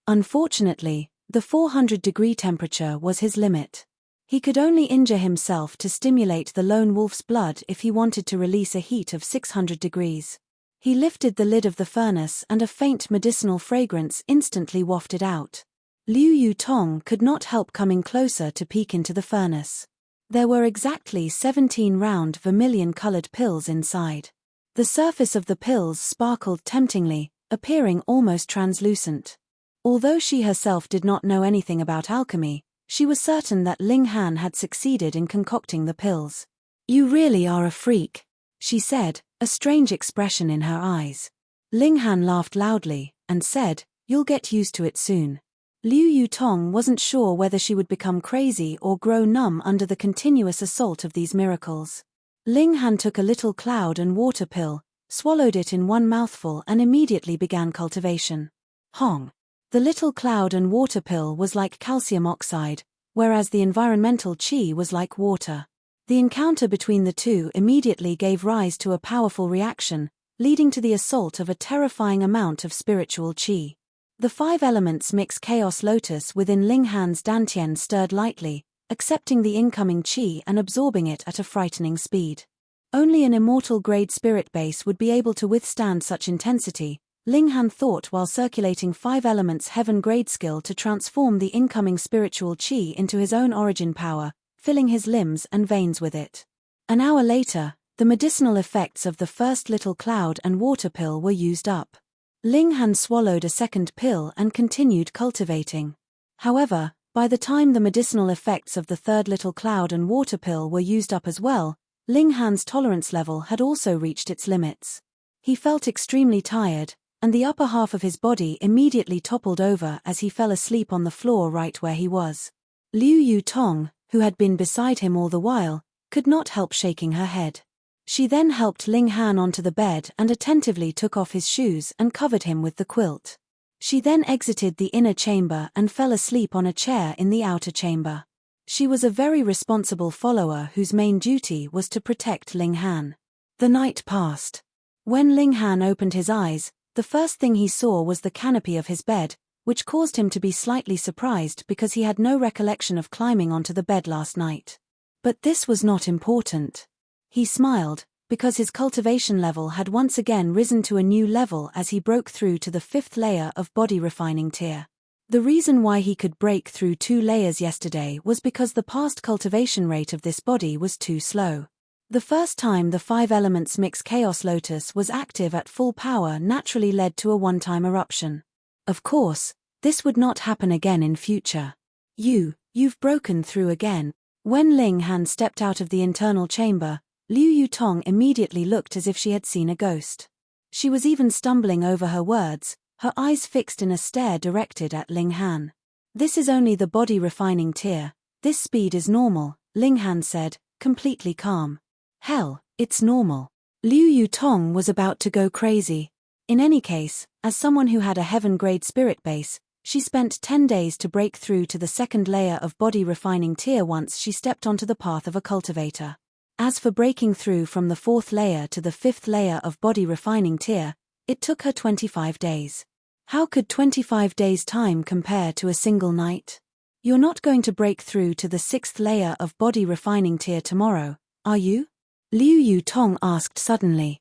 Unfortunately, the 400-degree temperature was his limit. He could only injure himself to stimulate the lone wolf's blood if he wanted to release a heat of 600 degrees. He lifted the lid of the furnace and a faint medicinal fragrance instantly wafted out. Liu Yutong could not help coming closer to peek into the furnace. There were exactly 17 round vermilion-colored pills inside. The surface of the pills sparkled temptingly, appearing almost translucent. Although she herself did not know anything about alchemy, she was certain that Ling Han had succeeded in concocting the pills. "You really are a freak," she said, a strange expression in her eyes. Ling Han laughed loudly, and said, "You'll get used to it soon." Liu Yutong wasn't sure whether she would become crazy or grow numb under the continuous assault of these miracles. Ling Han took a little cloud and water pill, swallowed it in one mouthful and immediately began cultivation. Hong. The little cloud and water pill was like calcium oxide, whereas the environmental qi was like water. The encounter between the two immediately gave rise to a powerful reaction, leading to the assault of a terrifying amount of spiritual qi. The 5 elements mix chaos lotus within Ling Han's dantian stirred lightly, accepting the incoming qi and absorbing it at a frightening speed. Only an immortal-grade spirit base would be able to withstand such intensity, Ling Han thought while circulating 5 elements heaven-grade skill to transform the incoming spiritual qi into his own origin power, filling his limbs and veins with it. An hour later, the medicinal effects of the first little cloud and water pill were used up. Ling Han swallowed a second pill and continued cultivating. However, by the time the medicinal effects of the third little cloud and water pill were used up as well, Ling Han's tolerance level had also reached its limits. He felt extremely tired, and the upper half of his body immediately toppled over as he fell asleep on the floor right where he was. Liu Yutong, who had been beside him all the while, could not help shaking her head. She then helped Ling Han onto the bed and attentively took off his shoes and covered him with the quilt. She then exited the inner chamber and fell asleep on a chair in the outer chamber. She was a very responsible follower whose main duty was to protect Ling Han. The night passed. When Ling Han opened his eyes, the first thing he saw was the canopy of his bed, which caused him to be slightly surprised because he had no recollection of climbing onto the bed last night. But this was not important. He smiled, because his cultivation level had once again risen to a new level as he broke through to the 5th layer of body refining tier. The reason why he could break through 2 layers yesterday was because the past cultivation rate of this body was too slow. The first time the 5 elements mix chaos lotus was active at full power naturally led to a one-time eruption. Of course, this would not happen again in future. You've broken through again. When Ling Han stepped out of the internal chamber, Liu Yutong immediately looked as if she had seen a ghost. She was even stumbling over her words, her eyes fixed in a stare directed at Ling Han. This is only the body refining tier. This speed is normal, Ling Han said, completely calm. Hell, it's normal. Liu Yutong was about to go crazy. In any case, as someone who had a heaven-grade spirit base, she spent 10 days to break through to the 2nd layer of body refining tier once she stepped onto the path of a cultivator. As for breaking through from the 4th layer to the 5th layer of body refining tier, it took her 25 days. How could 25 days' time compare to a single night? You're not going to break through to the 6th layer of body refining tier tomorrow, are you? Liu Yutong asked suddenly.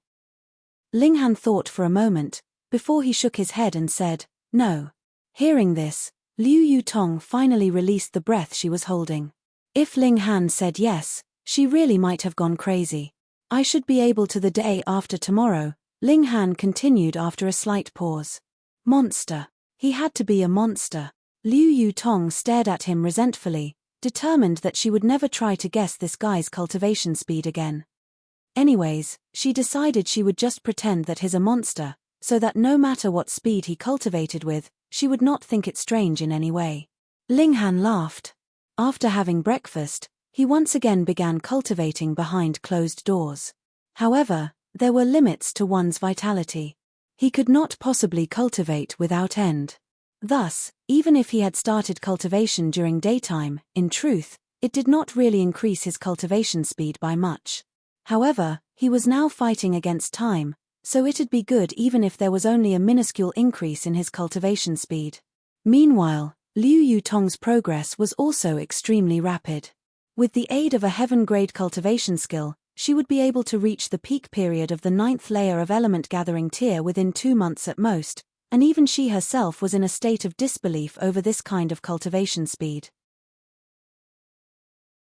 Ling Han thought for a moment, before he shook his head and said, no. Hearing this, Liu Yutong finally released the breath she was holding. If Ling Han said yes, she really might have gone crazy. I should be able to the day after tomorrow, Ling Han continued after a slight pause. Monster. He had to be a monster. Liu Yutong stared at him resentfully, determined that she would never try to guess this guy's cultivation speed again. Anyways, she decided she would just pretend that he's a monster, so that no matter what speed he cultivated with, she would not think it strange in any way. Ling Han laughed. After having breakfast, he once again began cultivating behind closed doors. However, there were limits to one's vitality. He could not possibly cultivate without end. Thus, even if he had started cultivation during daytime, in truth, it did not really increase his cultivation speed by much. However, he was now fighting against time, so it'd be good even if there was only a minuscule increase in his cultivation speed. Meanwhile, Liu Yutong's progress was also extremely rapid. With the aid of a heaven-grade cultivation skill, she would be able to reach the peak period of the 9th layer of element gathering tier within 2 months at most, and even she herself was in a state of disbelief over this kind of cultivation speed.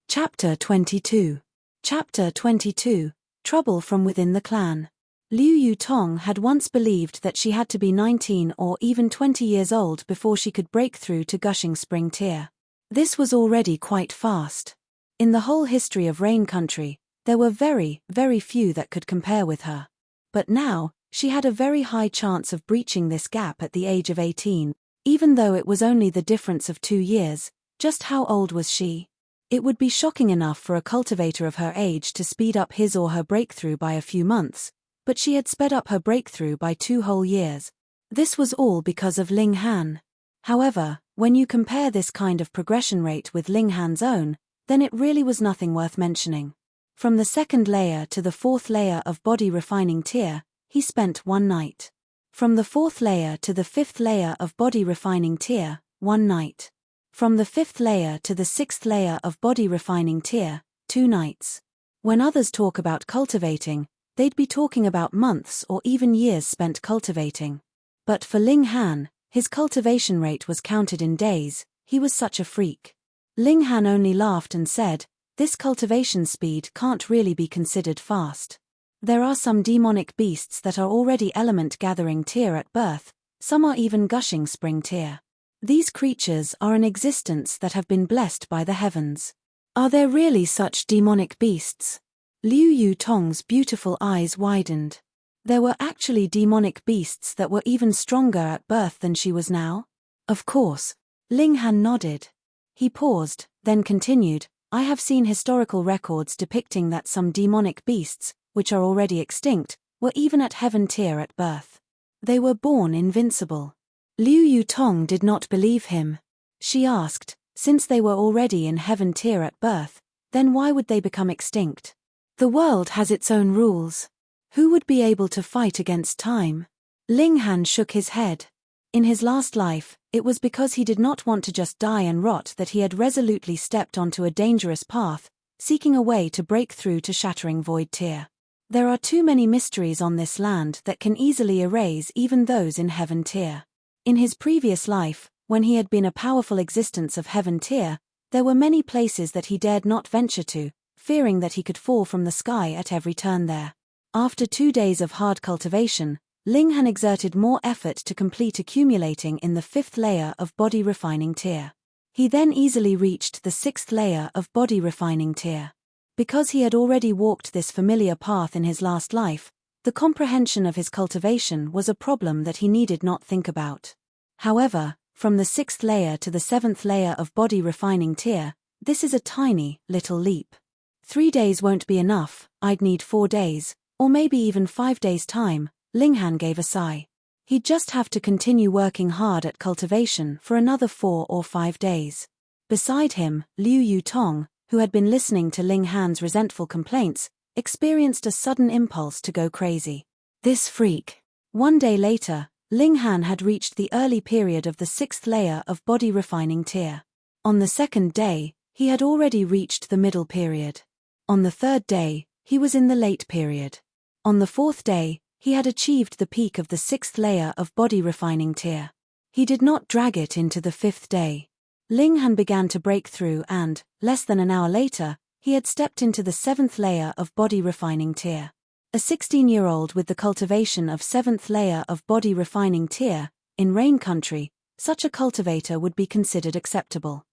Chapter 22. Chapter 22. Trouble from within the clan. Liu Yutong had once believed that she had to be 19 or even 20 years old before she could break through to Gushing Spring tier. This was already quite fast. In the whole history of Rain Country, there were very, very few that could compare with her. But now, she had a very high chance of breaching this gap at the age of 18, even though it was only the difference of 2 years. Just how old was she? It would be shocking enough for a cultivator of her age to speed up his or her breakthrough by a few months, but she had sped up her breakthrough by 2 whole years. This was all because of Ling Han. However, when you compare this kind of progression rate with Ling Han's own, then it really was nothing worth mentioning. From the 2nd layer to the 4th layer of body refining tier, he spent 1 night. From the 4th layer to the 5th layer of body refining tier, 1 night. From the 5th layer to the 6th layer of body refining tier, 2 nights. When others talk about cultivating, they'd be talking about months or even years spent cultivating. But for Ling Han, his cultivation rate was counted in days. He was such a freak. Ling Han only laughed and said, "This cultivation speed can't really be considered fast. There are some demonic beasts that are already element gathering tier at birth, some are even gushing spring tier. These creatures are in existence that have been blessed by the heavens. Are there really such demonic beasts?" Liu Yutong's beautiful eyes widened. There were actually demonic beasts that were even stronger at birth than she was now? Of course. Ling Han nodded. He paused, then continued, "I have seen historical records depicting that some demonic beasts, which are already extinct, were even at heaven tier at birth. They were born invincible." Liu Yutong did not believe him. She asked, since they were already in heaven tier at birth, then why would they become extinct? The world has its own rules. Who would be able to fight against time? Ling Han shook his head. In his last life, it was because he did not want to just die and rot that he had resolutely stepped onto a dangerous path, seeking a way to break through to shattering void tier. There are too many mysteries on this land that can easily erase even those in heaven tier. In his previous life, when he had been a powerful existence of heaven tier, there were many places that he dared not venture to, fearing that he could fall from the sky at every turn there. After 2 days of hard cultivation, Ling Han exerted more effort to complete accumulating in the 5th layer of body refining tier. He then easily reached the 6th layer of body refining tier. Because he had already walked this familiar path in his last life, the comprehension of his cultivation was a problem that he needed not think about. However, from the 6th layer to the 7th layer of body refining tier, this is a tiny, little leap. 3 days won't be enough, I'd need 4 days, or maybe even 5 days' time. Ling Han gave a sigh. He'd just have to continue working hard at cultivation for another 4 or 5 days. Beside him, Liu Yutong, who had been listening to Ling Han's resentful complaints, experienced a sudden impulse to go crazy. This freak. 1 day later, Ling Han had reached the early period of the 6th layer of body refining tier. On the 2nd day, he had already reached the middle period. On the 3rd day, he was in the late period. On the 4th day, he had achieved the peak of the 6th layer of body refining tier. He did not drag it into the 5th day. Ling Han began to break through and, less than an hour later, he had stepped into the 7th layer of body refining tier. A 16-year-old with the cultivation of 7th layer of body refining tier, in Rain Country, such a cultivator would be considered acceptable.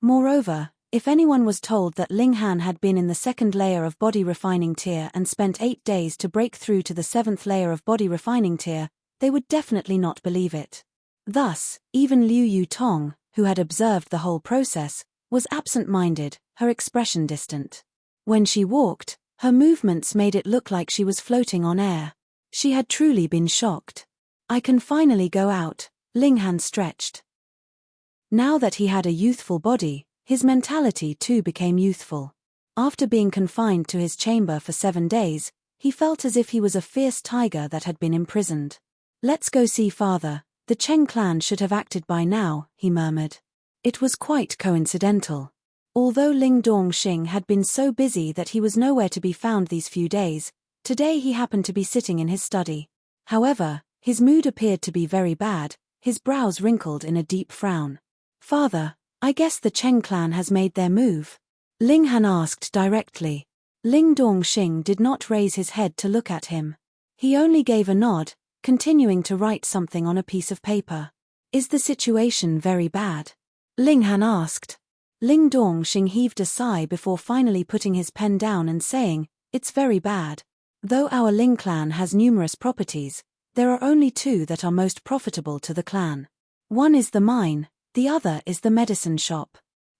Moreover, if anyone was told that Ling Han had been in the 2nd layer of body refining tier and spent 8 days to break through to the 7th layer of body refining tier, they would definitely not believe it. Thus, even Liu Yutong, who had observed the whole process, was absent-minded, her expression distant. When she walked, her movements made it look like she was floating on air. She had truly been shocked. "I can finally go out," Ling Han stretched. Now that he had a youthful body, his mentality too became youthful. After being confined to his chamber for 7 days, he felt as if he was a fierce tiger that had been imprisoned. "Let's go see father. The Cheng clan should have acted by now," he murmured. It was quite coincidental. Although Ling Dongxing had been so busy that he was nowhere to be found these few days, today he happened to be sitting in his study. However, his mood appeared to be very bad, his brows wrinkled in a deep frown. "Father, I guess the Cheng clan has made their move?" Ling Han asked directly. Ling Dongxing did not raise his head to look at him. He only gave a nod, continuing to write something on a piece of paper. "Is the situation very bad?" Ling Han asked. Ling Dongxing heaved a sigh before finally putting his pen down and saying, "It's very bad. Though our Ling clan has numerous properties, there are only 2 that are most profitable to the clan. One is the mine, the other is the medicine shop."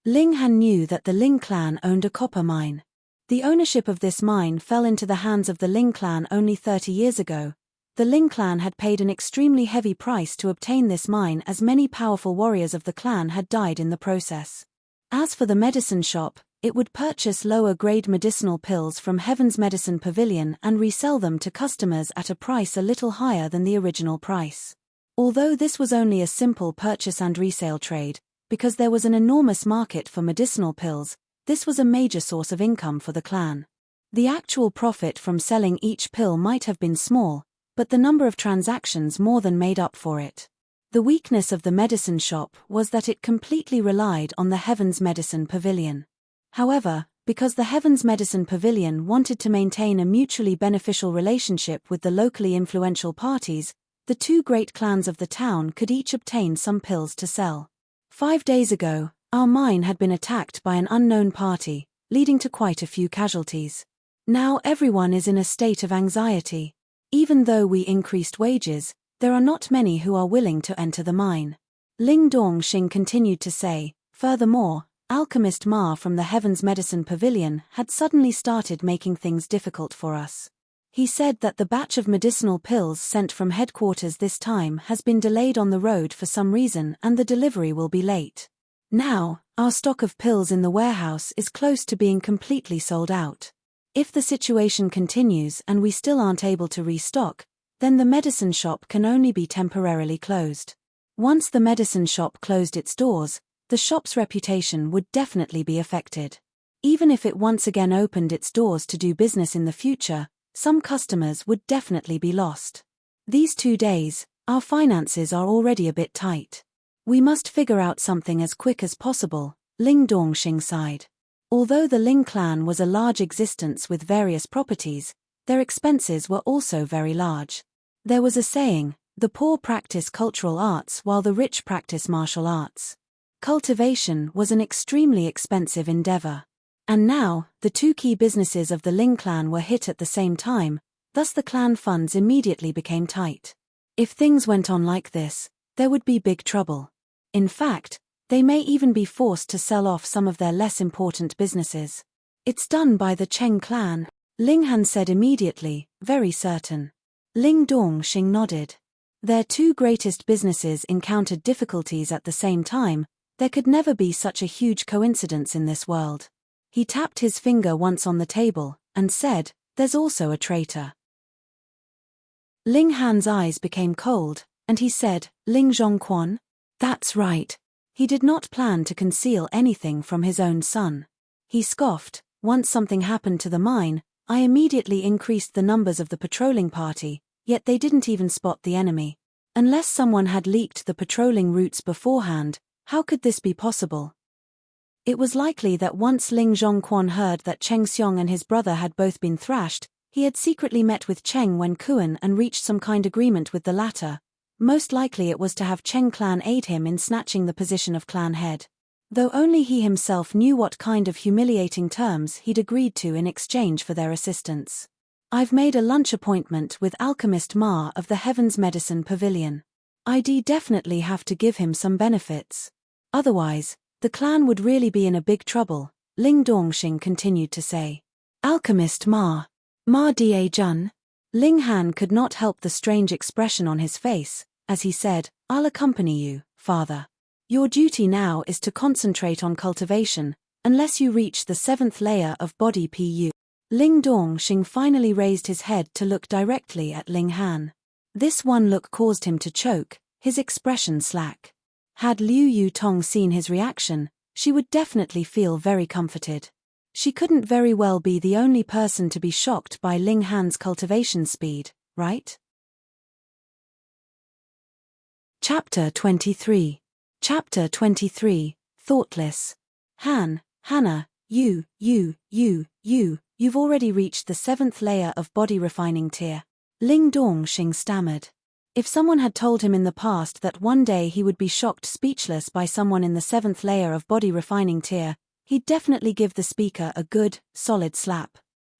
Ling Han knew that the Ling clan owned a copper mine. The ownership of this mine fell into the hands of the Ling clan only 30 years ago. The Ling clan had paid an extremely heavy price to obtain this mine, as many powerful warriors of the clan had died in the process. As for the medicine shop, it would purchase lower-grade medicinal pills from Heaven's Medicine Pavilion and resell them to customers at a price a little higher than the original price. Although this was only a simple purchase and resale trade, because there was an enormous market for medicinal pills, this was a major source of income for the clan. The actual profit from selling each pill might have been small, but the number of transactions more than made up for it. The weakness of the medicine shop was that it completely relied on the Heaven's Medicine Pavilion. However, because the Heaven's Medicine Pavilion wanted to maintain a mutually beneficial relationship with the locally influential parties, the two great clans of the town could each obtain some pills to sell. 5 days ago, our mine had been attacked by an unknown party, leading to quite a few casualties. Now everyone is in a state of anxiety. Even though we increased wages, there are not many who are willing to enter the mine. Ling Dongxing continued to say. Furthermore, Alchemist Ma from the Heaven's Medicine Pavilion had suddenly started making things difficult for us. He said that the batch of medicinal pills sent from headquarters this time has been delayed on the road for some reason and the delivery will be late. Now, our stock of pills in the warehouse is close to being completely sold out. If the situation continues and we still aren't able to restock, then the medicine shop can only be temporarily closed. Once the medicine shop closed its doors, the shop's reputation would definitely be affected. Even if it once again opened its doors to do business in the future, some customers would definitely be lost. These 2 days, our finances are already a bit tight. We must figure out something as quick as possible, Ling Dongxing sighed. Although the Ling clan was a large existence with various properties, their expenses were also very large. There was a saying, the poor practice cultural arts while the rich practice martial arts. Cultivation was an extremely expensive endeavor. And now, the two key businesses of the Ling clan were hit at the same time, thus the clan funds immediately became tight. If things went on like this, there would be big trouble. In fact, they may even be forced to sell off some of their less important businesses. It's done by the Cheng clan, Ling Han said immediately, very certain. Ling Dongxing nodded. Their two greatest businesses encountered difficulties at the same time. There could never be such a huge coincidence in this world. He tapped his finger once on the table, and said, there's also a traitor. Ling Han's eyes became cold, and he said, Ling Zhongquan? That's right. He did not plan to conceal anything from his own son. He scoffed, once something happened to the mine, I immediately increased the numbers of the patrolling party, yet they didn't even spot the enemy. Unless someone had leaked the patrolling routes beforehand, how could this be possible? It was likely that once Ling Zhongquan heard that Cheng Xiong and his brother had both been thrashed, he had secretly met with Cheng Wen Kuan and reached some kind agreement with the latter. Most likely it was to have Cheng clan aid him in snatching the position of clan head. Though only he himself knew what kind of humiliating terms he'd agreed to in exchange for their assistance. I've made a lunch appointment with Alchemist Ma of the Heaven's Medicine Pavilion. I'd definitely have to give him some benefits. Otherwise, the clan would really be in a big trouble, Ling Dongxing continued to say. Alchemist Ma. Ma Da Jun? Ling Han could not help the strange expression on his face, as he said, I'll accompany you, father. Your duty now is to concentrate on cultivation, unless you reach the 7th layer of body Pu. Ling Dongxing finally raised his head to look directly at Ling Han. This one look caused him to choke, his expression slack. Had Liu Yutong seen his reaction, she would definitely feel very comforted. She couldn't very well be the only person to be shocked by Ling Han's cultivation speed, right? Chapter 23. Chapter 23, Thoughtless. Hannah, you've already reached the 7th layer of body refining tier. Ling Dongxing stammered. If someone had told him in the past that one day he would be shocked speechless by someone in the 7th layer of body refining tier, he'd definitely give the speaker a good, solid slap.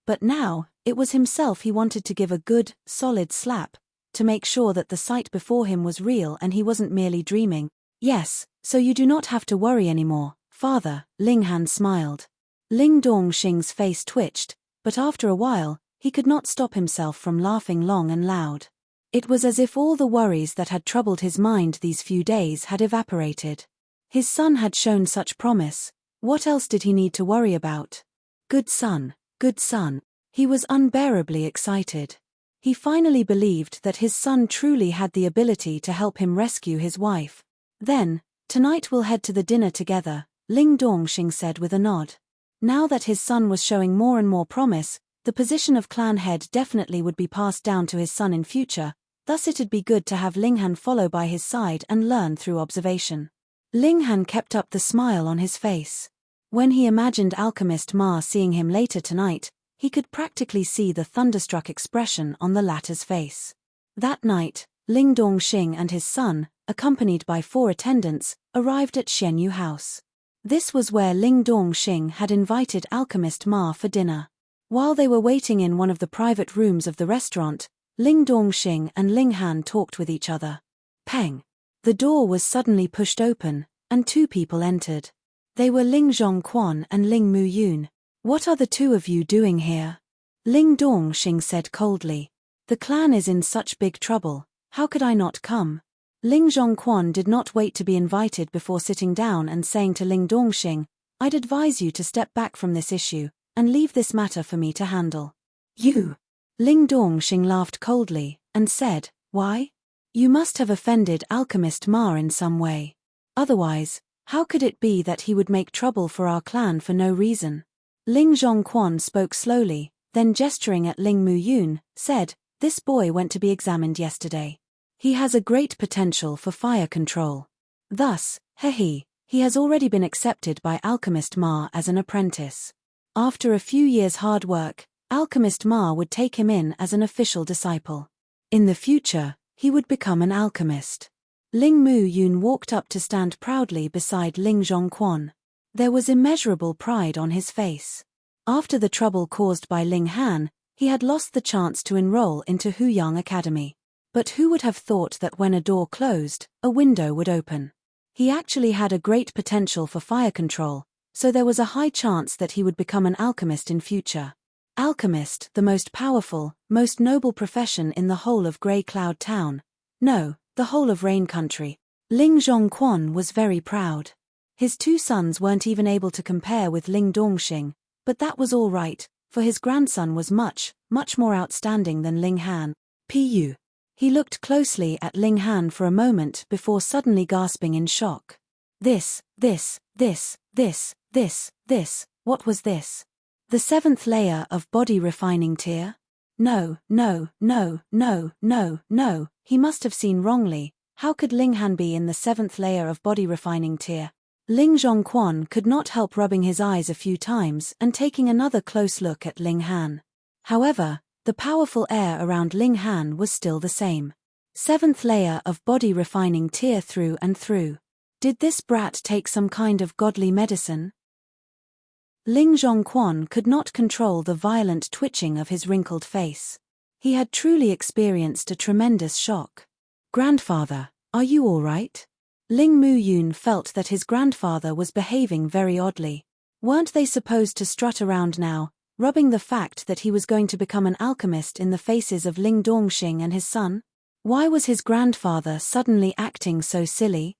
But now, it was himself he wanted to give a good, solid slap, to make sure that the sight before him was real and he wasn't merely dreaming. Yes, so you do not have to worry anymore, Father, Ling Han smiled. Ling Dongxing's face twitched, but after a while, he could not stop himself from laughing long and loud. It was as if all the worries that had troubled his mind these few days had evaporated. His son had shown such promise. What else did he need to worry about? Good son, good son. He was unbearably excited. He finally believed that his son truly had the ability to help him rescue his wife. Then, tonight we'll head to the dinner together, Ling Dongxing said with a nod. Now that his son was showing more and more promise, the position of clan head definitely would be passed down to his son in future, thus it'd be good to have Ling Han follow by his side and learn through observation. Ling Han kept up the smile on his face. When he imagined Alchemist Ma seeing him later tonight, he could practically see the thunderstruck expression on the latter's face. That night, Ling Dongxing and his son, accompanied by 4 attendants, arrived at Xianyu House. This was where Ling Dongxing had invited Alchemist Ma for dinner. While they were waiting in one of the private rooms of the restaurant, Ling Dongxing and Ling Han talked with each other. Peng! The door was suddenly pushed open, and 2 people entered. They were Ling Zhongquan and Ling Muyun. What are the 2 of you doing here? Ling Dongxing said coldly. The clan is in such big trouble, how could I not come? Ling Zhongquan did not wait to be invited before sitting down and saying to Ling Dongxing, I'd advise you to step back from this issue, and leave this matter for me to handle. You? Ling Dongxing laughed coldly, and said, why? You must have offended Alchemist Ma in some way. Otherwise, how could it be that he would make trouble for our clan for no reason? Ling Zhongquan spoke slowly, then gesturing at Ling Muyun, said, this boy went to be examined yesterday. He has a great potential for fire control. Thus, he has already been accepted by Alchemist Ma as an apprentice. After a few years' hard work, Alchemist Ma would take him in as an official disciple. In the future, he would become an alchemist. Ling Muyun walked up to stand proudly beside Ling Zhongquan. There was immeasurable pride on his face. After the trouble caused by Ling Han, he had lost the chance to enroll into Huyang Academy. But who would have thought that when a door closed, a window would open? He actually had a great potential for fire control, so there was a high chance that he would become an alchemist in future. Alchemist, the most powerful, most noble profession in the whole of Grey Cloud Town. No, the whole of Rain Country. Ling Zhongquan was very proud. His 2 sons weren't even able to compare with Ling Dongxing, but that was all right, for his grandson was much, much more outstanding than Ling Han. Pu. He looked closely at Ling Han for a moment before suddenly gasping in shock. This, what was this? The 7th layer of body refining tier? No, he must have seen wrongly. How could Ling Han be in the 7th layer of body refining tier? Ling Zhongquan could not help rubbing his eyes a few times and taking another close look at Ling Han. However, the powerful air around Ling Han was still the same. 7th layer of body refining tier through and through. Did this brat take some kind of godly medicine? Ling Zhongquan could not control the violent twitching of his wrinkled face. He had truly experienced a tremendous shock. Grandfather, are you all right? Ling Muyun felt that his grandfather was behaving very oddly. Weren't they supposed to strut around now, rubbing the fact that he was going to become an alchemist in the faces of Ling Dongxing and his son? Why was his grandfather suddenly acting so silly?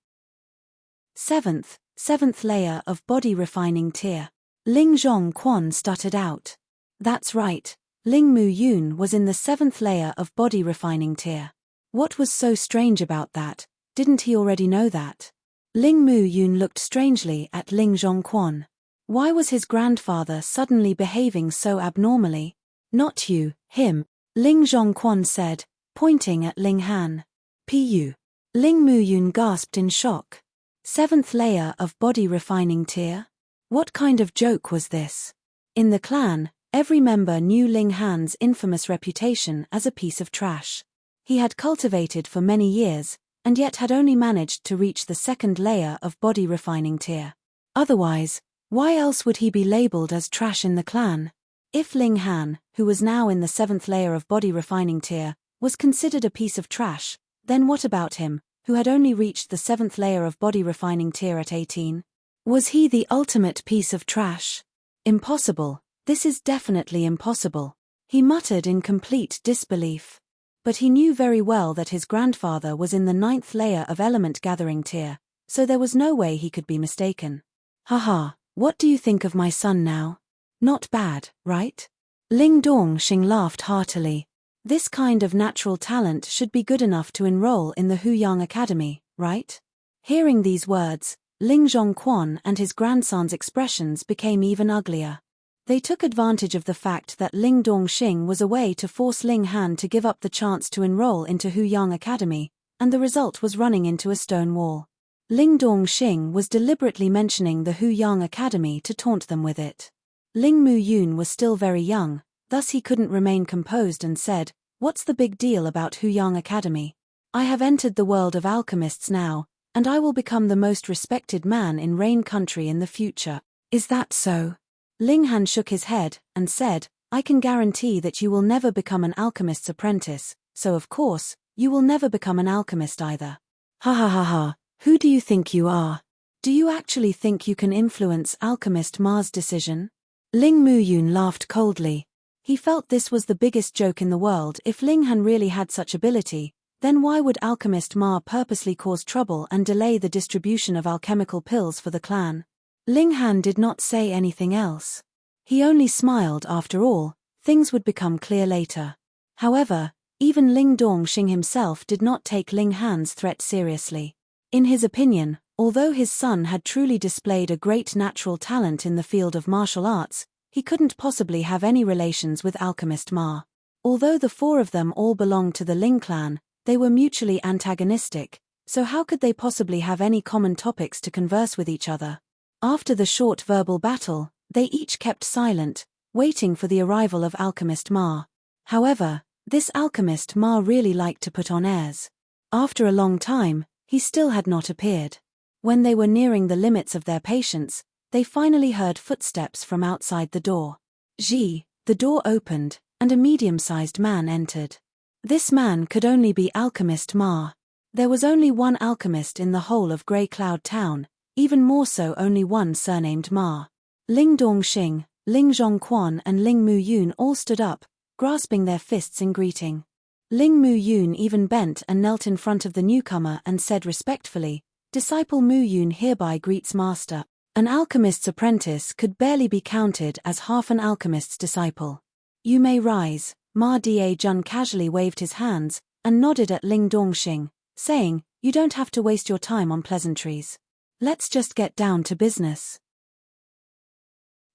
7th layer of body refining tier. Ling Zhongquan stuttered out. That's right, Ling Muyun was in the 7th layer of body refining tier. What was so strange about that? Didn't he already know that? Ling Muyun looked strangely at Ling Zhongquan. Why was his grandfather suddenly behaving so abnormally? Not you, him, Ling Zhongquan said, pointing at Ling Han. Pu. Ling Muyun gasped in shock. 7th layer of body refining tier? What kind of joke was this? In the clan, every member knew Ling Han's infamous reputation as a piece of trash. He had cultivated for many years, and yet had only managed to reach the 2nd layer of body refining tier. Otherwise, why else would he be labeled as trash in the clan? If Ling Han, who was now in the 7th layer of body refining tier, was considered a piece of trash, then what about him, who had only reached the 7th layer of body refining tier at 18? Was he the ultimate piece of trash? Impossible. This is definitely impossible. He muttered in complete disbelief. But he knew very well that his grandfather was in the 9th layer of element gathering tier, so there was no way he could be mistaken. Haha, what do you think of my son now? Not bad, right? Ling Dongxing laughed heartily. This kind of natural talent should be good enough to enroll in the Huyang Academy, right? Hearing these words, Ling Zhongquan and his grandson's expressions became even uglier. They took advantage of the fact that Ling Dongxing was away to force Ling Han to give up the chance to enroll into Huyang Academy, and the result was running into a stone wall. Ling Dongxing was deliberately mentioning the Huyang Academy to taunt them with it. Ling Muyun was still very young, thus he couldn't remain composed and said, "What's the big deal about Huyang Academy? I have entered the world of alchemists now, and I will become the most respected man in Rain Country in the future." Is that so? Ling Han shook his head and said, "I can guarantee that you will never become an alchemist's apprentice, so of course, you will never become an alchemist either." Ha ha ha ha, who do you think you are? Do you actually think you can influence Alchemist Ma's decision? Ling Muyun laughed coldly. He felt this was the biggest joke in the world. If Ling Han really had such ability, then why would Alchemist Ma purposely cause trouble and delay the distribution of alchemical pills for the clan? Ling Han did not say anything else. He only smiled. After all, things would become clear later. However, even Ling Dongxing himself did not take Ling Han's threat seriously. In his opinion, although his son had truly displayed a great natural talent in the field of martial arts, he couldn't possibly have any relations with Alchemist Ma. Although the four of them all belonged to the Ling clan, they were mutually antagonistic, so how could they possibly have any common topics to converse with each other? After the short verbal battle, they each kept silent, waiting for the arrival of Alchemist Ma. However, this Alchemist Ma really liked to put on airs. After a long time, he still had not appeared. When they were nearing the limits of their patience, they finally heard footsteps from outside the door. The door opened, and a medium-sized man entered. This man could only be Alchemist Ma. There was only one alchemist in the whole of Grey Cloud Town, even more so only one surnamed Ma. Ling Dongxing, Ling Zhongquan and Ling Muyun all stood up, grasping their fists in greeting. Ling Muyun even bent and knelt in front of the newcomer and said respectfully, "Disciple Muyun hereby greets master." An alchemist's apprentice could barely be counted as half an alchemist's disciple. "You may rise." Ma Jun casually waved his hands and nodded at Ling Dongxing, saying, "You don't have to waste your time on pleasantries. Let's just get down to business.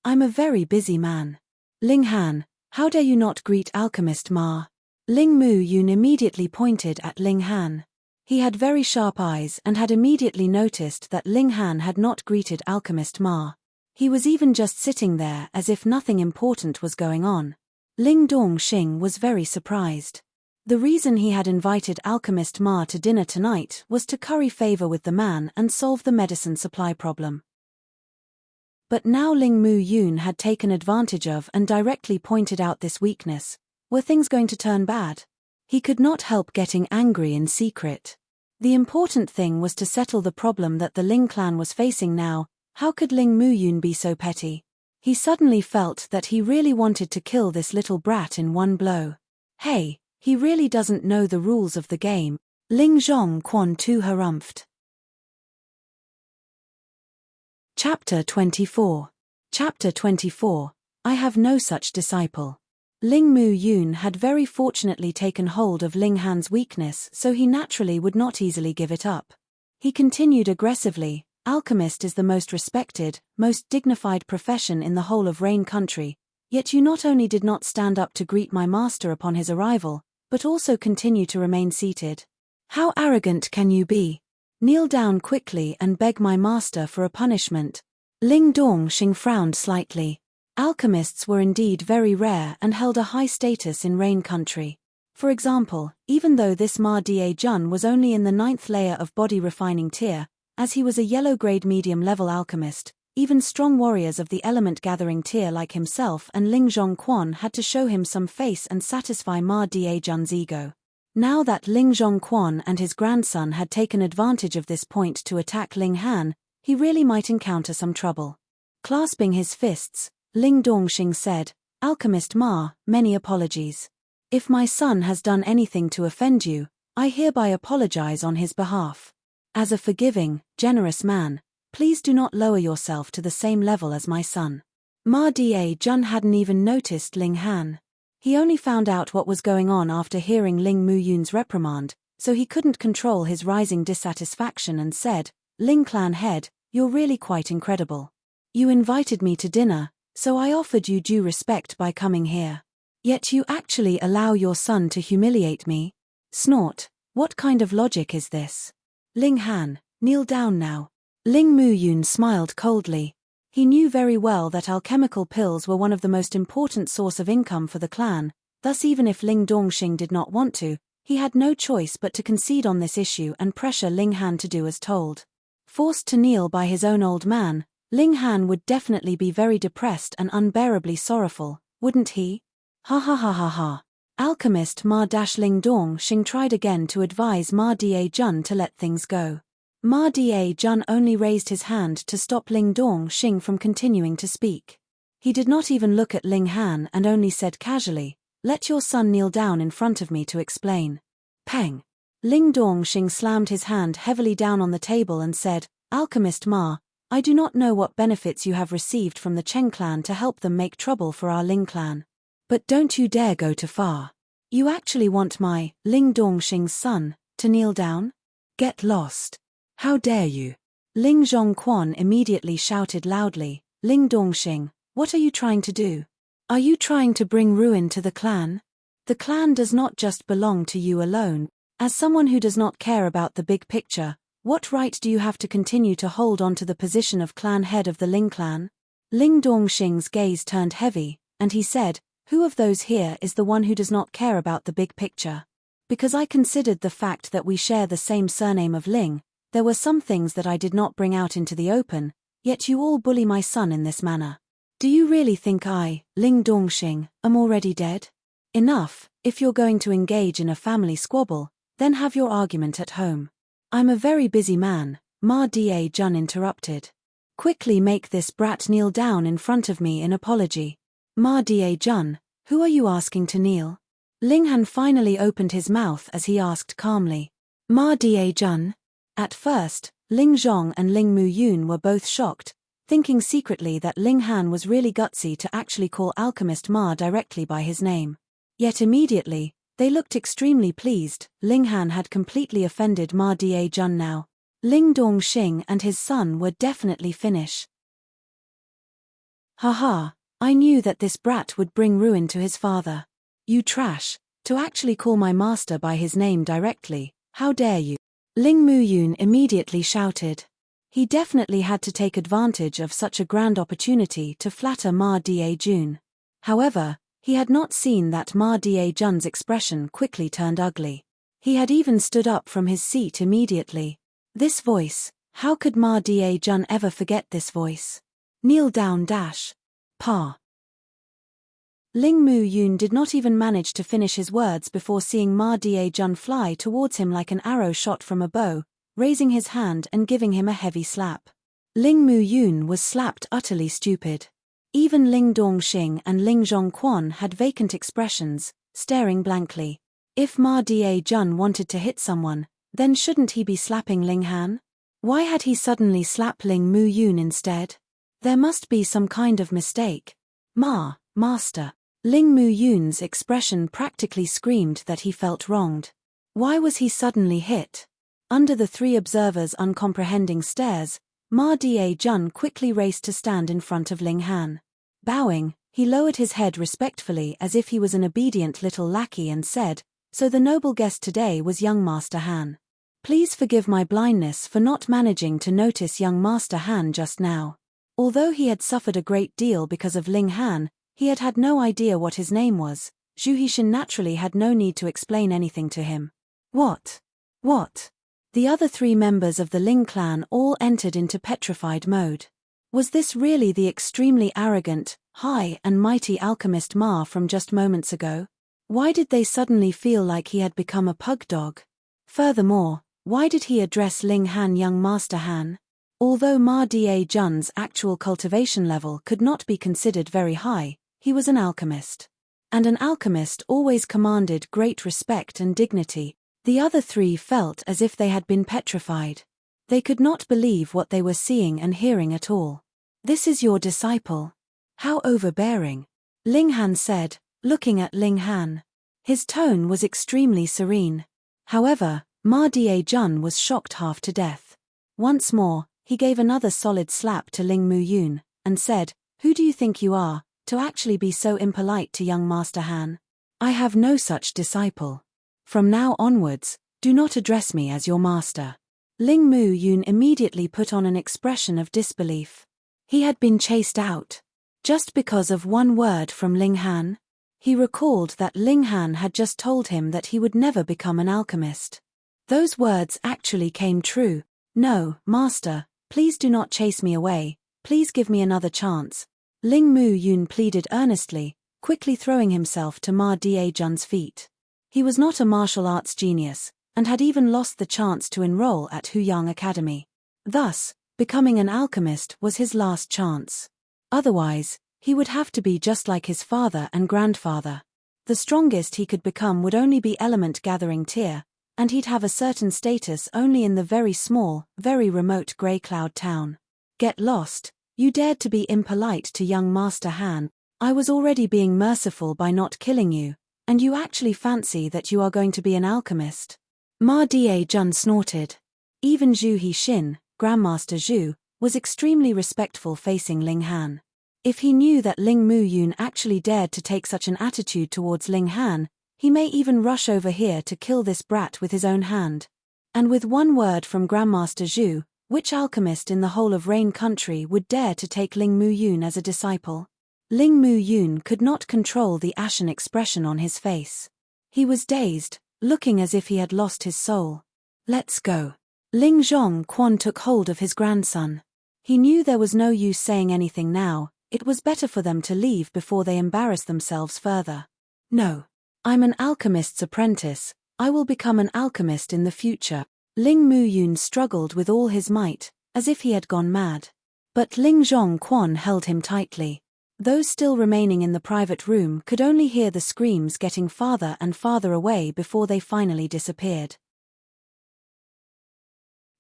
I'm a very busy man." "Ling Han, how dare you not greet Alchemist Ma?" Ling Muyun immediately pointed at Ling Han. He had very sharp eyes and had immediately noticed that Ling Han had not greeted Alchemist Ma. He was even just sitting there as if nothing important was going on. Ling Dongxing was very surprised. The reason he had invited Alchemist Ma to dinner tonight was to curry favor with the man and solve the medicine supply problem. But now Ling Muyun had taken advantage of and directly pointed out this weakness. Were things going to turn bad? He could not help getting angry in secret. The important thing was to settle the problem that the Ling clan was facing now. How could Ling Muyun be so petty? He suddenly felt that he really wanted to kill this little brat in one blow. Hey, he really doesn't know the rules of the game. Ling Zhongquan too harumphed. Chapter 24. Chapter 24. I have no such disciple. Ling Muyun had very fortunately taken hold of Ling Han's weakness, so he naturally would not easily give it up. He continued aggressively, "Alchemist is the most respected, most dignified profession in the whole of Rain Country, yet you not only did not stand up to greet my master upon his arrival, but also continue to remain seated. How arrogant can you be? Kneel down quickly and beg my master for a punishment." Ling Dongxing frowned slightly. Alchemists were indeed very rare and held a high status in Rain Country. For example, even though this Ma Jun was only in the 9th layer of body refining tier, as he was a yellow-grade medium-level alchemist, even strong warriors of the element-gathering tier like himself and Ling Zhongquan had to show him some face and satisfy Ma Jun's ego. Now that Ling Zhongquan and his grandson had taken advantage of this point to attack Ling Han, he really might encounter some trouble. Clasping his fists, Ling Dongxing said, "Alchemist Ma, many apologies. If my son has done anything to offend you, I hereby apologize on his behalf. As a forgiving, generous man, please do not lower yourself to the same level as my son." Ma Jun hadn't even noticed Ling Han. He only found out what was going on after hearing Ling Muyun's reprimand, so he couldn't control his rising dissatisfaction and said, "Ling clan head, you're really quite incredible. You invited me to dinner, so I offered you due respect by coming here. Yet you actually allow your son to humiliate me? Snort, what kind of logic is this? Ling Han, kneel down now." Ling Muyun smiled coldly. He knew very well that alchemical pills were one of the most important source of income for the clan, thus even if Ling Dongxing did not want to, he had no choice but to concede on this issue and pressure Ling Han to do as told. Forced to kneel by his own old man, Ling Han would definitely be very depressed and unbearably sorrowful, wouldn't he? Ha ha ha ha ha. Alchemist Ma-Ling Dongxing tried again to advise Ma Jun to let things go. Ma Jun only raised his hand to stop Ling Dongxing from continuing to speak. He did not even look at Ling Han and only said casually, "Let your son kneel down in front of me to explain." Peng. Ling Dongxing slammed his hand heavily down on the table and said, "Alchemist Ma, I do not know what benefits you have received from the Cheng clan to help them make trouble for our Ling clan. But don't you dare go too far. You actually want my, Ling Dongxing's son, to kneel down? Get lost. How dare you?" Ling Zhongquan immediately shouted loudly, "Ling Dongxing, what are you trying to do? Are you trying to bring ruin to the clan? The clan does not just belong to you alone. As someone who does not care about the big picture, what right do you have to continue to hold on to the position of clan head of the Ling clan?" Ling Dongxing's gaze turned heavy, and he said, "Who of those here is the one who does not care about the big picture? Because I considered the fact that we share the same surname of Ling, there were some things that I did not bring out into the open, yet you all bully my son in this manner. Do you really think I, Ling Dongxing, am already dead? Enough, if you're going to engage in a family squabble, then have your argument at home. I'm a very busy man," Ma Jun interrupted. "Quickly make this brat kneel down in front of me in apology." "Ma Jun, who are you asking to kneel?" Ling Han finally opened his mouth as he asked calmly. "Ma Jun?" At first, Ling Zhong and Ling Muyun were both shocked, thinking secretly that Ling Han was really gutsy to actually call Alchemist Ma directly by his name. Yet immediately, they looked extremely pleased. Ling Han had completely offended Ma Jun now. Ling Dongxing and his son were definitely finished. "Haha, I knew that this brat would bring ruin to his father. You trash, to actually call my master by his name directly, how dare you?" Ling Muyun immediately shouted. He definitely had to take advantage of such a grand opportunity to flatter Ma Jun. However, he had not seen that Ma Jun's expression quickly turned ugly. He had even stood up from his seat immediately. This voice, how could Ma Jun ever forget this voice? "Kneel down dash. Pa." Ling Muyun did not even manage to finish his words before seeing Ma Jun fly towards him like an arrow shot from a bow, raising his hand and giving him a heavy slap. Ling Muyun was slapped utterly stupid. Even Ling Dongxing and Ling Zhongquan had vacant expressions, staring blankly. If Ma Jun wanted to hit someone, then shouldn't he be slapping Ling Han? Why had he suddenly slapped Ling Muyun instead? There must be some kind of mistake. Master. Ling Muyun's expression practically screamed that he felt wronged. Why was he suddenly hit? Under the three observers' uncomprehending stares, Ma Jun quickly raced to stand in front of Ling Han. Bowing, he lowered his head respectfully as if he was an obedient little lackey and said, "So the noble guest today was young Master Han. Please forgive my blindness for not managing to notice young Master Han just now." Although he had suffered a great deal because of Ling Han, he had had no idea what his name was. Zhu Hixin naturally had no need to explain anything to him. What? The other three members of the Ling clan all entered into petrified mode. Was this really the extremely arrogant, high and mighty Alchemist Ma from just moments ago? Why did they suddenly feel like he had become a pug dog? Furthermore, why did he address Ling Han young Master Han? Although Ma Dia-jun's actual cultivation level could not be considered very high, he was an alchemist. And an alchemist always commanded great respect and dignity. The other three felt as if they had been petrified. They could not believe what they were seeing and hearing at all. "This is your disciple? How overbearing," Ling Han said, looking at Ling Han. His tone was extremely serene. However, Ma Dia-jun was shocked half to death. Once more, he gave another solid slap to Ling Mu-yun, and said, "Who do you think you are, to actually be so impolite to young Master Han? I have no such disciple. From now onwards, do not address me as your master." Ling Mu-yun immediately put on an expression of disbelief. He had been chased out. Just because of one word from Ling Han? He recalled that Ling Han had just told him that he would never become an alchemist. Those words actually came true. "No, master, please do not chase me away, please give me another chance," Ling Mu-yun pleaded earnestly, quickly throwing himself to Ma Dia-jun's feet. He was not a martial arts genius, and had even lost the chance to enroll at Huyang Academy. Thus, becoming an alchemist was his last chance. Otherwise, he would have to be just like his father and grandfather. The strongest he could become would only be element gathering tier, and he'd have a certain status only in the very small, very remote Grey Cloud town. "Get lost, you dared to be impolite to young Master Han. I was already being merciful by not killing you, and you actually fancy that you are going to be an alchemist?" Ma Dia-jun snorted. Even Zhu He-shin, Grandmaster Zhu, was extremely respectful facing Ling Han. If he knew that Ling Mu-yun actually dared to take such an attitude towards Ling Han, he may even rush over here to kill this brat with his own hand. And with one word from Grandmaster Zhu, which alchemist in the whole of Rain Country would dare to take Ling Mu-yun as a disciple? Ling Mu-yun could not control the ashen expression on his face. He was dazed, looking as if he had lost his soul. "Let's go." Ling Zhongquan took hold of his grandson. He knew there was no use saying anything now, it was better for them to leave before they embarrassed themselves further. "No. I'm an alchemist's apprentice, I will become an alchemist in the future." Ling Mu-yun struggled with all his might, as if he had gone mad. But Ling Zhongquan held him tightly. Those still remaining in the private room could only hear the screams getting farther and farther away before they finally disappeared.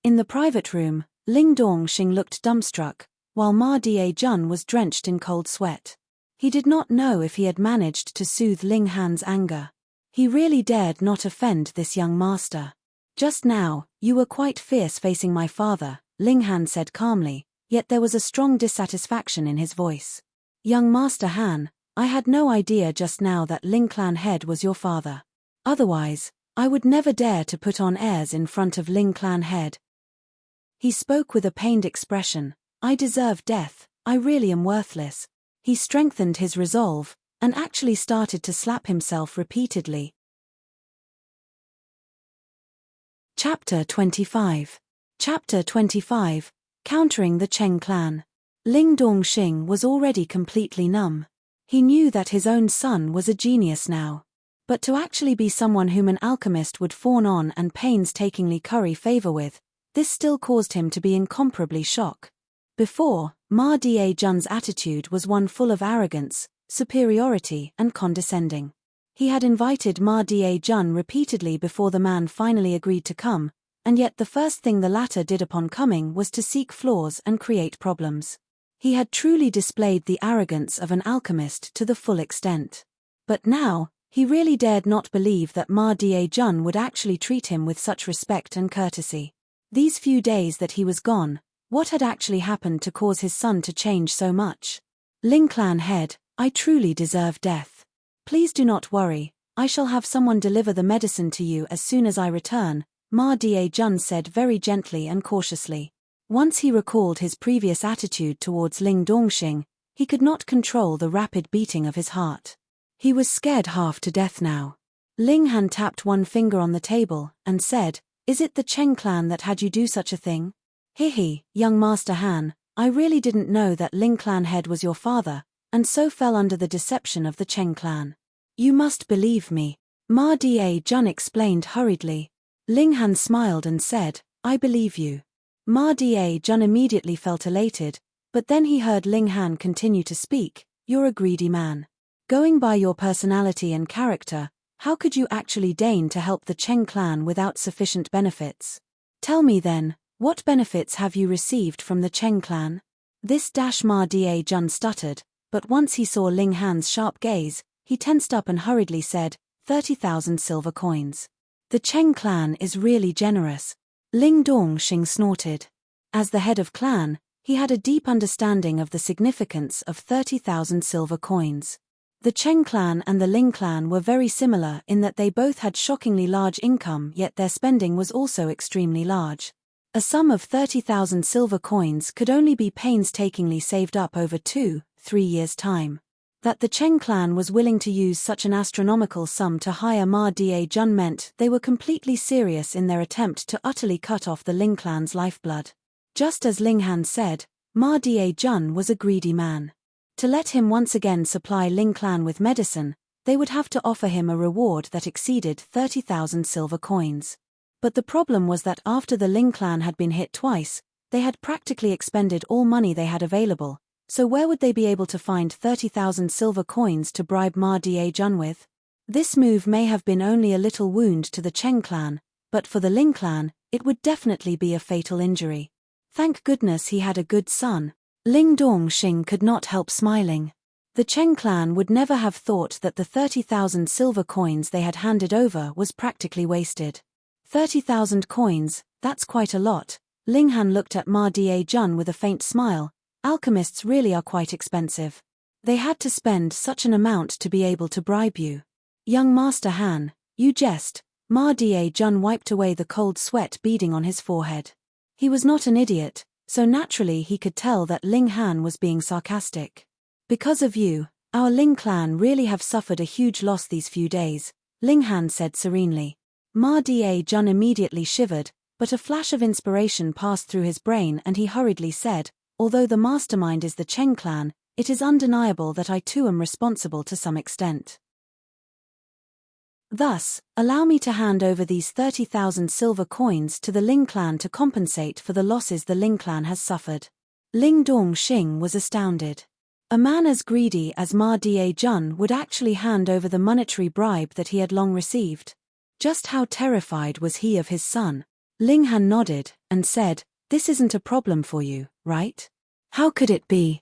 In the private room, Ling Dongxing looked dumbstruck, while Ma Dia-jun was drenched in cold sweat. He did not know if he had managed to soothe Ling Han's anger. He really dared not offend this young master. "Just now, you were quite fierce facing my father," Ling Han said calmly, yet there was a strong dissatisfaction in his voice. "Young Master Han, I had no idea just now that Ling Clan head was your father. Otherwise, I would never dare to put on airs in front of Ling Clan head." He spoke with a pained expression. "I deserve death, I really am worthless." He strengthened his resolve, and actually started to slap himself repeatedly. Chapter 25. Chapter 25. Countering the Cheng clan. Ling Dongxing was already completely numb. He knew that his own son was a genius now. But to actually be someone whom an alchemist would fawn on and painstakingly curry favor with, this still caused him to be incomparably shocked. Before, Ma Dia-jun's attitude was one full of arrogance, superiority, and condescending. He had invited Ma Dia-jun repeatedly before the man finally agreed to come, and yet the first thing the latter did upon coming was to seek flaws and create problems. He had truly displayed the arrogance of an alchemist to the full extent. But now, he really dared not believe that Ma Dia-jun would actually treat him with such respect and courtesy. These few days that he was gone, what had actually happened to cause his son to change so much? "Ling Clan head, I truly deserve death. Please do not worry, I shall have someone deliver the medicine to you as soon as I return," Ma Dia-jun said very gently and cautiously. Once he recalled his previous attitude towards Ling Dongxing, he could not control the rapid beating of his heart. He was scared half to death now. Ling Han tapped one finger on the table, and said, "Is it the Cheng clan that had you do such a thing?" "Hihi, young Master Han, I really didn't know that Ling Clan head was your father, and so fell under the deception of the Cheng clan. You must believe me," Ma Dia-jun explained hurriedly. Ling Han smiled and said, "I believe you. Ma Jun immediately felt elated, but then he heard Ling Han continue to speak, "You're a greedy man. Going by your personality and character, how could you actually deign to help the Cheng clan without sufficient benefits? Tell me then, what benefits have you received from the Cheng clan?" This Ma Jun stuttered, but once he saw Ling Han's sharp gaze, he tensed up and hurriedly said, 30,000 silver coins. The Cheng clan is really generous. Ling Dongxing snorted. As the head of clan, he had a deep understanding of the significance of 30,000 silver coins. The Cheng clan and the Ling clan were very similar in that they both had shockingly large income, yet their spending was also extremely large. A sum of 30,000 silver coins could only be painstakingly saved up over 2-3 years' time. That the Cheng clan was willing to use such an astronomical sum to hire Ma Jun meant they were completely serious in their attempt to utterly cut off the Ling clan's lifeblood. Just as Ling Han said, Ma Jun was a greedy man. To let him once again supply Ling clan with medicine, they would have to offer him a reward that exceeded 30,000 silver coins. But the problem was that after the Ling clan had been hit twice, they had practically expended all money they had available, so where would they be able to find 30,000 silver coins to bribe Ma Jun with? This move may have been only a little wound to the Cheng clan, but for the Ling clan, it would definitely be a fatal injury. Thank goodness he had a good son. Ling Dongxing could not help smiling. The Cheng clan would never have thought that the 30,000 silver coins they had handed over was practically wasted. 30,000 coins, that's quite a lot. Ling Han looked at Ma Jun with a faint smile. Alchemists really are quite expensive. They had to spend such an amount to be able to bribe you. Young Master Han, you jest. Ma Jun wiped away the cold sweat beading on his forehead. He was not an idiot, so naturally he could tell that Ling Han was being sarcastic. Because of you, our Ling clan really have suffered a huge loss these few days, Ling Han said serenely. Ma Jun immediately shivered, but a flash of inspiration passed through his brain and he hurriedly said, although the mastermind is the Cheng clan, it is undeniable that I too am responsible to some extent. Thus, allow me to hand over these 30,000 silver coins to the Ling clan to compensate for the losses the Ling clan has suffered. Ling Dongxing was astounded. A man as greedy as Ma Jun would actually hand over the monetary bribe that he had long received. Just how terrified was he of his son? Ling Han nodded and said, "This isn't a problem for you, right? How could it be?"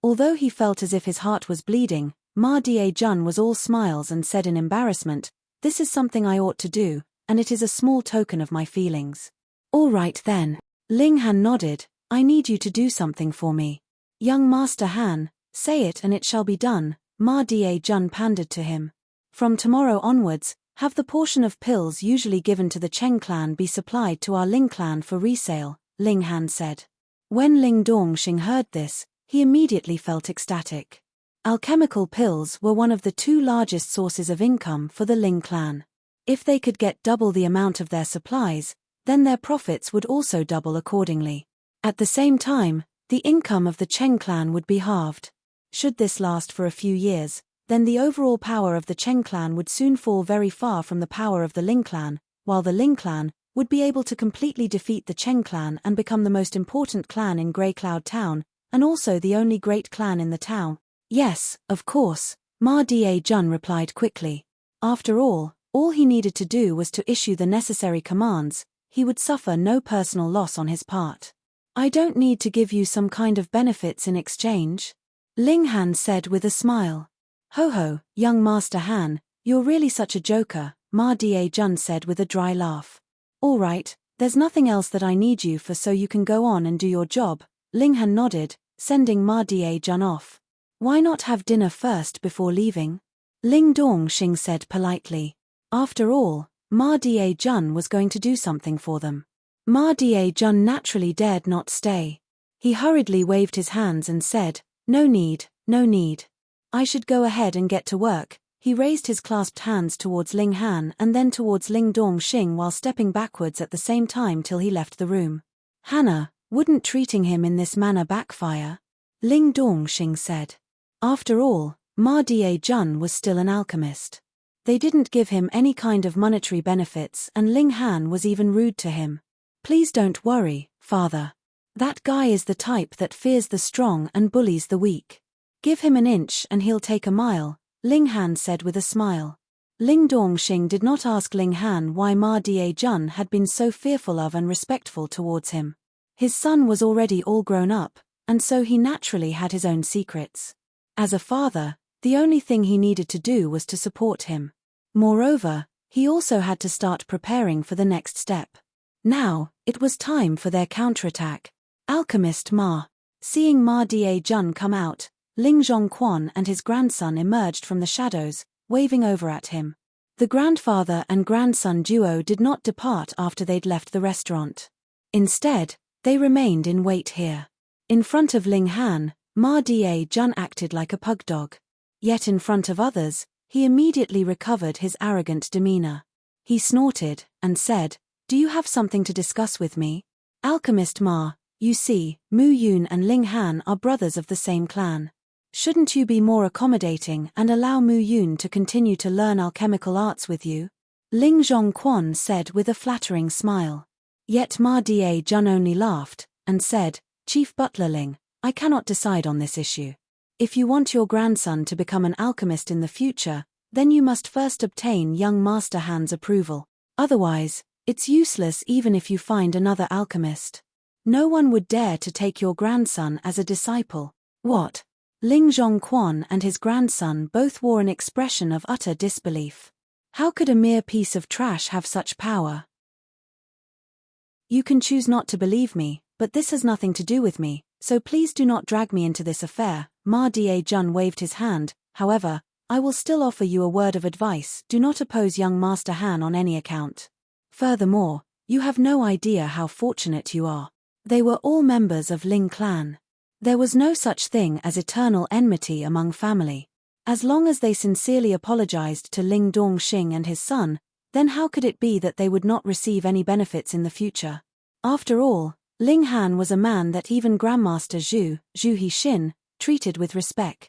Although he felt as if his heart was bleeding, Ma Jun was all smiles and said in embarrassment, "This is something I ought to do, and it is a small token of my feelings." "All right then." Ling Han nodded, "I need you to do something for me." "Young Master Han, say it and it shall be done," Ma Jun pandered to him. "From tomorrow onwards, have the portion of pills usually given to the Cheng clan be supplied to our Ling clan for resale," Ling Han said. When Ling Dongxing heard this, he immediately felt ecstatic. Alchemical pills were one of the two largest sources of income for the Ling clan. If they could get double the amount of their supplies, then their profits would also double accordingly. At the same time, the income of the Cheng clan would be halved. Should this last for a few years, then the overall power of the Cheng clan would soon fall very far from the power of the Ling clan, while the Ling clan would be able to completely defeat the Cheng clan and become the most important clan in Grey Cloud Town, and also the only great clan in the town. "Yes, of course," Ma Jun replied quickly. After all he needed to do was to issue the necessary commands. He would suffer no personal loss on his part. "I don't need to give you some kind of benefits in exchange," Ling Han said with a smile. Ho, young Master Han, you're really such a joker," Ma Jun said with a dry laugh. "All right, there's nothing else that I need you for, so you can go on and do your job," Ling Han nodded, sending Ma Jun off. "Why not have dinner first before leaving?" Ling Dongxing said politely. After all, Ma Jun was going to do something for them. Ma Jun naturally dared not stay. He hurriedly waved his hands and said, no need. I should go ahead and get to work." He raised his clasped hands towards Ling Han and then towards Ling Dongxing while stepping backwards at the same time till he left the room. "Hannah, wouldn't treating him in this manner backfire?" Ling Dongxing said. After all, Ma Jun was still an alchemist. They didn't give him any kind of monetary benefits and Ling Han was even rude to him. Please don't worry, father. That guy is the type that fears the strong and bullies the weak. Give him an inch and he'll take a mile, Ling Han said with a smile. Ling Dongxing did not ask Ling Han why Ma Diejun had been so fearful of and respectful towards him. His son was already all grown up, and so he naturally had his own secrets. As a father, the only thing he needed to do was to support him. Moreover, he also had to start preparing for the next step. Now, it was time for their counterattack. Alchemist Ma. Seeing Ma Diejun come out, Ling Zhongquan and his grandson emerged from the shadows, waving over at him. The grandfather and grandson duo did not depart after they'd left the restaurant. Instead, they remained in wait here. In front of Ling Han, Ma Diejun acted like a pug dog. Yet in front of others, he immediately recovered his arrogant demeanor. He snorted and said, "Do you have something to discuss with me? Alchemist Ma, you see, Mu Yun and Ling Han are brothers of the same clan. Shouldn't you be more accommodating and allow Mu Yun to continue to learn alchemical arts with you?" Ling Zhongquan said with a flattering smile. Yet Ma Diejun only laughed and said, "Chief Butler Ling, I cannot decide on this issue. If you want your grandson to become an alchemist in the future, then you must first obtain young Master Han's approval. Otherwise, it's useless even if you find another alchemist. No one would dare to take your grandson as a disciple." What? Ling Zhongquan and his grandson both wore an expression of utter disbelief. How could a mere piece of trash have such power? You can choose not to believe me, but this has nothing to do with me, so please do not drag me into this affair. Ma Diejun waved his hand. However, I will still offer you a word of advice: do not oppose young Master Han on any account. Furthermore, you have no idea how fortunate you are. They were all members of Ling clan. There was no such thing as eternal enmity among family. As long as they sincerely apologized to Ling Dongxing and his son, then how could it be that they would not receive any benefits in the future? After all, Ling Han was a man that even Grandmaster Zhu Hixin, treated with respect.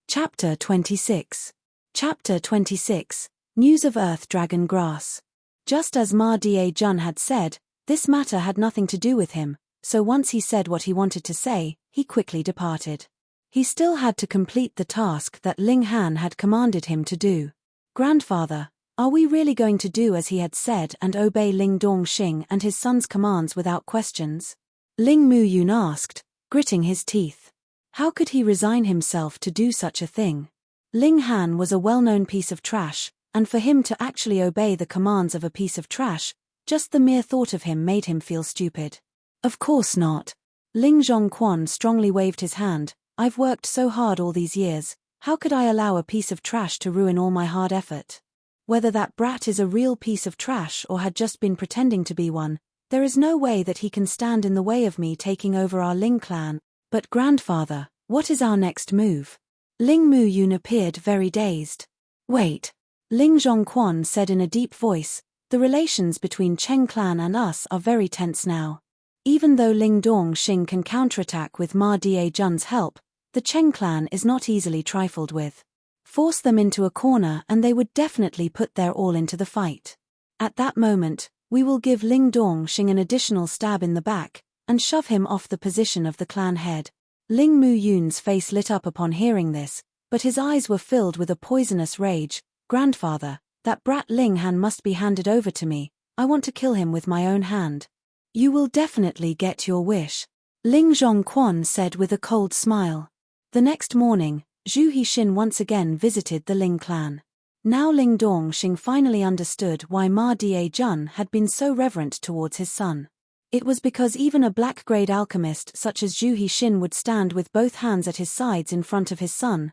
Chapter 26. Chapter 26. News of Earth Dragon Grass. Just as Ma Diejun had said, this matter had nothing to do with him, so once he said what he wanted to say, he quickly departed. He still had to complete the task that Ling Han had commanded him to do. "Grandfather, are we really going to do as he had said and obey Ling Dongxing and his son's commands without questions?" Ling Mu Yun asked, gritting his teeth. How could he resign himself to do such a thing? Ling Han was a well-known piece of trash, and for him to actually obey the commands of a piece of trash, just the mere thought of him made him feel stupid. Of course not. Ling Zhongquan strongly waved his hand. I've worked so hard all these years, how could I allow a piece of trash to ruin all my hard effort? Whether that brat is a real piece of trash or had just been pretending to be one, there is no way that he can stand in the way of me taking over our Ling clan. But grandfather, what is our next move? Ling Mu Yun appeared very dazed. Wait. Ling Zhongquan said in a deep voice, the relations between Cheng clan and us are very tense now. Even though Ling Dongxing can counterattack with Ma Diejun's help, the Cheng clan is not easily trifled with. Force them into a corner and they would definitely put their all into the fight. At that moment, we will give Ling Dongxing an additional stab in the back, and shove him off the position of the clan head. Ling Mu Yun's face lit up upon hearing this, but his eyes were filled with a poisonous rage. Grandfather, that brat Ling Han must be handed over to me. I want to kill him with my own hand. You will definitely get your wish, Ling Zhongquan said with a cold smile. The next morning, Zhu Hixin once again visited the Ling clan. Now Ling Dongxing finally understood why Ma Diejun had been so reverent towards his son. It was because even a black-grade alchemist such as Zhu Hixin would stand with both hands at his sides in front of his son,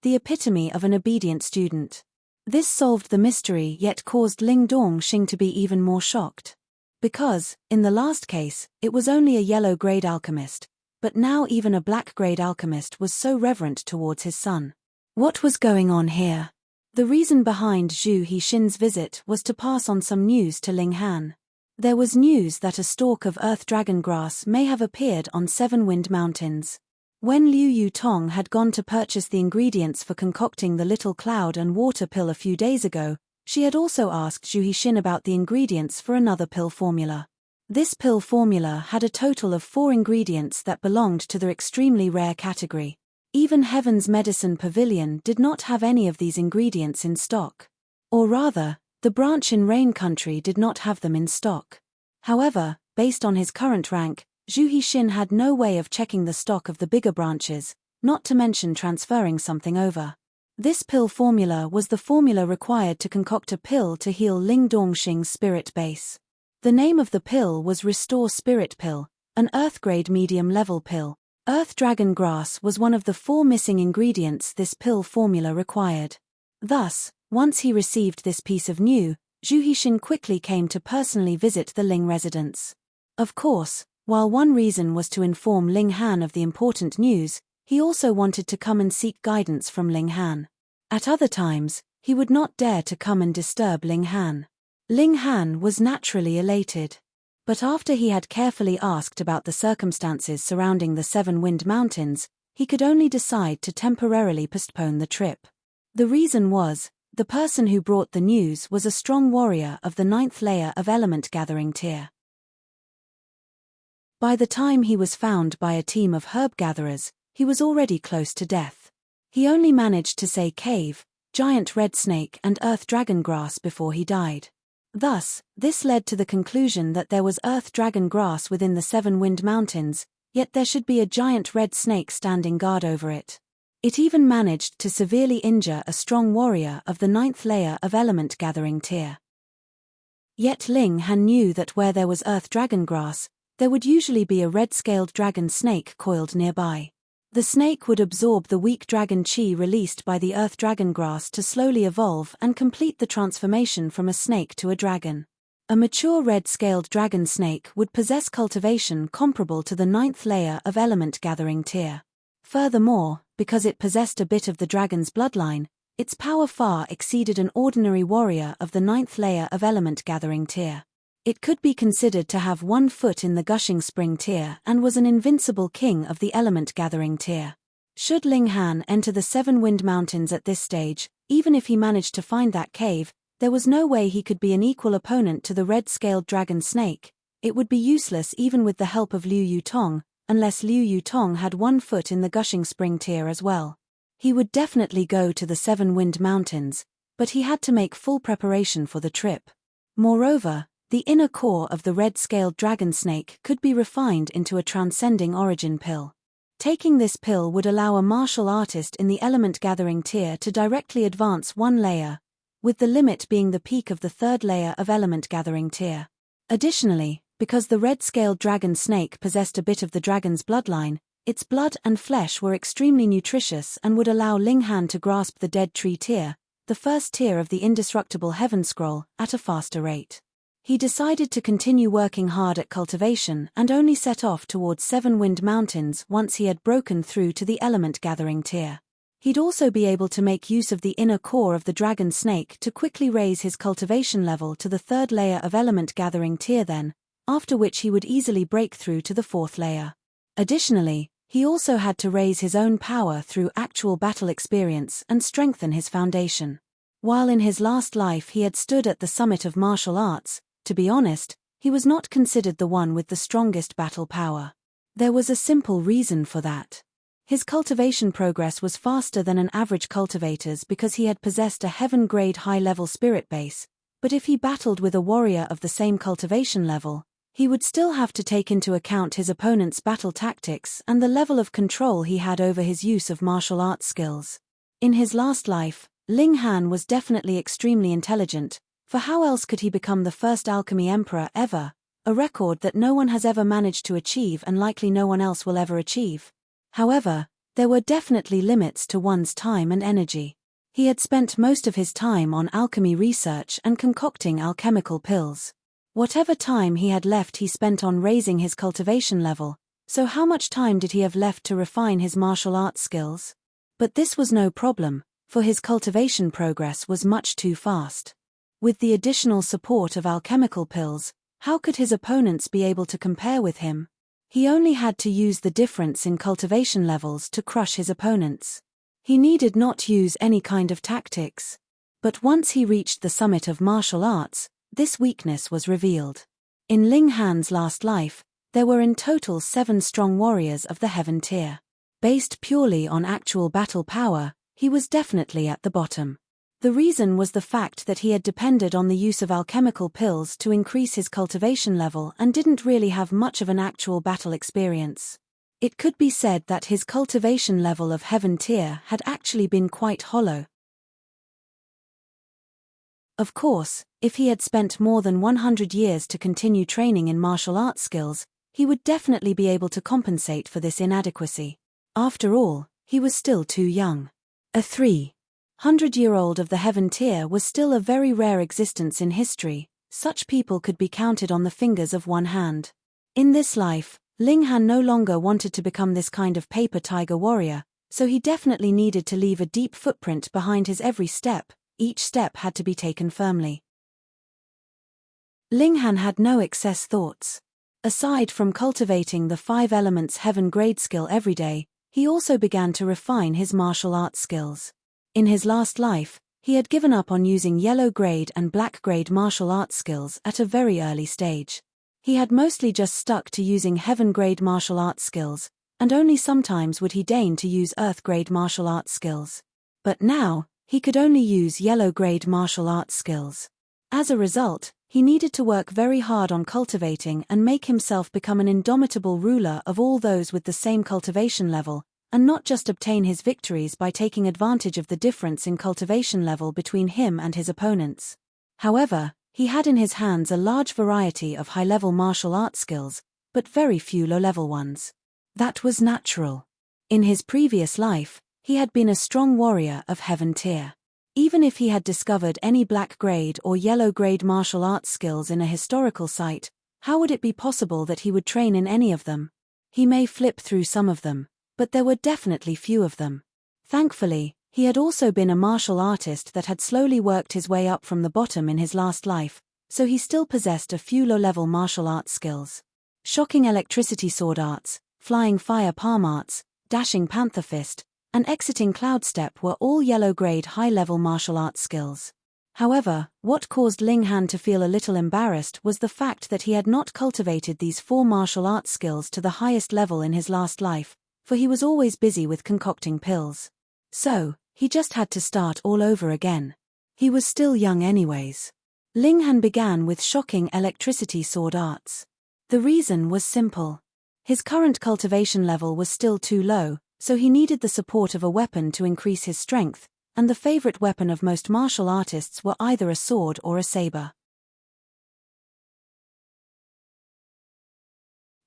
the epitome of an obedient student. This solved the mystery yet caused Ling Dongxing to be even more shocked. Because, in the last case, it was only a yellow-grade alchemist, but now even a black-grade alchemist was so reverent towards his son. What was going on here? The reason behind Zhu Hixin's visit was to pass on some news to Ling Han. There was news that a stalk of earth dragon grass may have appeared on Seven Wind Mountains. When Liu Yutong had gone to purchase the ingredients for concocting the little cloud and water pill a few days ago, She had also asked Zhu Hixin about the ingredients for another pill formula. This pill formula had a total of 4 ingredients that belonged to the extremely rare category. Even Heaven's Medicine Pavilion did not have any of these ingredients in stock. Or rather, the branch in Rain Country did not have them in stock. However, based on his current rank, Zhu Hixin had no way of checking the stock of the bigger branches, not to mention transferring something over. This pill formula was the formula required to concoct a pill to heal Ling Dongxing's spirit base. The name of the pill was Restore Spirit Pill, an Earth-grade medium-level pill. Earth Dragon Grass was one of the 4 missing ingredients this pill formula required. Thus, once he received this piece of news, Zhu Hixin quickly came to personally visit the Ling residence. Of course, while one reason was to inform Ling Han of the important news, he also wanted to come and seek guidance from Ling Han. At other times, he would not dare to come and disturb Ling Han. Ling Han was naturally elated. But after he had carefully asked about the circumstances surrounding the 7 Wind Mountains, he could only decide to temporarily postpone the trip. The reason was, the person who brought the news was a strong warrior of the 9th layer of element gathering tier. By the time he was found by a team of herb gatherers, he was already close to death. He only managed to say cave, giant red snake and earth dragon grass before he died. Thus, this led to the conclusion that there was earth dragon grass within the 7 Wind Mountains, yet there should be a giant red snake standing guard over it. It even managed to severely injure a strong warrior of the 9th layer of element gathering tier. Yet Ling Han knew that where there was earth dragon grass, there would usually be a red-scaled dragon snake coiled nearby. The snake would absorb the weak dragon chi released by the earth dragon grass to slowly evolve and complete the transformation from a snake to a dragon. A mature red-scaled dragon snake would possess cultivation comparable to the 9th layer of element gathering tier. Furthermore, because it possessed a bit of the dragon's bloodline, its power far exceeded an ordinary warrior of the 9th layer of element gathering tier. It could be considered to have 1 foot in the gushing spring tier and was an invincible king of the element gathering tier. Should Ling Han enter the 7 Wind Mountains at this stage, even if he managed to find that cave, there was no way he could be an equal opponent to the red-scaled dragon snake. It would be useless even with the help of Liu Yutong, unless Liu Yutong had 1 foot in the gushing spring tier as well. He would definitely go to the 7 Wind Mountains, but he had to make full preparation for the trip. Moreover, the inner core of the red-scaled dragon snake could be refined into a transcending origin pill. Taking this pill would allow a martial artist in the element gathering tier to directly advance 1 layer, with the limit being the peak of the 3rd layer of element gathering tier. Additionally, because the red-scaled dragon snake possessed a bit of the dragon's bloodline, its blood and flesh were extremely nutritious and would allow Ling Han to grasp the dead tree tier, the first tier of the indestructible heaven scroll, at a faster rate. He decided to continue working hard at cultivation and only set off towards 7 Wind Mountains once he had broken through to the element gathering tier. He'd also be able to make use of the inner core of the dragon snake to quickly raise his cultivation level to the 3rd layer of element gathering tier then, after which he would easily break through to the 4th layer. Additionally, he also had to raise his own power through actual battle experience and strengthen his foundation. While in his last life he had stood at the summit of martial arts, to be honest, he was not considered the one with the strongest battle power. There was a simple reason for that. His cultivation progress was faster than an average cultivator's because he had possessed a heaven-grade high-level spirit base, but if he battled with a warrior of the same cultivation level, he would still have to take into account his opponent's battle tactics and the level of control he had over his use of martial arts skills. In his last life, Ling Han was definitely extremely intelligent, for how else could he become the first alchemy emperor ever, a record that no one has ever managed to achieve and likely no one else will ever achieve? However, there were definitely limits to one's time and energy. He had spent most of his time on alchemy research and concocting alchemical pills. Whatever time he had left he spent on raising his cultivation level, so how much time did he have left to refine his martial arts skills? But this was no problem, for his cultivation progress was much too fast. With the additional support of alchemical pills, how could his opponents be able to compare with him? He only had to use the difference in cultivation levels to crush his opponents. He needed not use any kind of tactics. But once he reached the summit of martial arts, this weakness was revealed. In Ling Han's last life, there were in total 7 strong warriors of the heaven tier. Based purely on actual battle power, he was definitely at the bottom. The reason was the fact that he had depended on the use of alchemical pills to increase his cultivation level and didn't really have much of an actual battle experience. It could be said that his cultivation level of heaven tier had actually been quite hollow. Of course, if he had spent more than 100 years to continue training in martial arts skills, he would definitely be able to compensate for this inadequacy. After all, he was still too young. A 300-year-old of the heaven tier was still a very rare existence in history. Such people could be counted on the fingers of one hand. In this life, Ling Han no longer wanted to become this kind of paper tiger warrior, so he definitely needed to leave a deep footprint behind his every step. Each step had to be taken firmly. Ling Han had no excess thoughts. Aside from cultivating the 5 elements heaven grade skill every day, he also began to refine his martial arts skills. In his last life, he had given up on using yellow grade and black grade martial arts skills at a very early stage. He had mostly just stuck to using heaven grade martial arts skills, and only sometimes would he deign to use earth grade martial arts skills. But now, he could only use yellow grade martial arts skills. As a result, he needed to work very hard on cultivating and make himself become an indomitable ruler of all those with the same cultivation level, and not just obtain his victories by taking advantage of the difference in cultivation level between him and his opponents. However, he had in his hands a large variety of high-level martial arts skills, but very few low-level ones. That was natural. In his previous life, he had been a strong warrior of heaven tier. Even if he had discovered any black grade or yellow grade martial arts skills in a historical site, how would it be possible that he would train in any of them? He may flip through some of them, but there were definitely few of them. Thankfully, he had also been a martial artist that had slowly worked his way up from the bottom in his last life, so he still possessed a few low-level martial arts skills. Shocking electricity sword arts, flying fire palm arts, dashing panther fist, and exiting cloud step were all yellow-grade high-level martial arts skills. However, what caused Ling Han to feel a little embarrassed was the fact that he had not cultivated these 4 martial arts skills to the highest level in his last life, for he was always busy with concocting pills. So, he just had to start all over again. He was still young anyways. Ling Han began with shocking electricity sword arts. The reason was simple. His current cultivation level was still too low, so he needed the support of a weapon to increase his strength, and the favorite weapon of most martial artists were either a sword or a saber.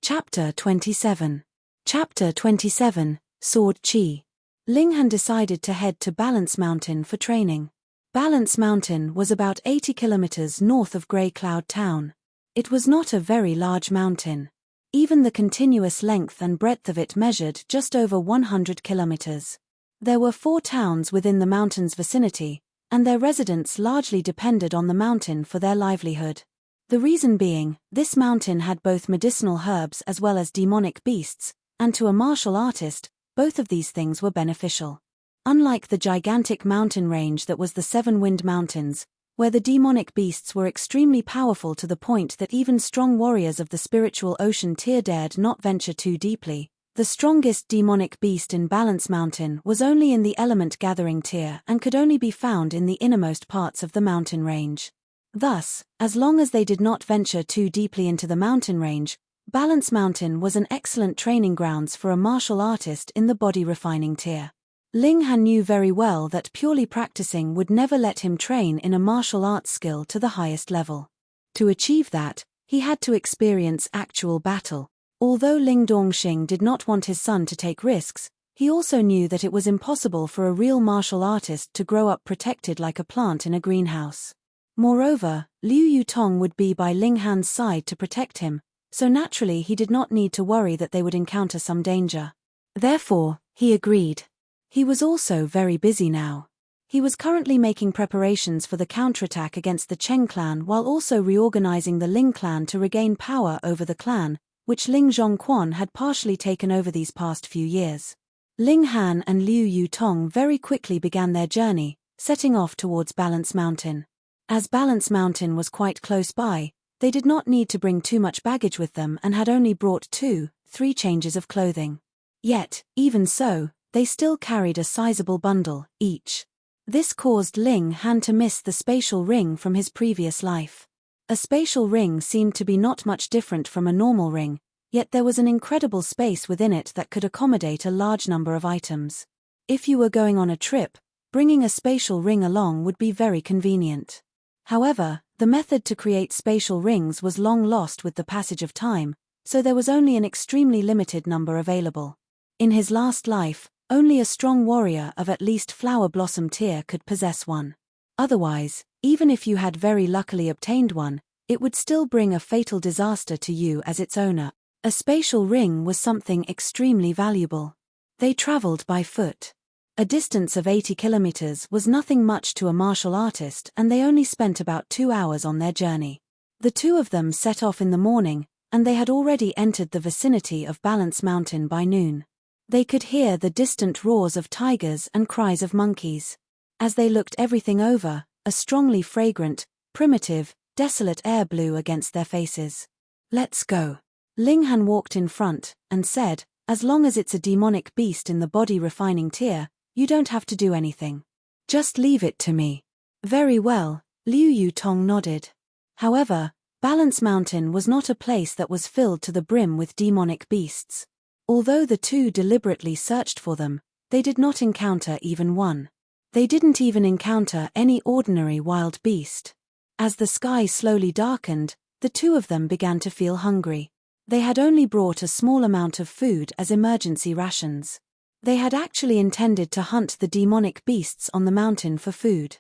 Chapter 27. Chapter 27, Sword Chi. Ling Han decided to head to Balance Mountain for training. Balance Mountain was about 80 kilometers north of Grey Cloud Town. It was not a very large mountain. Even the continuous length and breadth of it measured just over 100 kilometers. There were 4 towns within the mountain's vicinity, and their residents largely depended on the mountain for their livelihood. The reason being, this mountain had both medicinal herbs as well as demonic beasts, and to a martial artist, both of these things were beneficial. Unlike the gigantic mountain range that was the 7 Wind Mountains, where the demonic beasts were extremely powerful to the point that even strong warriors of the spiritual ocean tier dared not venture too deeply, the strongest demonic beast in Balance Mountain was only in the element gathering tier and could only be found in the innermost parts of the mountain range. Thus, as long as they did not venture too deeply into the mountain range, Balance Mountain was an excellent training grounds for a martial artist in the body refining tier. Ling Han knew very well that purely practicing would never let him train in a martial arts skill to the highest level. To achieve that, he had to experience actual battle. Although Ling Dongxing did not want his son to take risks, he also knew that it was impossible for a real martial artist to grow up protected like a plant in a greenhouse. Moreover, Liu Yutong would be by Ling Han's side to protect him, so naturally he did not need to worry that they would encounter some danger. Therefore, he agreed. He was also very busy now. He was currently making preparations for the counterattack against the Cheng clan while also reorganizing the Ling clan to regain power over the clan, which Ling Zhongquan had partially taken over these past few years. Ling Han and Liu Yutong very quickly began their journey, setting off towards Balance Mountain. As Balance Mountain was quite close by, they did not need to bring too much baggage with them and had only brought 2-3 changes of clothing. Yet, even so, they still carried a sizable bundle, each. This caused Ling Han to miss the spatial ring from his previous life. A spatial ring seemed to be not much different from a normal ring, yet there was an incredible space within it that could accommodate a large number of items. If you were going on a trip, bringing a spatial ring along would be very convenient. However, the method to create spatial rings was long lost with the passage of time, so there was only an extremely limited number available. In his last life, only a strong warrior of at least flower blossom tier could possess one. Otherwise, even if you had very luckily obtained one, it would still bring a fatal disaster to you as its owner. A spatial ring was something extremely valuable. They traveled by foot. A distance of 80 kilometers was nothing much to a martial artist, and they only spent about 2 hours on their journey. The two of them set off in the morning, and they had already entered the vicinity of Balance Mountain by noon. They could hear the distant roars of tigers and cries of monkeys. As they looked everything over, a strongly fragrant, primitive, desolate air blew against their faces. "Let's go." Ling Han walked in front, and said, "As long as it's a demonic beast in the body refining tier, you don't have to do anything. Just leave it to me." "Very well," Liu Yutong nodded. However, Balance Mountain was not a place that was filled to the brim with demonic beasts. Although the two deliberately searched for them, they did not encounter even one. They didn't even encounter any ordinary wild beast. As the sky slowly darkened, the two of them began to feel hungry. They had only brought a small amount of food as emergency rations. They had actually intended to hunt the demonic beasts on the mountain for food.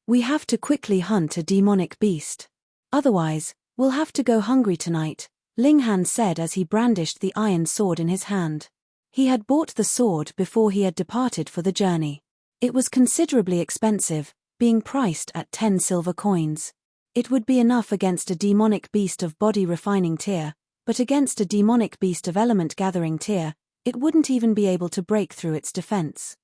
"We have to quickly hunt a demonic beast. Otherwise, we'll have to go hungry tonight," Ling Han said as he brandished the iron sword in his hand. He had bought the sword before he had departed for the journey. It was considerably expensive, being priced at 10 silver coins. It would be enough against a demonic beast of body refining tier, but against a demonic beast of element gathering tier, it wouldn't even be able to break through its defense.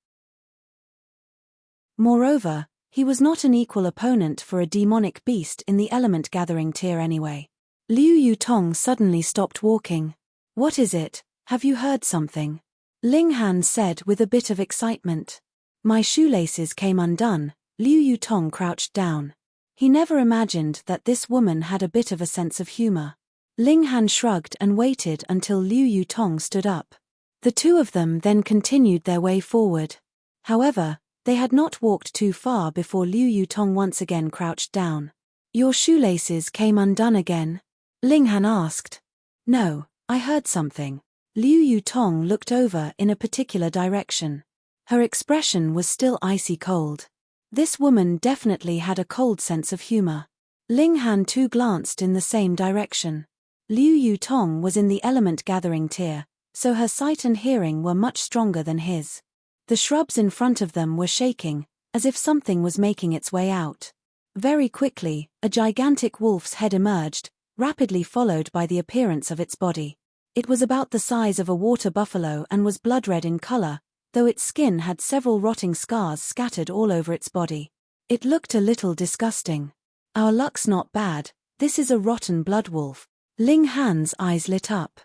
Moreover, he was not an equal opponent for a demonic beast in the element gathering tier anyway. Liu Yutong suddenly stopped walking. "What is it? Have you heard something?" Ling Han said with a bit of excitement. "My shoelaces came undone." Liu Yutong crouched down. He never imagined that this woman had a bit of a sense of humor. Ling Han shrugged and waited until Liu Yutong stood up. The two of them then continued their way forward. However, they had not walked too far before Liu Yutong once again crouched down. "Your shoelaces came undone again?" Ling Han asked. "No, I heard something." Liu Yutong looked over in a particular direction. Her expression was still icy cold. This woman definitely had a cold sense of humor. Ling Han too glanced in the same direction. Liu Yutong was in the element gathering tier, so her sight and hearing were much stronger than his. The shrubs in front of them were shaking, as if something was making its way out. Very quickly, a gigantic wolf's head emerged, rapidly followed by the appearance of its body. It was about the size of a water buffalo and was blood-red in color, though its skin had several rotting scars scattered all over its body. It looked a little disgusting. "Our luck's not bad, this is a rotten blood wolf." Ling Han's eyes lit up.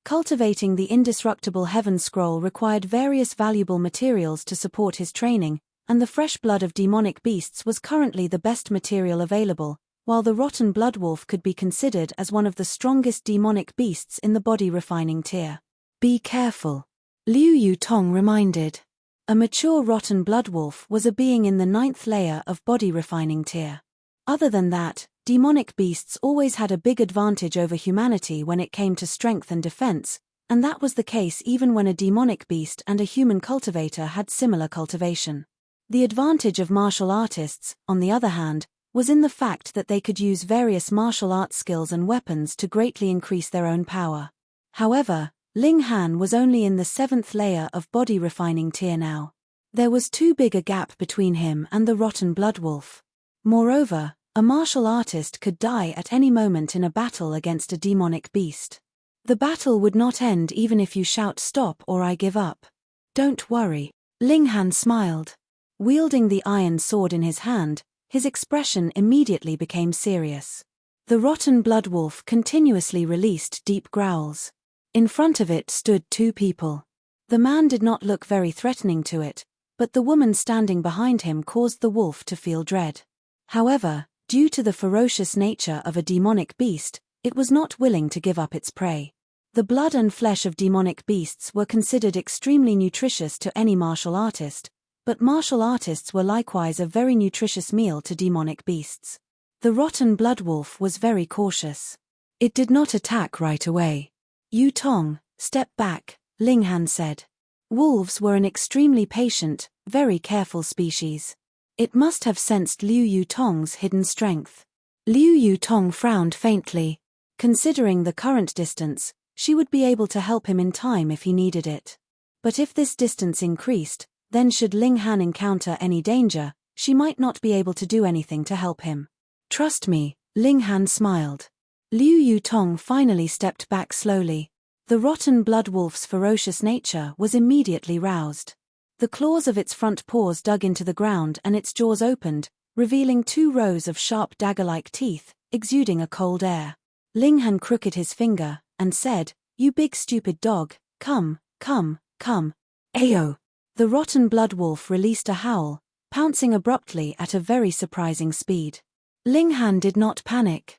Cultivating the indestructible heaven scroll required various valuable materials to support his training, and the fresh blood of demonic beasts was currently the best material available, while the rotten blood wolf could be considered as one of the strongest demonic beasts in the body refining tier. "Be careful," Liu Yutong reminded. A mature rotten blood wolf was a being in the 9th layer of body refining tier. Other than that, demonic beasts always had a big advantage over humanity when it came to strength and defense, and that was the case even when a demonic beast and a human cultivator had similar cultivation. The advantage of martial artists, on the other hand, was in the fact that they could use various martial arts skills and weapons to greatly increase their own power. However, Ling Han was only in the 7th layer of body refining tier now. There was too big a gap between him and the rotten blood wolf. Moreover, a martial artist could die at any moment in a battle against a demonic beast. The battle would not end even if you shout "Stop" or "I give up." "Don't worry," Ling Han smiled. Wielding the iron sword in his hand, his expression immediately became serious. The rotten blood wolf continuously released deep growls. In front of it stood two people. The man did not look very threatening to it, but the woman standing behind him caused the wolf to feel dread. However, due to the ferocious nature of a demonic beast, it was not willing to give up its prey. The blood and flesh of demonic beasts were considered extremely nutritious to any martial artist, but martial artists were likewise a very nutritious meal to demonic beasts. The rotten blood wolf was very cautious. It did not attack right away. Yu Tong, step back, Ling Han said. Wolves were an extremely patient, very careful species. It must have sensed Liu Yutong's hidden strength. Liu Yutong frowned faintly. Considering the current distance, she would be able to help him in time if he needed it. But if this distance increased, then should Ling Han encounter any danger, she might not be able to do anything to help him. Trust me, Ling Han smiled. Liu Yutong finally stepped back slowly. The rotten blood wolf's ferocious nature was immediately roused. The claws of its front paws dug into the ground and its jaws opened, revealing 2 rows of sharp dagger-like teeth, exuding a cold air. Ling Han crooked his finger, and said, "You big stupid dog, come, come, come." Ayo! The rotten blood wolf released a howl, pouncing abruptly at a very surprising speed. Ling Han did not panic.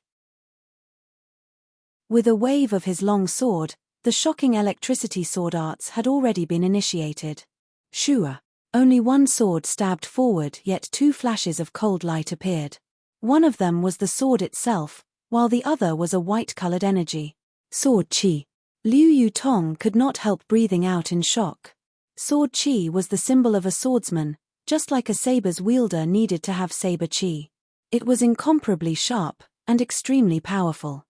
With a wave of his long sword, the shocking electricity sword arts had already been initiated. Shua! Only one sword stabbed forward, yet 2 flashes of cold light appeared. One of them was the sword itself, while the other was a white-colored energy. Sword Qi. Liu Yutong could not help breathing out in shock. Sword Qi was the symbol of a swordsman, just like a saber's wielder needed to have saber Qi. It was incomparably sharp, and extremely powerful.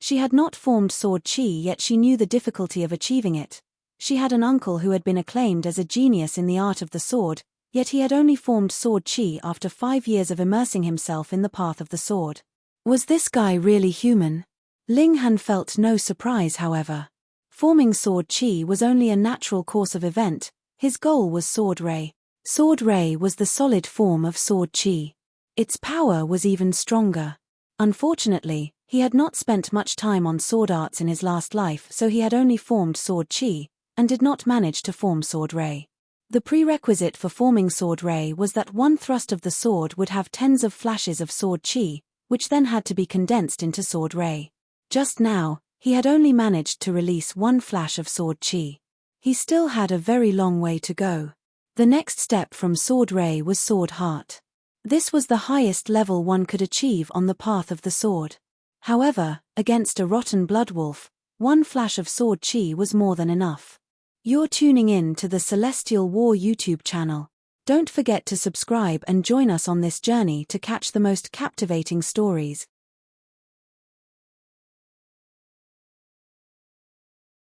She had not formed Sword Qi, yet she knew the difficulty of achieving it. She had an uncle who had been acclaimed as a genius in the art of the sword, yet he had only formed Sword Qi after 5 years of immersing himself in the path of the sword. Was this guy really human? Ling Han felt no surprise, however. Forming Sword Qi was only a natural course of event. His goal was Sword Ray. Sword Ray was the solid form of Sword Qi. Its power was even stronger. Unfortunately, he had not spent much time on sword arts in his last life, so he had only formed Sword Qi, and did not manage to form Sword Ray. The prerequisite for forming Sword Ray was that one thrust of the sword would have tens of flashes of Sword Qi, which then had to be condensed into Sword Ray. Just now, he had only managed to release 1 flash of Sword Qi. He still had a very long way to go. The next step from Sword Ray was Sword Heart. This was the highest level one could achieve on the path of the sword. However, against a rotten blood wolf, 1 flash of Sword Qi was more than enough. You're tuning in to the Celestial War YouTube channel. Don't forget to subscribe and join us on this journey to catch the most captivating stories.